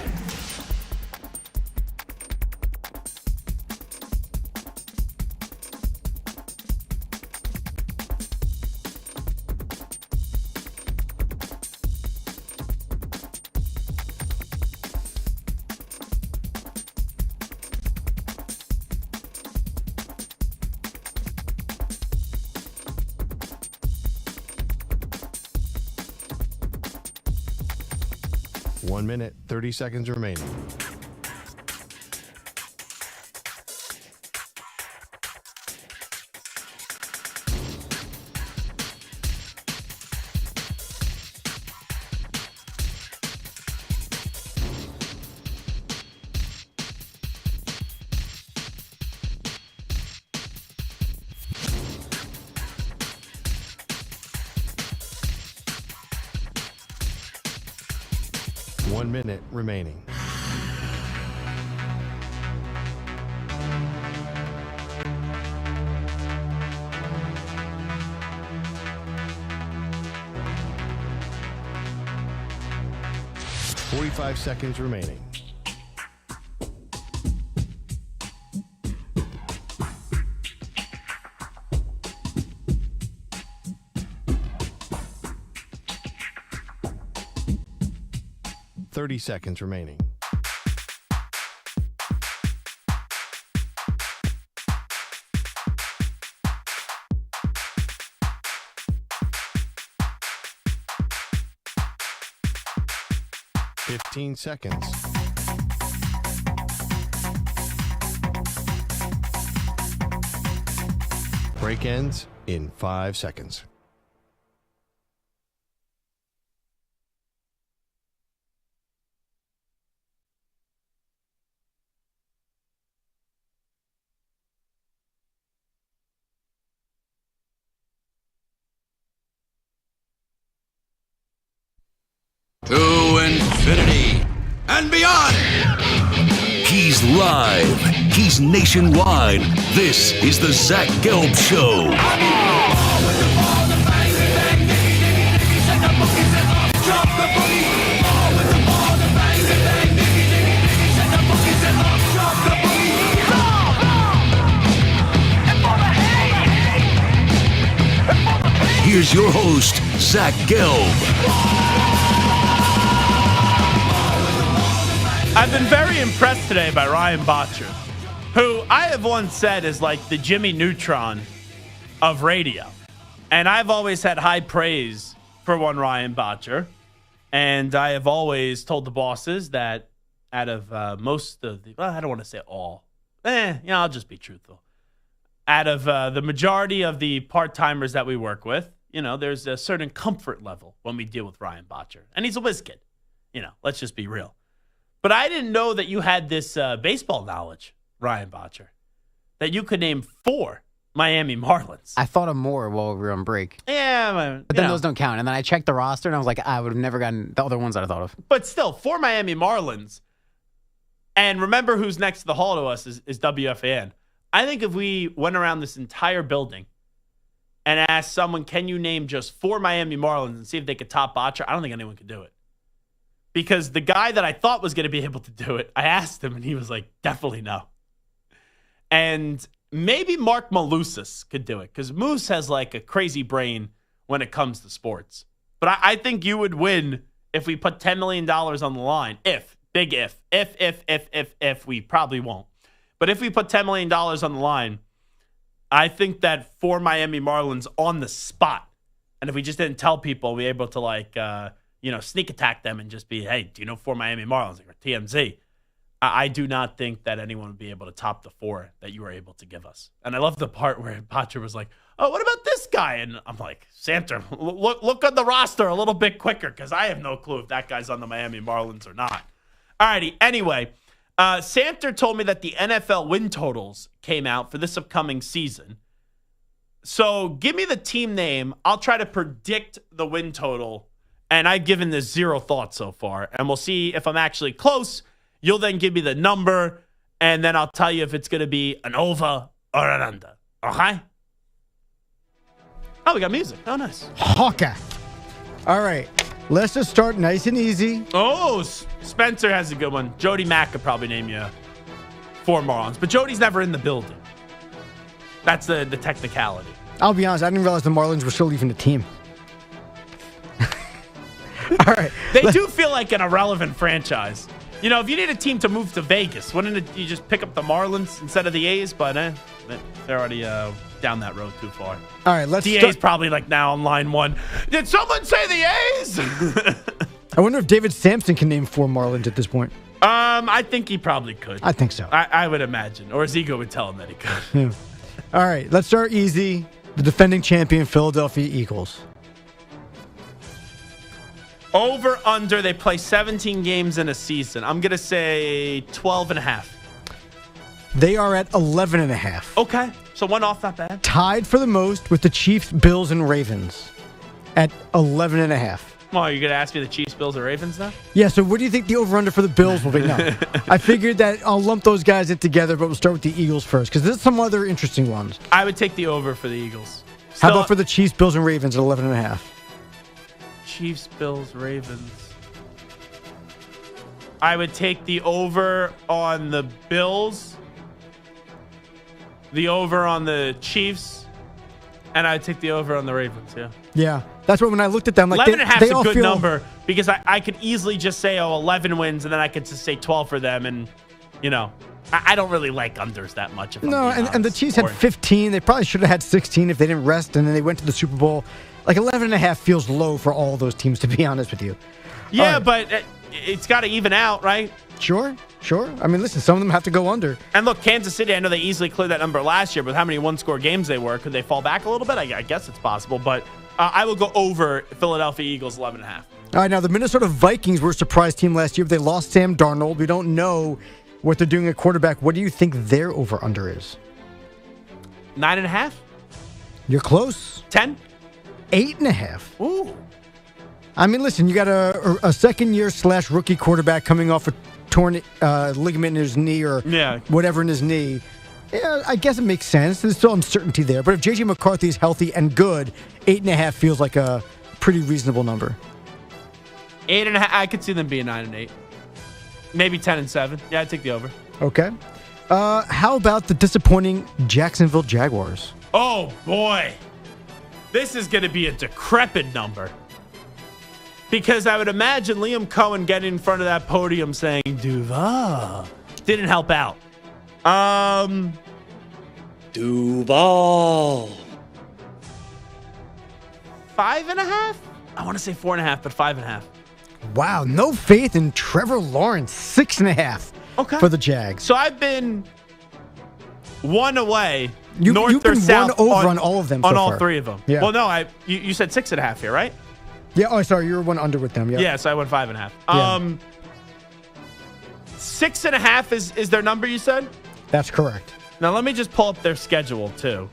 One minute, 30 seconds remaining. One minute remaining. Forty-five seconds remaining. Seconds remaining. Fifteen seconds. Break ends in 5 seconds. To infinity and beyond. He's live. He's nationwide. This is the Zach Gelb Show. Here's your host, Zach Gelb. I've been very impressed today by Ryan Botcher, who I have once said is like the Jimmy Neutron of radio. And I've always had high praise for one Ryan Botcher. And I have always told the bosses that out of most of the, well, I don't want to say all. I'll just be truthful. Out of the majority of the part-timers that we work with, there's a certain comfort level when we deal with Ryan Botcher. And he's a whiz kid. Let's just be real. But I didn't know that you had this baseball knowledge, Ryan Botcher, that you could name 4 Miami Marlins. I thought of more while we were on break. Yeah. But then those don't count. And then I checked the roster, and I was like, I would have never gotten the other ones that I thought of. But still, 4 Miami Marlins. And remember who's next to the hall to us is WFAN. I think if we went around this entire building and asked someone, can you name just 4 Miami Marlins and see if they could top Botcher, I don't think anyone could do it. Because the guy that I thought was going to be able to do it, I asked him, and he was like, definitely no. And maybe Mark Malusis could do it, because Moose has like a crazy brain when it comes to sports. But I think you would win if we put $10 million on the line. If, we probably won't. But if we put $10 million on the line, I think that 4 Miami Marlins on the spot, and if we just didn't tell people, we were able to sneak attack them and just be, hey, do you know 4 Miami Marlins or TMZ? I do not think that anyone would be able to top the 4 that you were able to give us. And I love the part where Patrick was like, oh, what about this guy? And I'm like, Santer, look on the roster a little bit quicker because I have no clue if that guy's on the Miami Marlins or not. All righty. Anyway, Santer told me that the NFL win totals came out for this upcoming season. So give me the team name. I'll try to predict the win total. And I've given this 0 thought so far. And we'll see if I'm actually close. You'll then give me the number. And then I'll tell you if it's going to be an over or an under. Okay? Oh, we got music. Oh, nice. Hawkeye. All right. Let's just start nice and easy. Oh, Spencer has a good one. Jody Mack could probably name you 4 Marlins. But Jody's never in the building. That's the technicality. I'll be honest. I didn't realize the Marlins were still leaving the team. All right. They do feel like an irrelevant franchise. You know, if you need a team to move to Vegas, wouldn't you just pick up the Marlins instead of the A's? But they're already down that road too far. All right, let's DA's probably like now on line 1. Did someone say the A's? I wonder if David Sampson can name 4 Marlins at this point. I think he probably could. I think so. I would imagine. Or his ego would tell him that he could. Yeah. All right, let's start easy. The defending champion, Philadelphia Eagles. Over, under, they play 17 games in a season. I'm going to say 12.5. They are at 11.5. Okay, so 1 off, not bad. Tied for the most with the Chiefs, Bills, and Ravens at 11.5. Well, you're going to ask me the Chiefs, Bills, or Ravens now? Yeah, so what do you think the over-under for the Bills will be? No. I figured that I'll lump those guys in together, but we'll start with the Eagles first because there's some other interesting ones. I would take the over for the Eagles. How about for the Chiefs, Bills, and Ravens at 11.5? Chiefs, Bills, Ravens. I would take the over on the Bills, the over on the Chiefs, and I'd take the over on the Ravens, yeah. Yeah, that's what when I looked at them, like 11.5 they is a all good feel number because I could easily just say, 11 wins, and then I could just say 12 for them, and, you know, I don't really like unders that much. If no, and the Chiefs had 15. They probably should have had 16 if they didn't rest, and then they went to the Super Bowl. Like 11.5 feels low for all those teams, to be honest with you. Yeah, but it's got to even out, right? Sure. I mean, listen, some of them have to go under. And look, Kansas City, I know they easily cleared that number last year, but how many one-score games they were, could they fall back a little bit? I guess it's possible, but I will go over Philadelphia Eagles 11.5. All right, now the Minnesota Vikings were a surprise team last year, but they lost Sam Darnold. We don't know what they're doing at quarterback. What do you think their over-under is? 9.5? You're close. 10? 8.5. Ooh. I mean, listen, you got a second-year / rookie quarterback coming off a torn ligament in his knee or whatever in his knee. Yeah, I guess it makes sense. There's still uncertainty there. But if J.J. McCarthy is healthy and good, 8.5 feels like a pretty reasonable number. 8.5. I could see them being 9-8. Maybe 10-7. Yeah, I'd take the over. Okay. How about the disappointing Jacksonville Jaguars? Oh, boy. This is going to be a decrepit number. Because I would imagine Liam Cohen getting in front of that podium saying, Duval. Didn't help out. Duval. 5.5? I want to say 4.5, but 5.5. Wow, no faith in Trevor Lawrence. 6.5 for the Jags. So I've been one away. You've been south one over on all of them on so all far. 3 of them. Yeah. Well, no, you said 6.5 here, right? Yeah. Oh, sorry, you were one under with them. Yeah. Yeah, so I went 5.5. 6.5 is their number, you said? That's correct. Now let me just pull up their schedule too,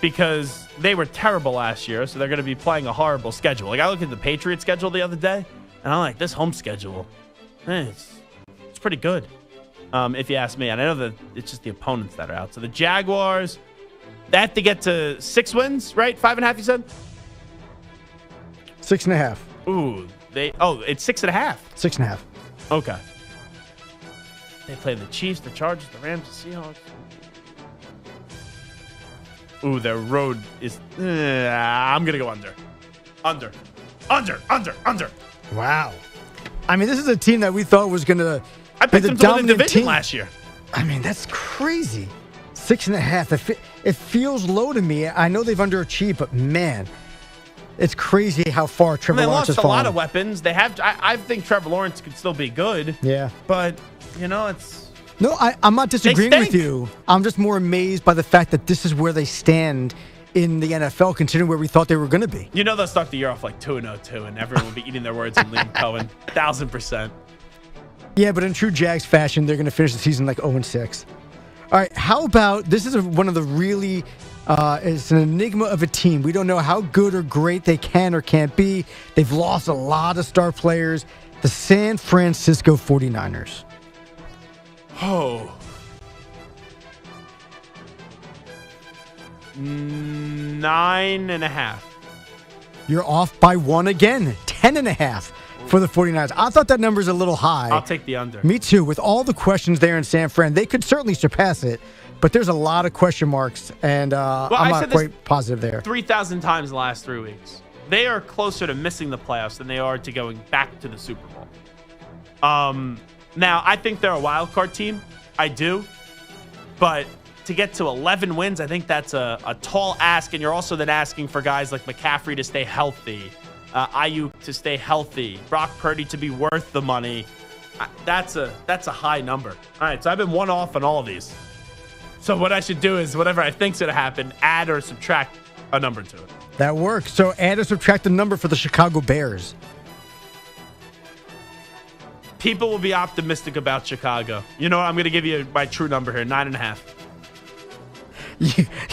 because they were terrible last year, so they're going to be playing a horrible schedule. Like I looked at the Patriots schedule the other day, and I'm like, this home schedule, it's pretty good, if you ask me. And I know that it's just the opponents that are out. So the Jaguars, they have to get to 6 wins, right? 5.5, you said? 6.5. Ooh, it's 6.5. 6.5. Okay. They play the Chiefs, the Chargers, the Rams, the Seahawks. Ooh, their road is... I'm going to go under. Under. Wow. I mean, this is a team that we thought was going to be the dominant division last year. I mean, that's crazy. 6.5. It feels low to me. I know they've underachieved, but man, it's crazy how far Trevor Lawrence has fallen. They lost a lot of weapons. They have. I think Trevor Lawrence could still be good. Yeah. But, you know, it's No, I'm not disagreeing with you. I'm just more amazed by the fact that this is where they stand in the NFL, considering where we thought they were going to be. You know they'll start the year off like 2-0-2, and everyone will be eating their words and Liam Cohen. 1,000%. Yeah, but in true Jags fashion, they're going to finish the season like 0-6. All right, how about, this is one of the really, it's an enigma of a team. We don't know how good or great they can or can't be. They've lost a lot of star players. The San Francisco 49ers. Oh. 9.5. You're off by 1 again. 10.5 for the 49ers. I thought that number's a little high. I'll take the under. Me too. With all the questions there in San Fran, they could certainly surpass it, but there's a lot of question marks, and I'm not quite positive there. 3,000 times in the last 3 weeks. They are closer to missing the playoffs than they are to going back to the Super Bowl. Now, I think they're a wild card team. I do. But to get to 11 wins, I think that's a tall ask, and you're also then asking for guys like McCaffrey to stay healthy, Ayuk to stay healthy, Brock Purdy to be worth the money. That's a high number. All right, so I've been one off on all of these. So what I should do is whatever I think's going to happen, add or subtract a number to it. That works. So add or subtract the number for the Chicago Bears. People will be optimistic about Chicago. You know what? I'm going to give you my true number here, 9.5.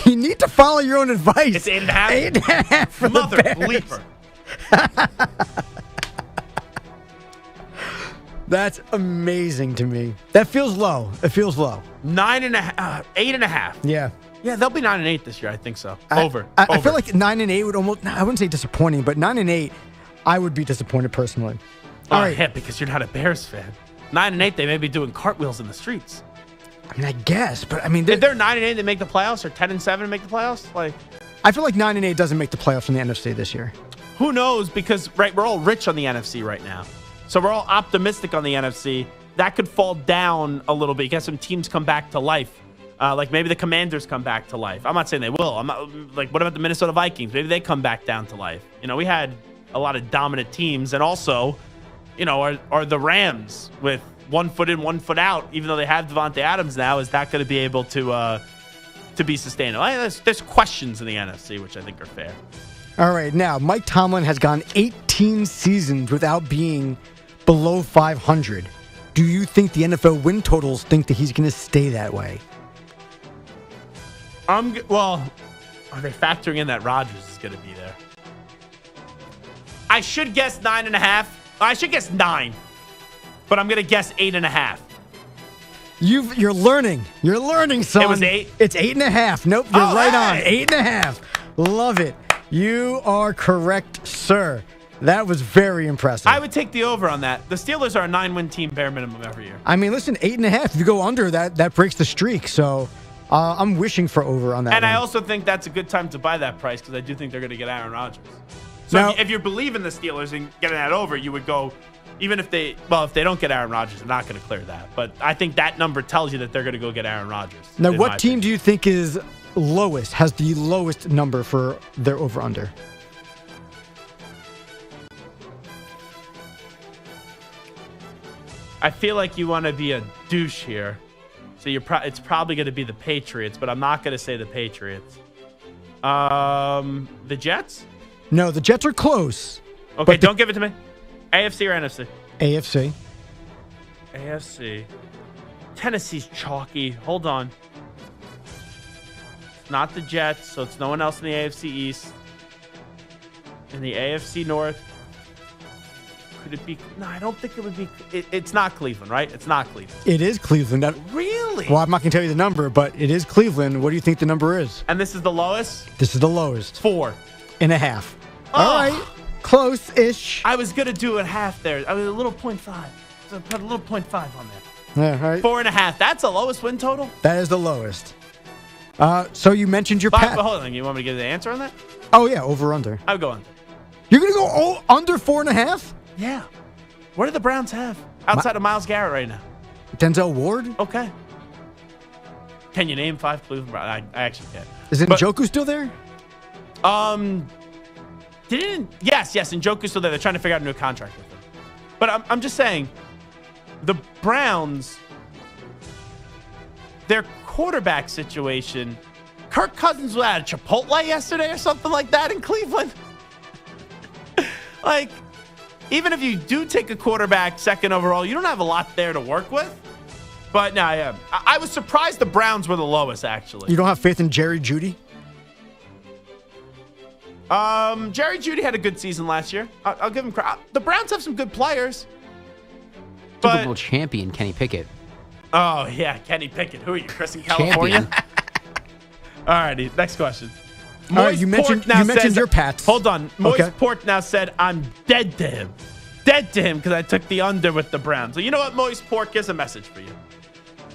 You need to follow your own advice. It's 8.5? 8.5 for Mother the Bears. bleeper. That's amazing to me. That feels low. It feels low. 9.5, 8.5. Yeah. Yeah, they'll be 9-8 this year. I think so. I Over. feel like 9-8 would almost, I wouldn't say disappointing, but 9-8, I would be disappointed personally. All right. Yeah, because you're not a Bears fan. 9-8, they may be doing cartwheels in the streets. I mean, I guess, but I mean, if they're 9-8, they make the playoffs, or 10-7 to make the playoffs. Like, I feel like 9-8 doesn't make the playoffs in the NFC this year. Who knows? Because we're all rich on the NFC right now, so we're all optimistic on the NFC. That could fall down a little bit. You get some teams come back to life, like maybe the Commanders come back to life. I'm not saying they will. I'm not like, what about the Minnesota Vikings? Maybe they come back down to life. You know, we had a lot of dominant teams, and also, you know, are the Rams with 1 foot in, 1 foot out, even though they have Devontae Adams now, is that going to be able to be sustainable? There's questions in the NFC, which I think are fair. All right, now, Mike Tomlin has gone 18 seasons without being below 500. Do you think the NFL win totals think that he's going to stay that way? Well, are they factoring in that Rodgers is going to be there? I should guess 9.5. I should guess 9. But I'm going to guess 8.5. You're learning. You're learning, son. It was 8? It's 8.5. Nope, you're right on. 8.5. Love it. You are correct, sir. That was very impressive. I would take the over on that. The Steelers are a 9-win team, bare minimum, every year. I mean, listen, 8.5. If you go under, that breaks the streak. So I'm wishing for over on that. And one. I also think that's a good time to buy that price because I do think they're going to get Aaron Rodgers. So now, if you believe in the Steelers and getting that over, you would go, even if they don't get Aaron Rodgers, they're not going to clear that. But I think that number tells you that they're going to go get Aaron Rodgers. Now, what team do you think is lowest, has the lowest number for their over-under? I feel like you want to be a douche here. So it's probably going to be the Patriots, but I'm not going to say the Patriots. The Jets? No, the Jets are close. Okay, don't give it to me. AFC or NFC? AFC. AFC. Tennessee's chalky. Hold on. It's not the Jets, so it's no one else in the AFC East. In the AFC North. Could it be? No, I don't think it would be. It's not Cleveland, right? It's not Cleveland. It is Cleveland. Really? Well, I'm not going to tell you the number, but it is Cleveland. What do you think the number is? And this is the lowest? This is the lowest. 4.5. All right. Close-ish. I was going to do a half there. I was a little 0.5. So put a little 0.5 on there. Yeah, all right. 4.5. That's the lowest win total? That is the lowest. So you mentioned your Hold on. You want me to give the answer on that? Oh, yeah. Over-under. I would go under. You're going to go under 4.5? Yeah. What do the Browns have outside of Myles Garrett right now? Denzel Ward? Okay. Can you name 5 Cleveland Browns? I actually can't. Is Njoku still there? Yes, Njoku's still there. They're trying to figure out a new contract with him. But I'm just saying, the Browns their quarterback situation. Kirk Cousins was at a Chipotle yesterday or something like that in Cleveland. Like, even if you do take a quarterback second overall, you don't have a lot there to work with. But no, yeah, I was surprised the Browns were the lowest, actually. You don't have faith in Jerry Jeudy? Jerry Jeudy had a good season last year. I'll give him credit. The Browns have some good players. Super Bowl champion Kenny Pickett. Oh, yeah, Kenny Pickett. Who are you, Chris in California? All righty, next question. All right, you mentioned your Pats. Hold on. Moist Port now said, I'm dead to him. Dead to him because I took the under with the Browns. So you know what, Moist Port? Here's a message for you.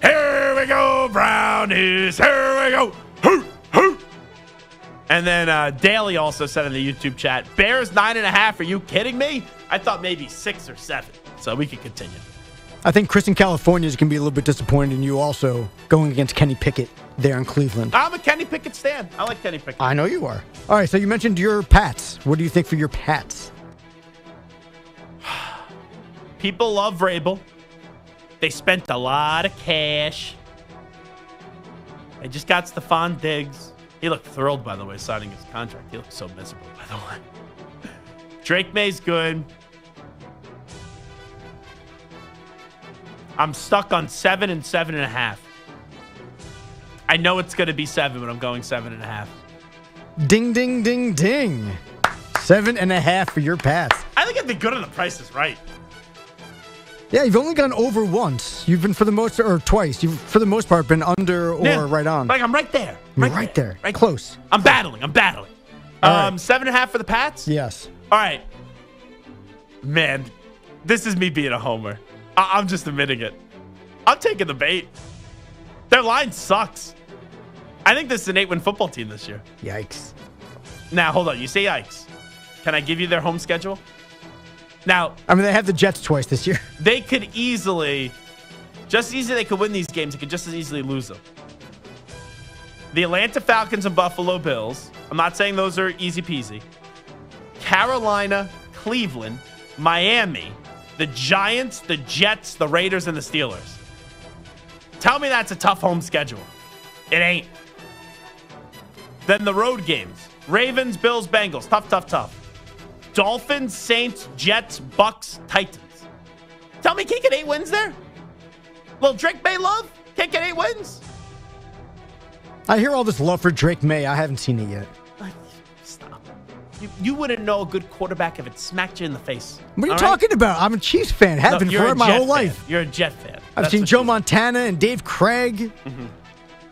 Here we go, Brownies. Here we go. Hoo, hoo. And then Daly also said in the YouTube chat, Bears 9.5. Are you kidding me? I thought maybe 6 or 7. So we can continue. I think Chris in California is going to be a little bit disappointed in you also going against Kenny Pickett there in Cleveland. I'm a Kenny Pickett stan. I like Kenny Pickett. I know you are. All right, so you mentioned your Pats. What do you think for your Pats? People love Vrabel. They spent a lot of cash. They just got Stephon Diggs. He looked thrilled, by the way, signing his contract. He looked so miserable, by the way. Drake May's good. I'm stuck on 7 and 7.5. I know it's going to be 7, but I'm going 7.5. Ding, ding, ding, ding. 7.5 for your Pats. I think I'd be good on the Price is Right. Yeah, you've only gone over once. You've been twice. You've, for the most part, been under or right on. Like, I'm right there. Right there. Close. I'm battling. All right. 7.5 for the Pats? Yes. All right. Man, this is me being a homer. I'm just admitting it. I'm taking the bait. Their line sucks. I think this is an 8-win football team this year. Yikes. Now, hold on. You say yikes. Can I give you their home schedule? Now, I mean, they have the Jets twice this year. They could they could win these games. They could just as easily lose them. The Atlanta Falcons and Buffalo Bills. I'm not saying those are easy peasy. Carolina, Cleveland, Miami, the Giants, the Jets, the Raiders, and the Steelers. Tell me that's a tough home schedule. It ain't. Then the road games. Ravens, Bills, Bengals. Tough. Dolphins, Saints, Jets, Bucks, Titans. Tell me, can't get 8 wins there? Little Drake May love? Can't get 8 wins? I hear all this love for Drake May. I haven't seen it yet. Stop. You wouldn't know a good quarterback if it smacked you in the face. What are you talking about? I'm a Chiefs fan. Have been for my whole life. You're a Jet fan. I've seen Joe Montana and Dave Craig,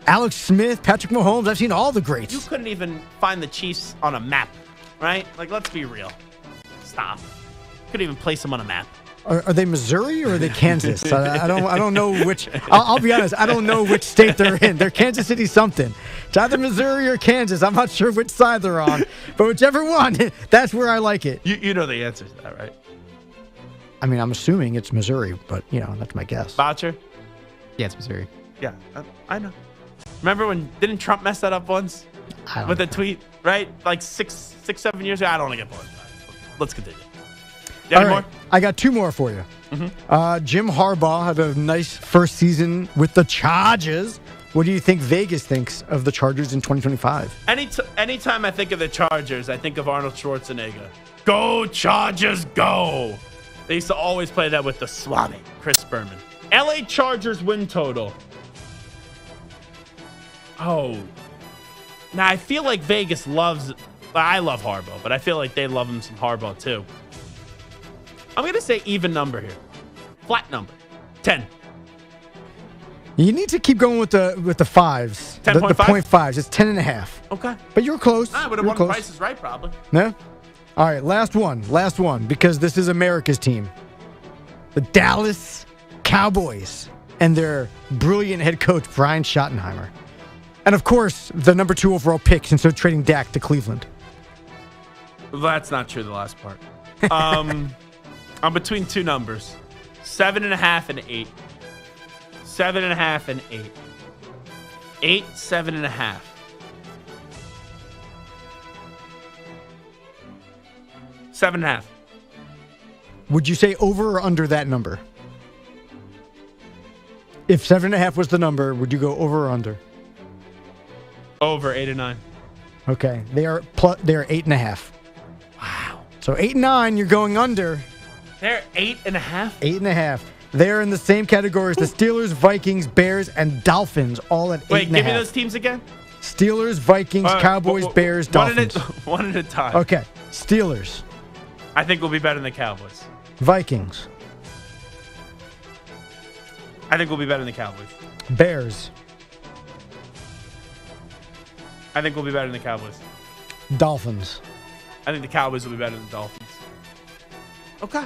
Alex Smith, Patrick Mahomes. I've seen all the greats. You couldn't even find the Chiefs on a map, right? Like, let's be real. Stop. Couldn't even place them on a map. Are they Missouri or are they Kansas? I don't know which. I'll be honest. I don't know which state they're in. They're Kansas City something. It's either Missouri or Kansas. I'm not sure which side they're on. But whichever one, that's where I like it. You know the answer to that, right? I mean, I'm assuming it's Missouri, but, that's my guess. Boucher? Yeah, it's Missouri. Yeah, I know. Remember when, didn't Trump mess that up once? With a tweet, right? Like 7 years ago? I don't want to get bored. Let's continue. You have any more? I got 2 more for you. Jim Harbaugh had a nice first season with the Chargers. What do you think Vegas thinks of the Chargers in 2025? Anytime I think of the Chargers, I think of Arnold Schwarzenegger. Go Chargers, go! They used to always play that with the Swami, Chris Berman. LA Chargers win total. Oh. Now, I feel like Vegas loves... I love Harbaugh, but I feel like they love him some Harbaugh, too. I'm going to say even number here. Flat number. 10. You need to keep going with the fives. 10.5? The point fives. It's 10.5. Okay. But you're close. I would have won the Price is Right, probably. Yeah? All right, last one, because this is America's team. The Dallas Cowboys and their brilliant head coach, Brian Schottenheimer. And, of course, the number 2 overall pick since they're trading Dak to Cleveland. Well, that's not true, the last part. I'm between 2 numbers. 7.5 and 8. 7.5 and 8. 8, 7.5. 7.5. Would you say over or under that number? If 7.5 was the number, would you go over or under? Over 8 and 9. Okay, they are 8.5. Wow. So 8 and 9, you're going under. They're 8.5. 8.5. They're in the same category as the Steelers, Vikings, Bears, and Dolphins, all at 8.5. Wait, give me those teams again. Steelers, Vikings, Cowboys, Bears, Dolphins. One at a time. Okay, Steelers. I think we'll be better than the Cowboys. Vikings. I think we'll be better than the Cowboys. Bears. I think we'll be better than the Cowboys. Dolphins. I think the Cowboys will be better than the Dolphins. Okay.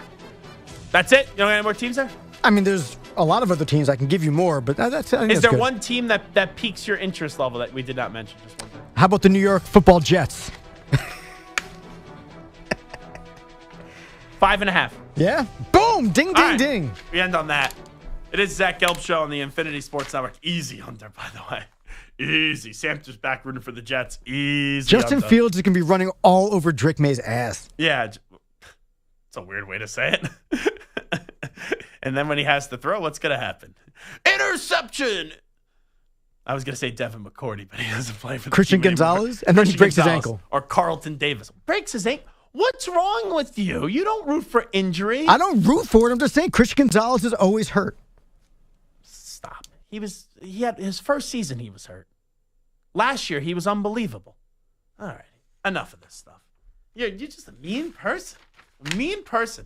That's it? You don't got any more teams there? I mean, there's a lot of other teams I can give you more, but I think Is that's there good. one team that piques your interest level that we did not mention? Just one thing. How about the New York Football Jets? 5.5. Yeah? Boom! Ding, ding, right. ding. We end on that. It is Zach Gelb Show on the Infinity Sports Network. Easy under, by the way. Easy. Sam's just back rooting for the Jets. Easy. Justin under. Fields is going to be running all over Drake May's ass. Yeah. It's a weird way to say it. And then when he has to throw, what's going to happen? Interception! I was going to say Devin McCourty, but he doesn't play for the Christian team anymore. Gonzalez, and then he breaks his Gonzalez ankle. Or Carlton Davis. Breaks his ankle? What's wrong with you? You don't root for injury. I don't root for it. I'm just saying Christian Gonzalez is always hurt. Stop. He had his first season he was hurt. Last year he was unbelievable. All right. Enough of this stuff. You're just a mean person. A mean person.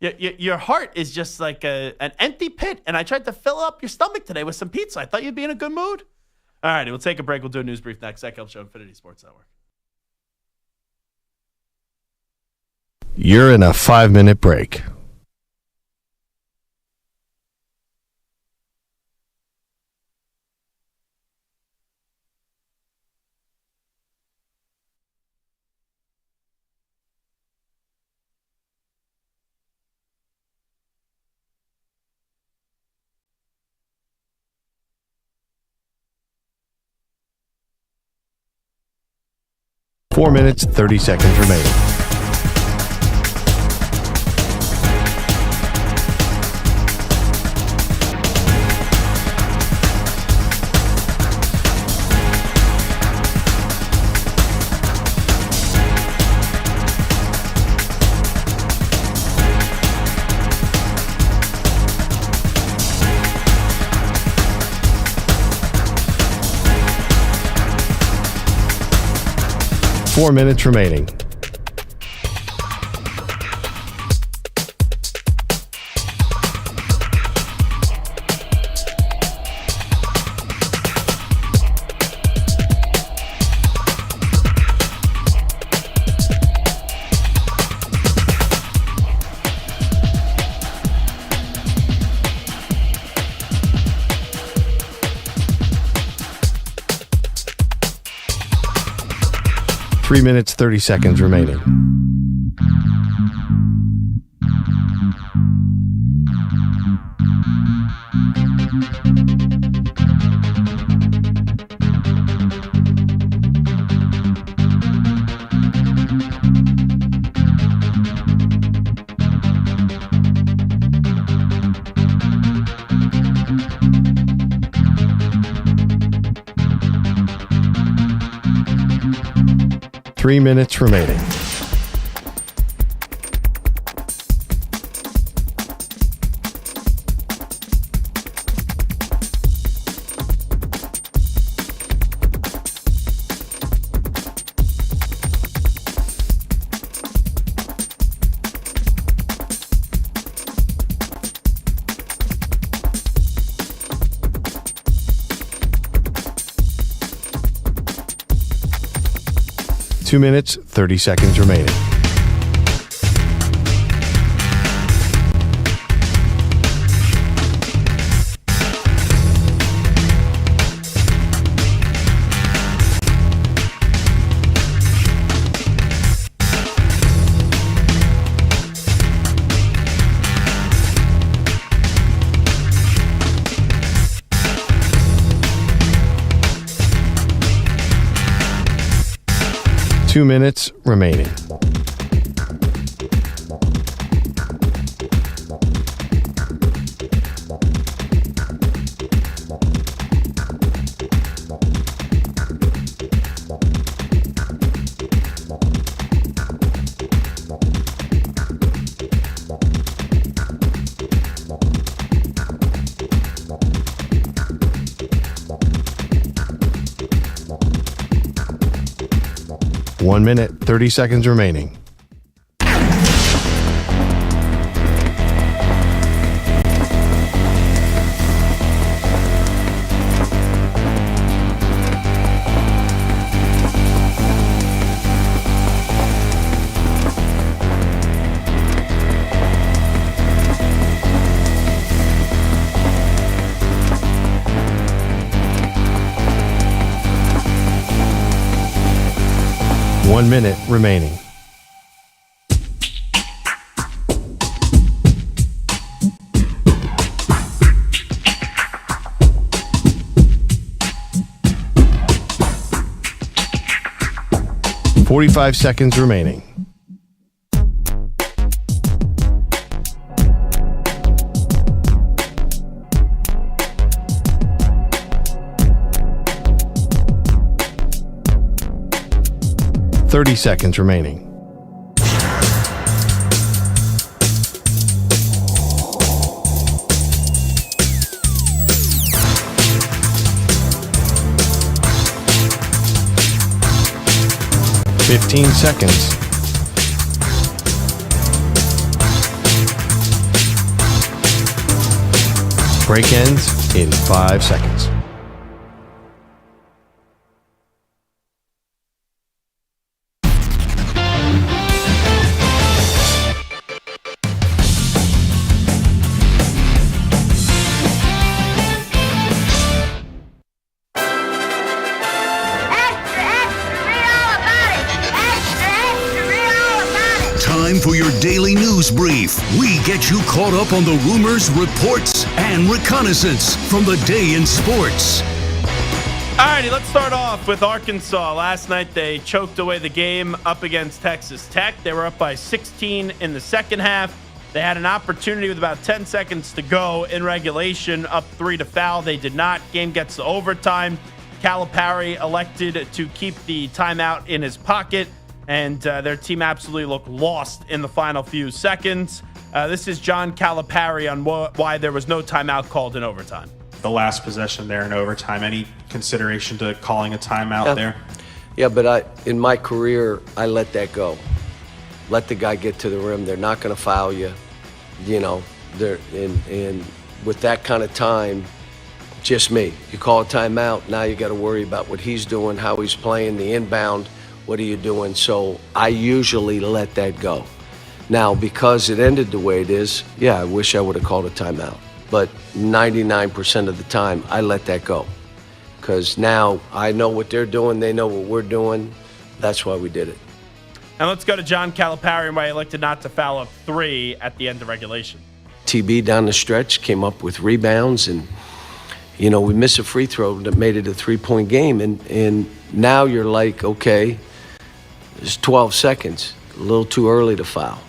Your heart is just like an empty pit, and I tried to fill up your stomach today with some pizza. I thought you'd be in a good mood. All right, we'll take a break. We'll do a news brief next. Zach Gelb Show, Infinity Sports Network. You're in a 5-minute break. Four minutes, 30 seconds remaining. Four minutes remaining. Three minutes, 30 seconds remaining. Three minutes remaining. Two minutes, 30 seconds remaining. Two minutes remaining. 1 minute, 30 seconds remaining. One minute remaining. $45 seconds remaining. $30 seconds remaining. $15 seconds. Break ends in 5 seconds. Time for your daily news brief. We get you caught up on the rumors, reports, and reconnaissance from the day in sports. Alrighty, let's start off with Arkansas. Last night they choked away the game up against Texas Tech. They were up by 16 in the second half. They had an opportunity with about 10 seconds to go in regulation, up 3 to foul. They did not. Game gets to overtime. Calipari elected to keep the timeout in his pocket, and their team absolutely looked lost in the final few seconds. This is John Calipari on why there was no timeout called in overtime. The last possession there in overtime, any consideration to calling a timeout there? Yeah, but in my career, I let that go. Let the guy get to the rim. They're not going to foul you. You know, and with that kind of time, just me. You call a timeout, now you got to worry about what he's doing, how he's playing, the inbound. What are you doing? So I usually let that go. Now, because it ended the way it is, yeah, I wish I would have called a timeout. But 99% of the time, I let that go. Because now I know what they're doing. They know what we're doing. That's why we did it. And let's go to John Calipari and why he elected not to foul up 3 at the end of regulation. TB down the stretch came up with rebounds, and, you know, we missed a free throw that made it a 3-point game. And now you're like, okay, there's 12 seconds, a little too early to foul.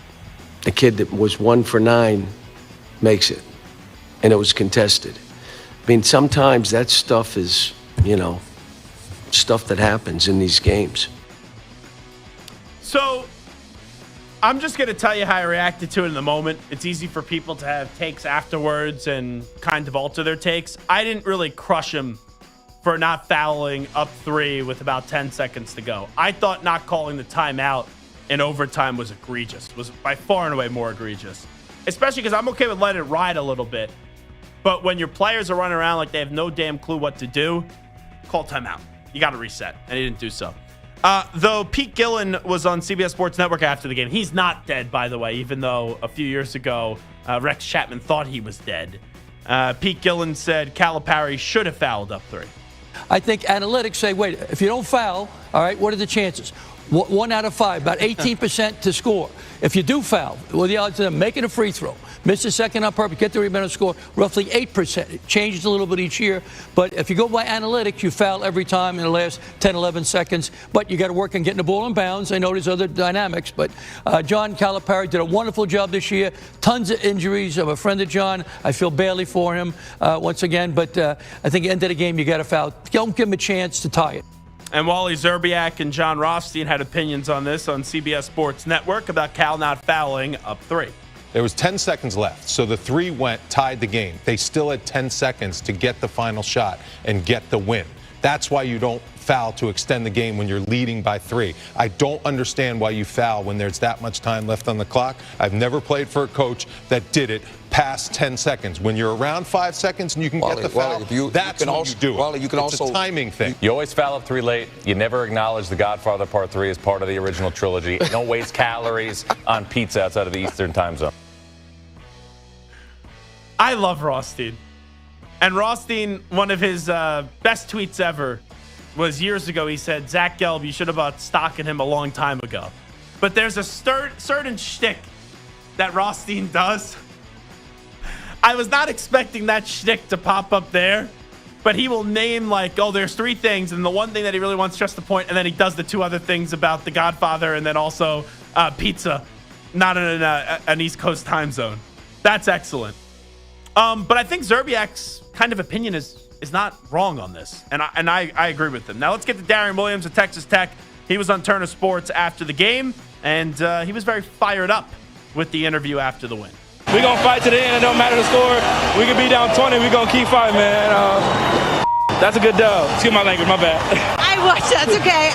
The kid that was 1 for 9 makes it, and it was contested. I mean, sometimes that stuff is, you know, stuff that happens in these games. So I'm just going to tell you how I reacted to it in the moment. It's easy for people to have takes afterwards and kind of alter their takes. I didn't really crush him for not fouling up 3 with about 10 seconds to go. I thought not calling the timeout in overtime was egregious, was by far and away more egregious, especially because I'm okay with letting it ride a little bit. But when your players are running around like they have no damn clue what to do, call timeout. You got to reset, and he didn't do so. Though Pete Gillen was on CBS Sports Network after the game. He's not dead, by the way, even though a few years ago Rex Chapman thought he was dead. Pete Gillen said Calipari should have fouled up 3. I think analytics say, wait, if you don't foul, all right, what are the chances? 1 out of 5, about 18% to score. If you do foul, well, the odds of them making a free throw, miss a second on purpose, get the rebound and score, roughly 8%. It changes a little bit each year. But if you go by analytics, you foul every time in the last 10, 11 seconds. But you got to work on getting the ball in bounds. I know there's other dynamics. But John Calipari did a wonderful job this year. Tons of injuries. I'm a friend of John. I feel badly for him once again. But I think at the end of the game, you got to foul. Don't give him a chance to tie it. And Wally Zerbiak and John Rothstein had opinions on this on CBS Sports Network about Cal not fouling up 3. There was 10 seconds left, so the 3 tied the game. They still had 10 seconds to get the final shot and get the win. That's why you don't foul to extend the game when you're leading by 3. I don't understand why you foul when there's that much time left on the clock. I've never played for a coach that did it past 10 seconds. When you're around 5 seconds and you can get the foul, that's when you do it. It's a timing thing. You always foul up 3 late. You never acknowledge The Godfather Part 3 as part of the original trilogy. Don't waste calories on pizza outside of the Eastern time zone. I love Rothstein. And Rothstein, one of his best tweets ever was years ago. He said, Zach Gelb, you should have bought stock in him a long time ago. But there's a certain shtick that Rothstein does. I was not expecting that shtick to pop up there, but he will name there's 3 things, and the one thing that he really wants to stress the point, and then he does the 2 other things about The Godfather and then also pizza, not in an East Coast time zone. That's excellent. But I think Zerbiak's kind of opinion is not wrong on this, and I agree with him. Now let's get to Darian Williams at Texas Tech. He was on Turner Sports after the game, and he was very fired up with the interview after the win. We're going to fight to the end. It don't matter the score. We could be down 20. We're going to keep fighting, man. That's a good dub. Excuse my language. My bad. I watched. That's okay.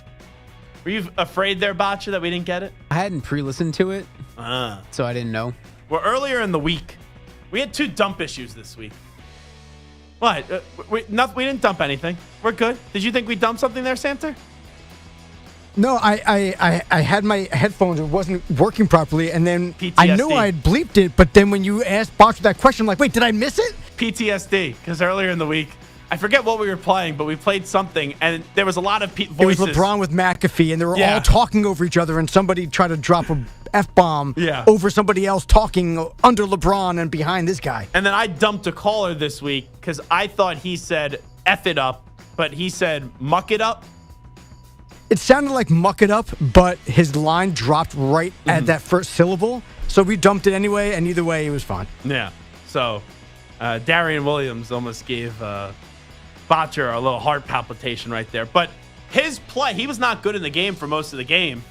Were you afraid there, Botcha, that we didn't get it? I hadn't pre-listened to it, so I didn't know. Well, earlier in the week, we had 2 dump issues this week. What? We didn't dump anything. We're good. Did you think we dumped something there, Santa? No, I had my headphones. It wasn't working properly, and then PTSD. I know I had bleeped it, but then when you asked Botch that question, I'm like, wait, did I miss it? PTSD, because earlier in the week, I forget what we were playing, but we played something, and there was a lot of voices. It was LeBron with McAfee, and they were all talking over each other, and somebody tried to drop a F-bomb over somebody else talking under LeBron and behind this guy. And then I dumped a caller this week because I thought he said F it up, but he said muck it up. It sounded like muck it up, but his line dropped right at that first syllable. So we dumped it anyway, and either way, it was fine. Yeah. So Darian Williams almost gave Botcher a little heart palpitation right there. But his play, he was not good in the game for most of the game.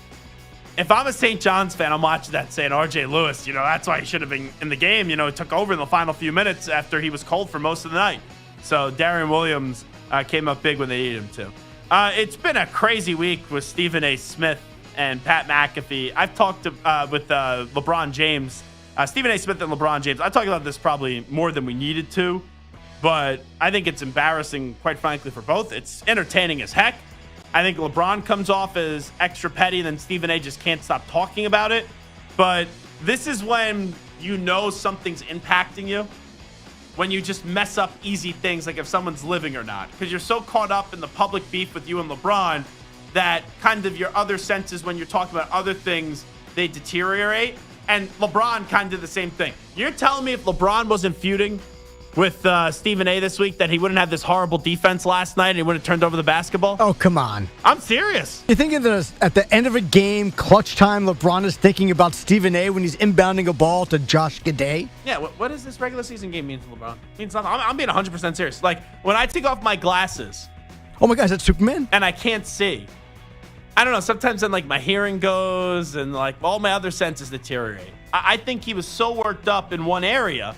If I'm a St. John's fan, I'm watching that saying RJ Lewis, that's why he should have been in the game. He took over in the final few minutes after he was cold for most of the night. So Darian Williams came up big when they needed him to. It's been a crazy week with Stephen A. Smith and Pat McAfee. I've talked with LeBron James, Stephen A. Smith and LeBron James. I talked about this probably more than we needed to, but I think it's embarrassing, quite frankly, for both. It's entertaining as heck. I think LeBron comes off as extra petty, and then Stephen A. just can't stop talking about it. But this is when you know something's impacting you. When you just mess up easy things, like if someone's living or not. Because you're so caught up in the public beef with you and LeBron that kind of your other senses, when you're talking about other things, they deteriorate. And LeBron kind of did the same thing. You're telling me if LeBron wasn't feuding with Stephen A. this week that he wouldn't have this horrible defense last night and he wouldn't have turned over the basketball? Oh, come on. I'm serious. You think at the end of a game, clutch time, LeBron is thinking about Stephen A. when he's inbounding a ball to Josh Giddey? Yeah, what does this regular season game mean to LeBron? It means nothing. I'm being 100% serious. Like, when I take off my glasses. Oh my God, is that Superman? And I can't see. I don't know. Sometimes then, my hearing goes and, all my other senses deteriorate. I think he was so worked up in one area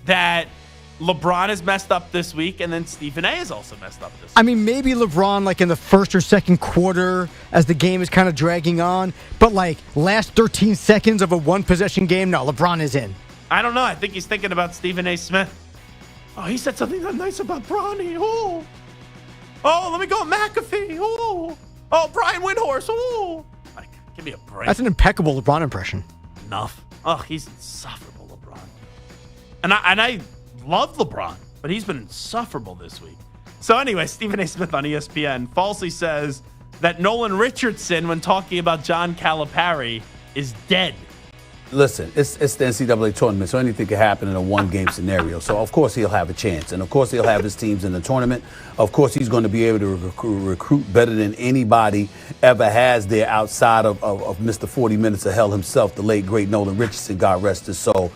that LeBron is messed up this week, and then Stephen A. is also messed up this week. I mean, maybe LeBron, in the first or second quarter as the game is kind of dragging on, but, last 13 seconds of a one-possession game, no, LeBron is in. I don't know. I think he's thinking about Stephen A. Smith. Oh, he said something nice about Bronny. Oh, let me go McAfee. Oh, Brian Windhorst. Give me a break. That's an impeccable LeBron impression. Enough. Oh, he's insufferable, LeBron. And I love LeBron, but he's been insufferable this week. So anyway, Stephen A. Smith on ESPN falsely says that Nolan Richardson, when talking about John Calipari, is dead. Listen, it's the NCAA tournament, so anything can happen in a one-game scenario. So, of course, he'll have a chance. And, of course, he'll have his teams in the tournament. Of course, he's going to be able to recruit better than anybody ever has there outside of Mr. 40 Minutes of Hell himself, the late, great Nolan Richardson, God rest his soul.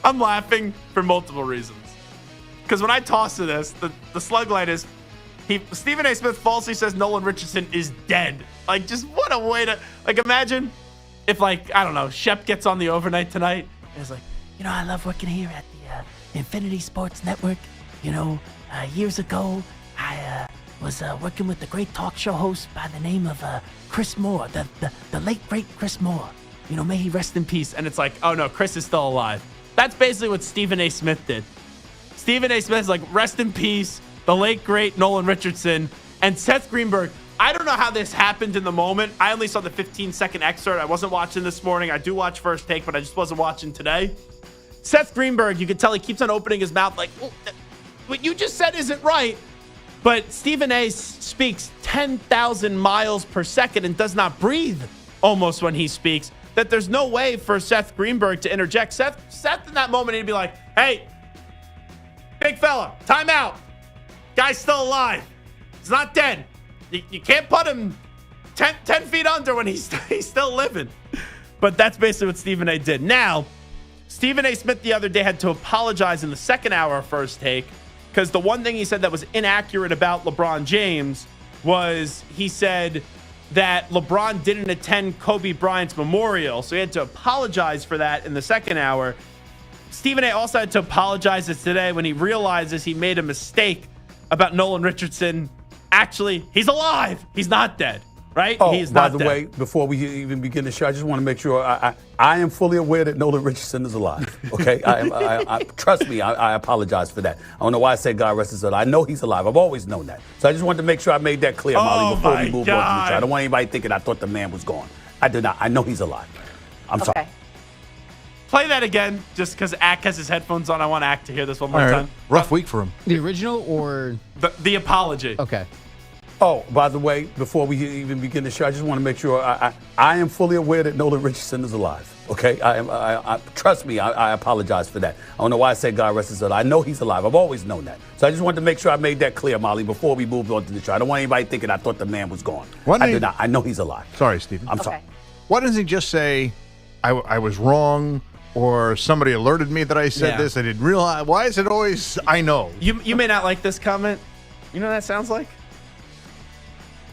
I'm laughing for multiple reasons. Because when I toss to this, the slug line is, Stephen A. Smith falsely says Nolan Richardson is dead. Just what a way to, imagine if, I don't know, Shep gets on the overnight tonight and is I love working here at the Infinity Sports Network. Years ago, I was working with a great talk show host by the name of Chris Moore, the late, great Chris Moore. May he rest in peace. And it's like, oh no, Chris is still alive. That's basically what Stephen A. Smith did. Stephen A. Smith is like, rest in peace, the late, great Nolan Richardson. And Seth Greenberg, I don't know how this happened in the moment. I only saw the 15-second excerpt. I wasn't watching this morning. I do watch First Take, but I just wasn't watching today. Seth Greenberg, you can tell he keeps on opening his mouth like, well, what you just said isn't right. But Stephen A. speaks 10,000 miles per second and does not breathe almost when he speaks. That there's no way for Seth Greenberg to interject. Seth in that moment, he'd be like, hey, big fella, time out. Guy's still alive. He's not dead. You can't put him 10 feet under when he's still living. But that's basically what Stephen A. did. Now, Stephen A. Smith the other day had to apologize in the second hour of First Take because the one thing he said that was inaccurate about LeBron James was he said that LeBron didn't attend Kobe Bryant's memorial. So he had to apologize for that in the second hour. Stephen A. also had to apologize today when he realizes he made a mistake about Nolan Richardson. Actually, he's alive. He's not dead, right? Oh, he's by not the dead. way, before we even begin the show, I just want to make sure I am fully aware that Nolan Richardson is alive. Okay, I trust me. I apologize for that. I don't know why I said God rest his soul. I know he's alive. I've always known that. So I just wanted to make sure I made that clear, Molly, before we move on to the show. I don't want anybody thinking I thought the man was gone. I did not. I know he's alive. I'm sorry. Play that again, just because Ack has his headphones on. I want Ack to hear this one more time. Rough week for him. The original or the apology? Okay. Oh, by the way, before we even begin the show, I just want to make sure I am fully aware that Nolan Richardson is alive. Okay, I trust me. I apologize for that. I don't know why I said God rest his soul. I know he's alive. I've always known that. So I just wanted to make sure I made that clear, Molly, before we moved on to the show. I don't want anybody thinking I thought the man was gone. I did not. I know he's alive. Sorry, Stephen. I'm sorry. Why doesn't he just say, I was wrong, or somebody alerted me that I said this, I didn't realize? Why is it always, I know? You may not like this comment. You know what that sounds like?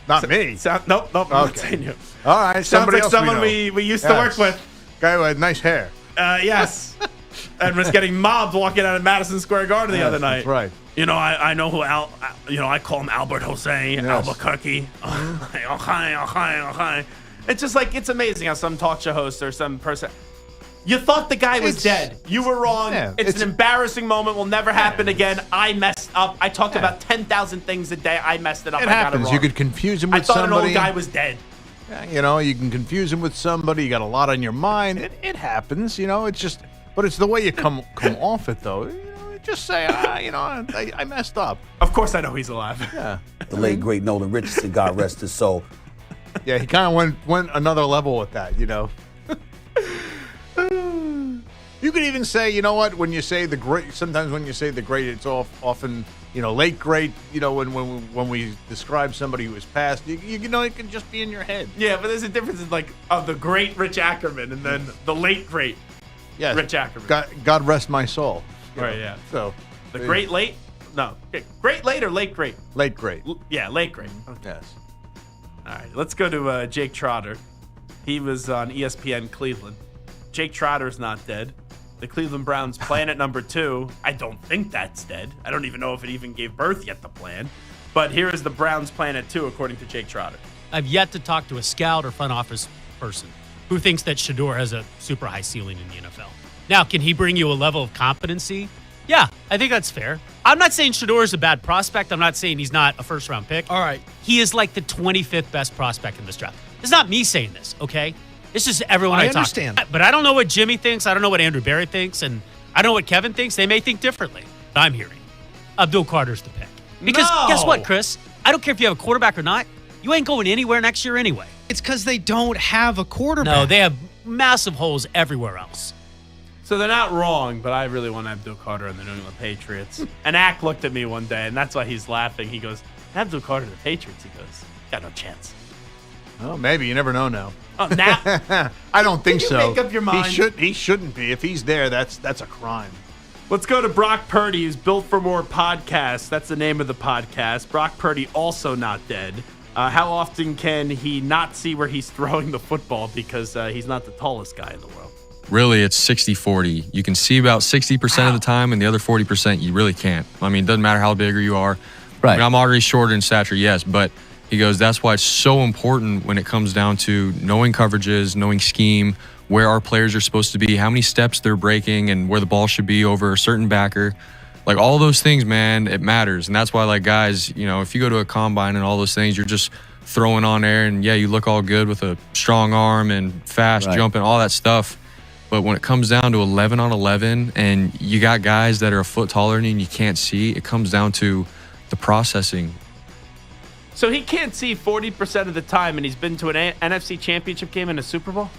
Not me. Nope, I'm not saying you. All right, Sounds like else someone we used to work with. Guy who had nice hair. Yes. And was getting mobbed walking out of Madison Square Garden the other night. That's right. I know who I call him Albert Jose Albuquerque. It's just like, it's amazing how some talk show host or some person, you thought the guy was dead. You were wrong. Yeah, it's an embarrassing moment. Will never happen again. I messed up. I talked about 10,000 things a day. I messed it up. It I got it happens. wrong. You could confuse him with I thought somebody. an old guy was dead. Yeah, you can confuse him with somebody. You got a lot on your mind. It happens. It's just, but it's the way you come off it, though. Just say, I messed up. Of course I know he's alive. Yeah. The late, great Nolan Richardson, God rest his soul. Yeah, he kind of went another level with that, You could even say, you know what, when you say the great, sometimes when you say the great, it's often, late great, when we describe somebody who has passed, it can just be in your head. Yeah, but there's a difference in of the great Rich Ackerman and then the late great Rich Ackerman. God rest my soul. Right, yeah. So the great late? No. Great late or late great? Late great. Yeah, late great. Yes. All right, let's go to Jake Trotter. He was on ESPN Cleveland. Jake Trotter's not dead. The Cleveland Browns plan at number 2. I don't think that's dead. I don't even know if it even gave birth yet, the plan. But here is the Browns plan at 2, according to Jake Trotter. I've yet to talk to a scout or front office person who thinks that Shador has a super high ceiling in the NFL. Now, can he bring you a level of competency? Yeah, I think that's fair. I'm not saying Shador is a bad prospect. I'm not saying he's not a first-round pick. All right. He is like the 25th best prospect in this draft. It's not me saying this, okay? It's just everyone I talk understand. to. But I don't know what Jimmy thinks. I don't know what Andrew Barry thinks. And I don't know what Kevin thinks. They may think differently. I'm hearing Abdul Carter's the pick. Because guess what, Chris? I don't care if you have a quarterback or not. You ain't going anywhere next year anyway. It's because they don't have a quarterback. No, they have massive holes everywhere else. So they're not wrong, but I really want Abdul Carter and the New England Patriots. And Ack looked at me one day, and that's why he's laughing. He goes, Abdul Carter, the Patriots. He goes, got no chance. Oh, maybe. You never know now. Oh, now? I don't think Did you so. make up your mind? He shouldn't be. If he's there, that's a crime. Let's go to Brock Purdy, who's Built for More podcast. That's the name of the podcast. Brock Purdy also not dead. How often can he not see where he's throwing the football because he's not the tallest guy in the world? really it's 60-40. You can see about 60% of the time, and the other 40% you really can't. I mean, it doesn't matter how big you are. Right. I mean, I'm already shorter in stature, yes, but he goes, that's why it's so important when it comes down to knowing coverages, knowing scheme, where our players are supposed to be, how many steps they're breaking, and where the ball should be over a certain backer. Like, all those things, man, it matters. And that's why, like, guys, you know, if you go to a combine and all those things, you're just throwing on air, and, yeah, you look all good with a strong arm and fast jumping, all that stuff. But when it comes down to 11 on 11 and you got guys that are a foot taller than you and you can't see, it comes down to the processing. So he can't see 40% of the time, and he's been to an NFC Championship game and a Super Bowl?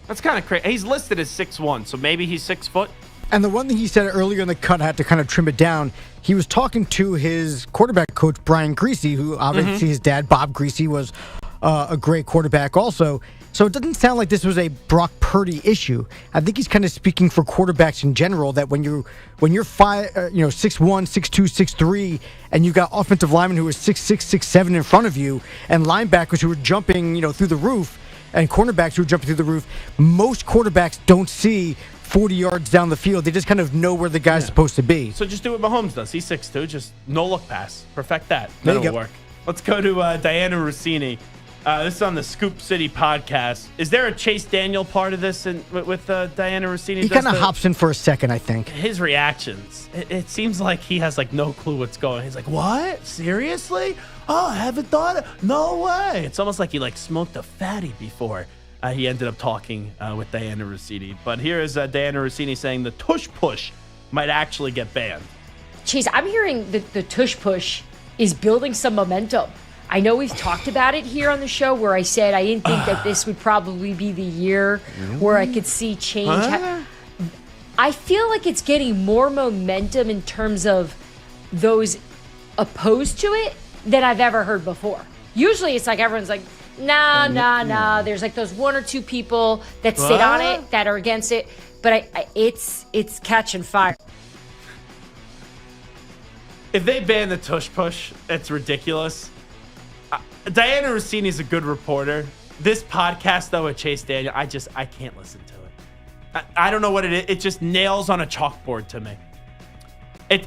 That's kind of crazy. He's listed as 6'1", so maybe he's 6 foot. And the one thing he said earlier in the cut, I had to kind of trim it down. He was talking to his quarterback coach, Brian Griese, who obviously his dad, Bob Griese, was a great quarterback also. So it doesn't sound like this was a Brock Purdy issue. I think he's kind of speaking for quarterbacks in general, that when you're 6'1", 6'2", 6'3", and you got offensive linemen who are 6'6", 6'7" in front of you, and linebackers who are jumping, through the roof, and cornerbacks who are jumping through the roof, most quarterbacks don't see 40 yards down the field. They just kind of know where the guy's supposed to be. So just do what Mahomes does. He's 6'2", just no look pass. Perfect that. There you That'll go. work. Let's go to Diana Rossini. This is on the Scoop City podcast. Is there a Chase Daniel part of this with Diana Rossini? He kind of hops in for a second, I think. His reactions, it seems like he has no clue what's going on. He's like, what? Seriously? Oh, I haven't thought of. No way. It's almost like he smoked a fatty before he ended up talking with Diana Rossini. But here is Diana Rossini saying the tush push might actually get banned. Chase, I'm hearing that the tush push is building some momentum. I know we've talked about it here on the show where I said I didn't think that this would probably be the year where I could see change. I feel like it's getting more momentum in terms of those opposed to it than I've ever heard before. Usually it's like everyone's like, nah. There's those one or two people that sit on it that are against it. But it's catching fire. If they ban the tush push, it's ridiculous. Diana Rossini is a good reporter. This podcast, though, with Chase Daniel, I can't listen to it. I don't know what it is. It just nails on a chalkboard to me.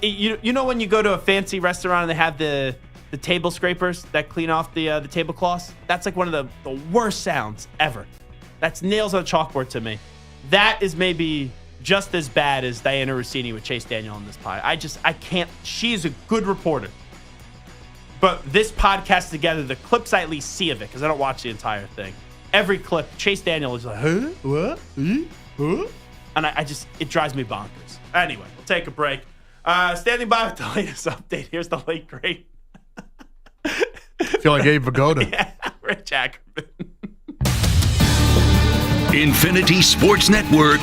You know when you go to a fancy restaurant and they have the table scrapers that clean off the tablecloths? That's one of the worst sounds ever. That's nails on a chalkboard to me. That is maybe just as bad as Diana Rossini with Chase Daniel on this pod. I can't. She's a good reporter. But this podcast together, the clips I at least see of it, because I don't watch the entire thing. Every clip, Chase Daniel is like, huh? What? Huh? And it drives me bonkers. Anyway, we'll take a break. Standing by with the latest update. Here's the late great. I feel like Abe Vigoda. Yeah, Rich Ackerman. Infinity Sports Network.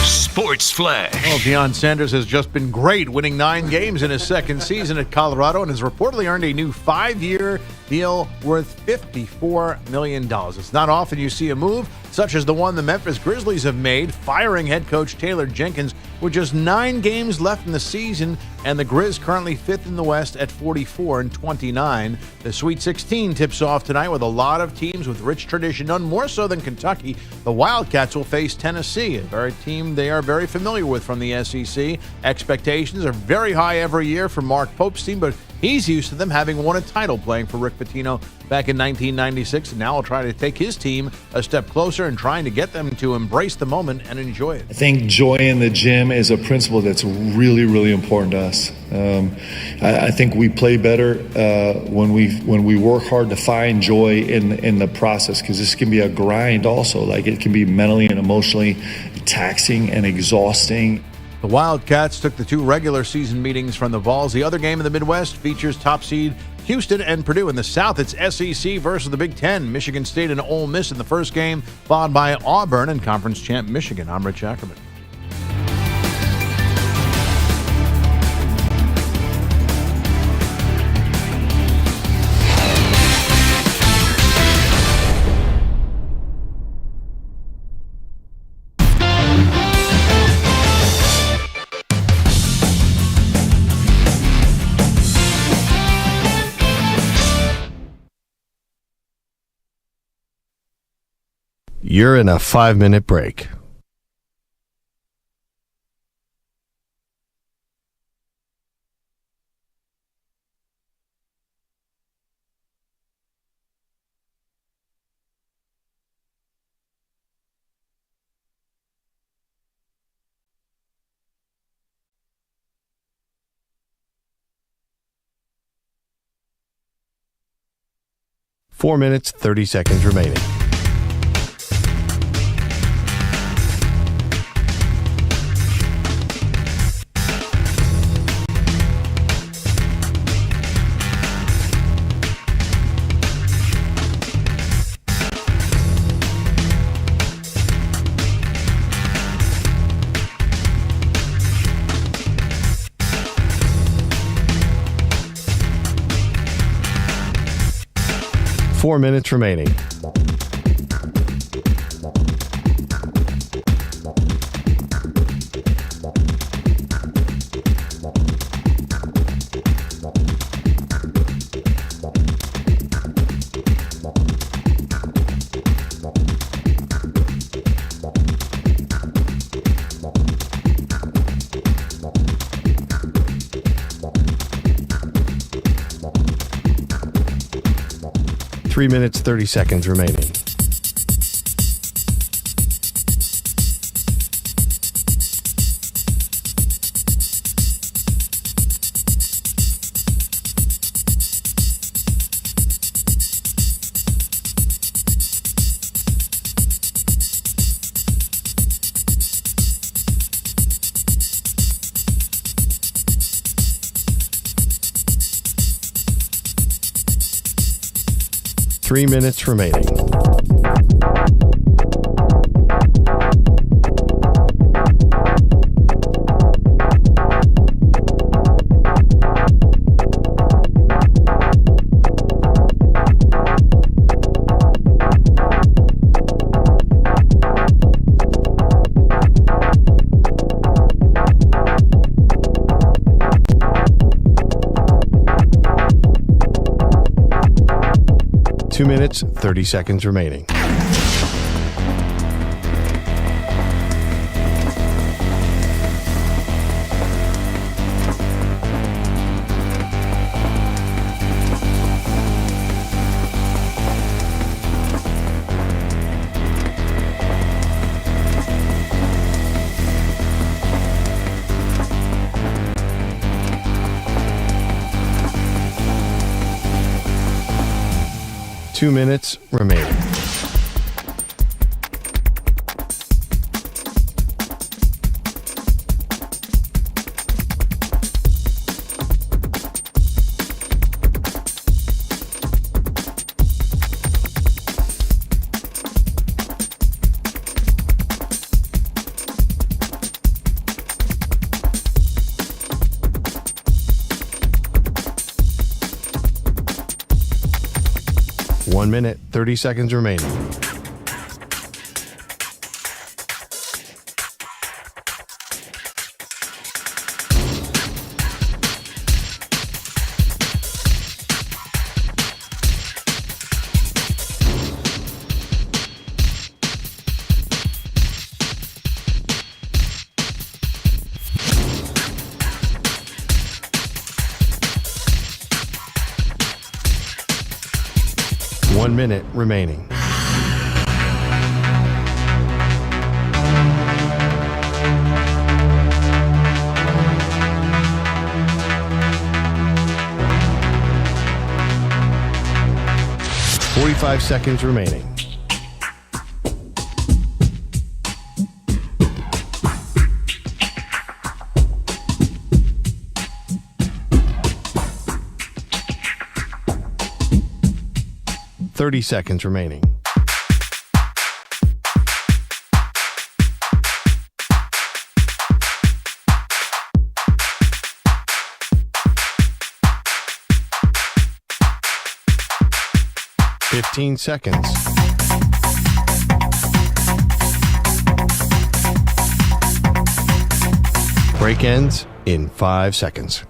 Sports Flash. Well, Deion Sanders has just been great, winning 9 games in his second season at Colorado and has reportedly earned a new 5-year deal worth $54 million. It's not often you see a move such as the one the Memphis Grizzlies have made, firing head coach Taylor Jenkins with just 9 games left in the season, and the Grizz currently 5th in the West at 44-29. The Sweet 16 tips off tonight with a lot of teams with rich tradition, none more so than Kentucky. The Wildcats will face Tennessee, a team they are very familiar with from the SEC. Expectations are very high every year for Mark Pope's team, but he's used to them having won a title playing for Rick Pitino back in 1996, and now will try to take his team a step closer and trying to get them to embrace the moment and enjoy it. I think joy in the gym is a principle that's really, really important to us. I think we play better when we work hard to find joy in the process, because this can be a grind also. It can be mentally and emotionally taxing and exhausting. The Wildcats took the 2 regular season meetings from the Vols. The other game in the Midwest features top seed Houston and Purdue. In the South, it's SEC versus the Big Ten. Michigan State and Ole Miss in the first game, followed by Auburn and conference champ Michigan. I'm Rich Ackerman. You're in a 5-minute break. Four minutes, 30 seconds remaining. Four minutes remaining. Three minutes, 30 seconds remaining. Three minutes remaining. Two minutes, 30 seconds remaining. Two minutes remaining. One minute, 30 seconds remaining. One minute remaining. Forty-five seconds remaining. 30 seconds remaining. Fifteen seconds. Break ends in 5 seconds.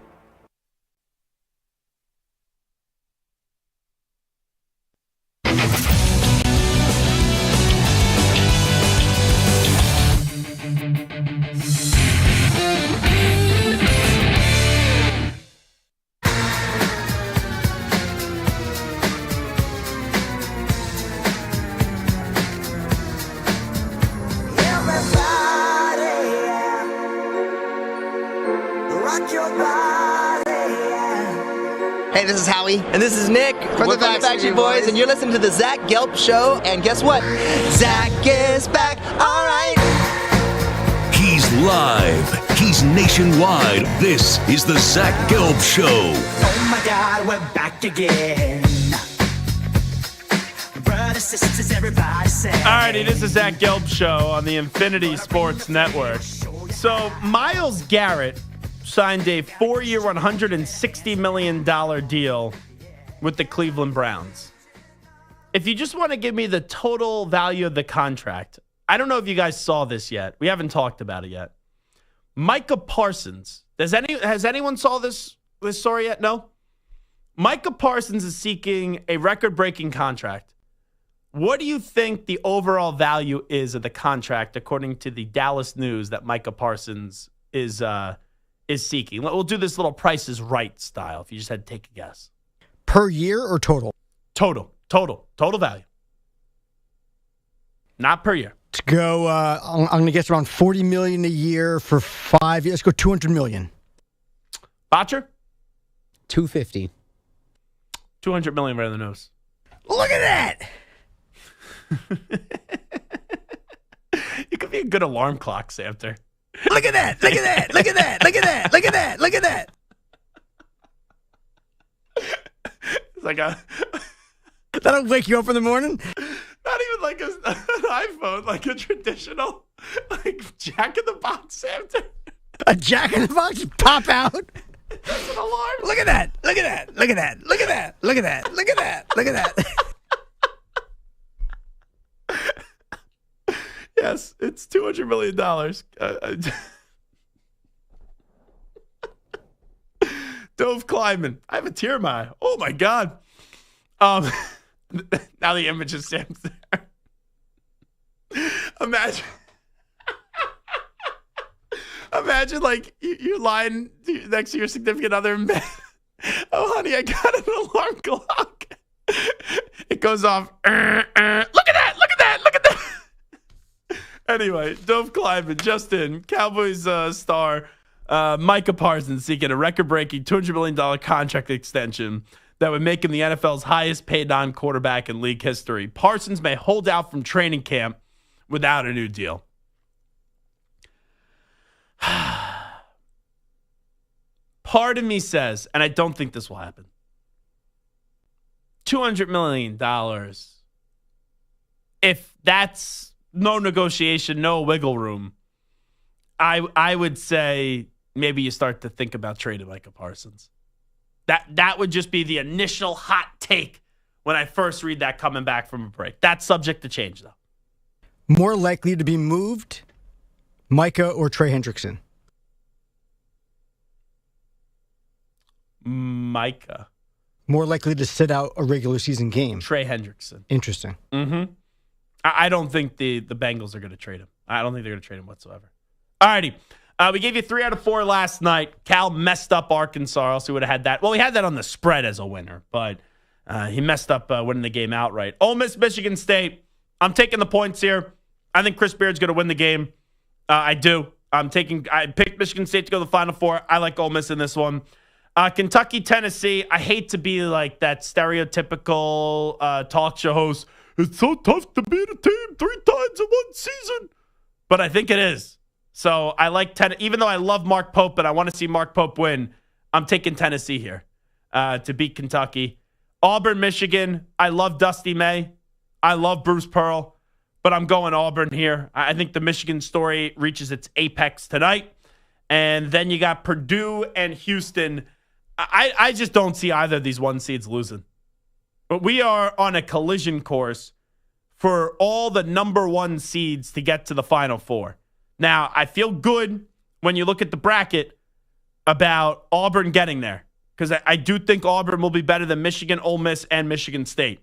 Hey, this is Howie. And this is Nick from the Backstreet Boys. And you're listening to the Zach Gelb Show. And guess what? Zach is back. All right. He's live. He's nationwide. This is the Zach Gelb Show. Oh my God, we're back again. Brothers, sisters, everybody say. Alrighty, this is Zach Gelb Show on the Infinity Sports Network. So Myles Garrett signed a 4-year, $160 million deal with the Cleveland Browns. If you just want to give me the total value of the contract, I don't know if you guys saw this yet. We haven't talked about it yet. Micah Parsons. Has anyone saw this story yet? No? Micah Parsons is seeking a record-breaking contract. What do you think the overall value is of the contract, according to the Dallas News, that Micah Parsons is seeking? We'll do this little Price is Right style, if you just had to take a guess. Per year or total? Total value. Not per year. Let's go, I'm going to guess around $40 million a year for 5 years. Let's go $200 million. Botcher? $250. $200 million right on the nose. Look at that! You could be a good alarm clock, Samter. Look at that! Look at that! Look at that! Look at that! Look at that! Look at that! It's like a... That'll wake you up in the morning? Not even like an iPhone, like a traditional, like Jack in the Box, Samter. A Jack in the Box pop out? That's an alarm. Look at that! Look at that! Look at that! Look at that! Look at that! Look at that! Look at that! Yes, it's $200 million. Dove Kleiman. I have a tear in my eye. Oh, my God. Now the image of Sam's there. Imagine like you're lying next to your significant other in bed. Oh, honey, I got an alarm clock. It goes off. Look at that. Look at that. Look at that. Anyway, Dove Kleiman, just in. Cowboys star Micah Parsons seeking a record-breaking $200 million contract extension that would make him the NFL's highest-paid non-quarterback in league history. Parsons may hold out from training camp without a new deal. Part of me says, and I don't think this will happen, $200 million. If that's no negotiation, no wiggle room, I would say maybe you start to think about trading Micah Parsons. That would just be the initial hot take when I first read that coming back from a break. That's subject to change, though. More likely to be moved, Micah or Trey Hendrickson? Micah. More likely to sit out a regular season game? Trey Hendrickson. Interesting. Mm-hmm. I don't think the Bengals are going to trade him. I don't think they're going to trade him whatsoever. All righty. We gave you 3 out of 4 last night. Cal messed up Arkansas, else we would have had that. Well, we had that on the spread as a winner, but he messed up winning the game outright. Ole Miss, Michigan State. I'm taking the points here. I think Chris Beard's going to win the game. I do. I picked Michigan State to go to the Final Four. I like Ole Miss in this one. Kentucky, Tennessee. I hate to be like that stereotypical talk show host. It's so tough to beat a team 3 times in one season. But I think it is. So I like even though I love Mark Pope and I want to see Mark Pope win, I'm taking Tennessee here to beat Kentucky. Auburn, Michigan. I love Dusty May. I love Bruce Pearl. But I'm going Auburn here. I think the Michigan story reaches its apex tonight. And then you got Purdue and Houston. I just don't see either of these 1 seeds losing. But we are on a collision course for all the number 1 seeds to get to the Final Four. Now, I feel good when you look at the bracket about Auburn getting there, because I do think Auburn will be better than Michigan, Ole Miss, and Michigan State.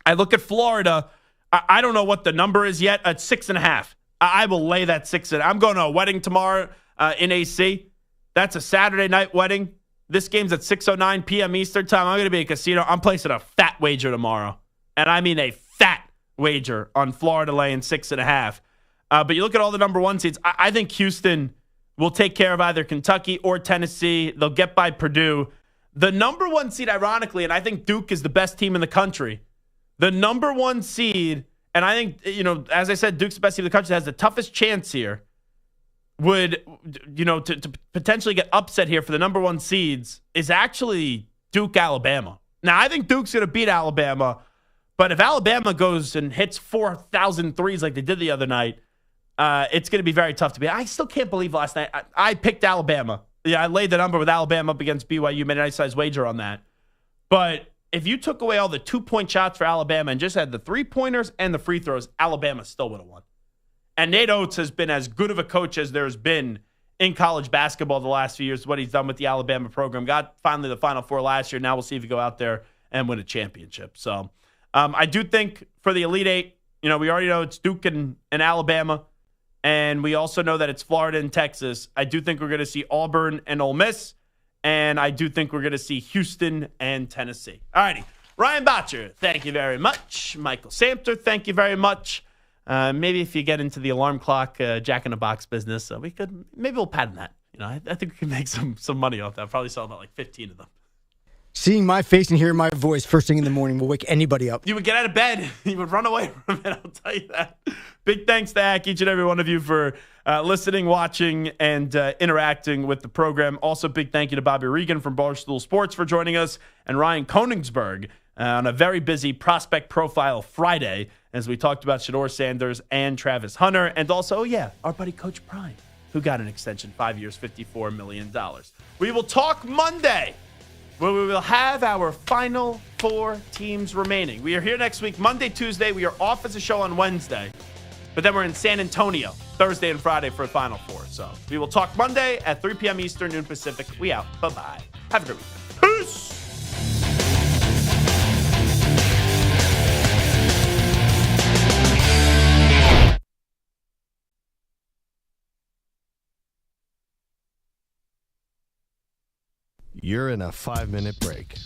I look at Florida. I don't know what the number is yet. It's 6.5. I will lay that 6. I'm going to a wedding tomorrow in AC. That's a Saturday night wedding. This game's at 6:09 p.m. Eastern time. I'm going to be at a casino. I'm placing a fat wager tomorrow. And I mean a fat wager on Florida laying 6.5. But you look at all the number 1 seeds. I think Houston will take care of either Kentucky or Tennessee. They'll get by Purdue. The number one seed, ironically, and I think Duke is the best team in the country. The number one seed, and I think, as I said, Duke's the best team in the country, that has the toughest chance here, would, to potentially get upset here for the number one seeds, is actually Duke, Alabama. Now, I think Duke's going to beat Alabama, but if Alabama goes and hits 4,000 threes like they did the other night, it's going to be very tough to beat. I still can't believe last night I picked Alabama. Yeah, I laid the number with Alabama up against BYU, made a nice size wager on that. But if you took away all the 2-point shots for Alabama and just had the 3-pointers and the free throws, Alabama still would have won. And Nate Oates has been as good of a coach as there's been in college basketball the last few years, what he's done with the Alabama program. Got finally the Final Four last year. Now we'll see if he go out there and win a championship. So I do think for the Elite Eight, we already know it's Duke and Alabama. And we also know that it's Florida and Texas. I do think we're going to see Auburn and Ole Miss. And I do think we're going to see Houston and Tennessee. All righty. Ryan Botcher, thank you very much. Michael Samter, thank you very much. Maybe if you get into the alarm clock, jack-in-a-box business, maybe we'll patent that. I think we can make some money off that. Probably sell about like 15 of them. Seeing my face and hearing my voice first thing in the morning will wake anybody up. You would get out of bed. You would run away from it, I'll tell you that. Big thanks to Hack, each and every one of you for listening, watching, and interacting with the program. Also, big thank you to Bobby Regan from Barstool Sports for joining us, and Ryan Koenigsberg on a very busy Prospect Profile Friday as we talked about Shedeur Sanders and Travis Hunter. And also, our buddy Coach Prime, who got an extension, 5 years, $54 million. We will talk Monday, where we will have our final 4 teams remaining. We are here next week, Monday, Tuesday. We are off as a show on Wednesday, but then we're in San Antonio Thursday and Friday for a Final Four. So we will talk Monday at 3 p.m. Eastern, noon Pacific. We out. Bye-bye. Have a great week. Peace! You're in a 5-minute break.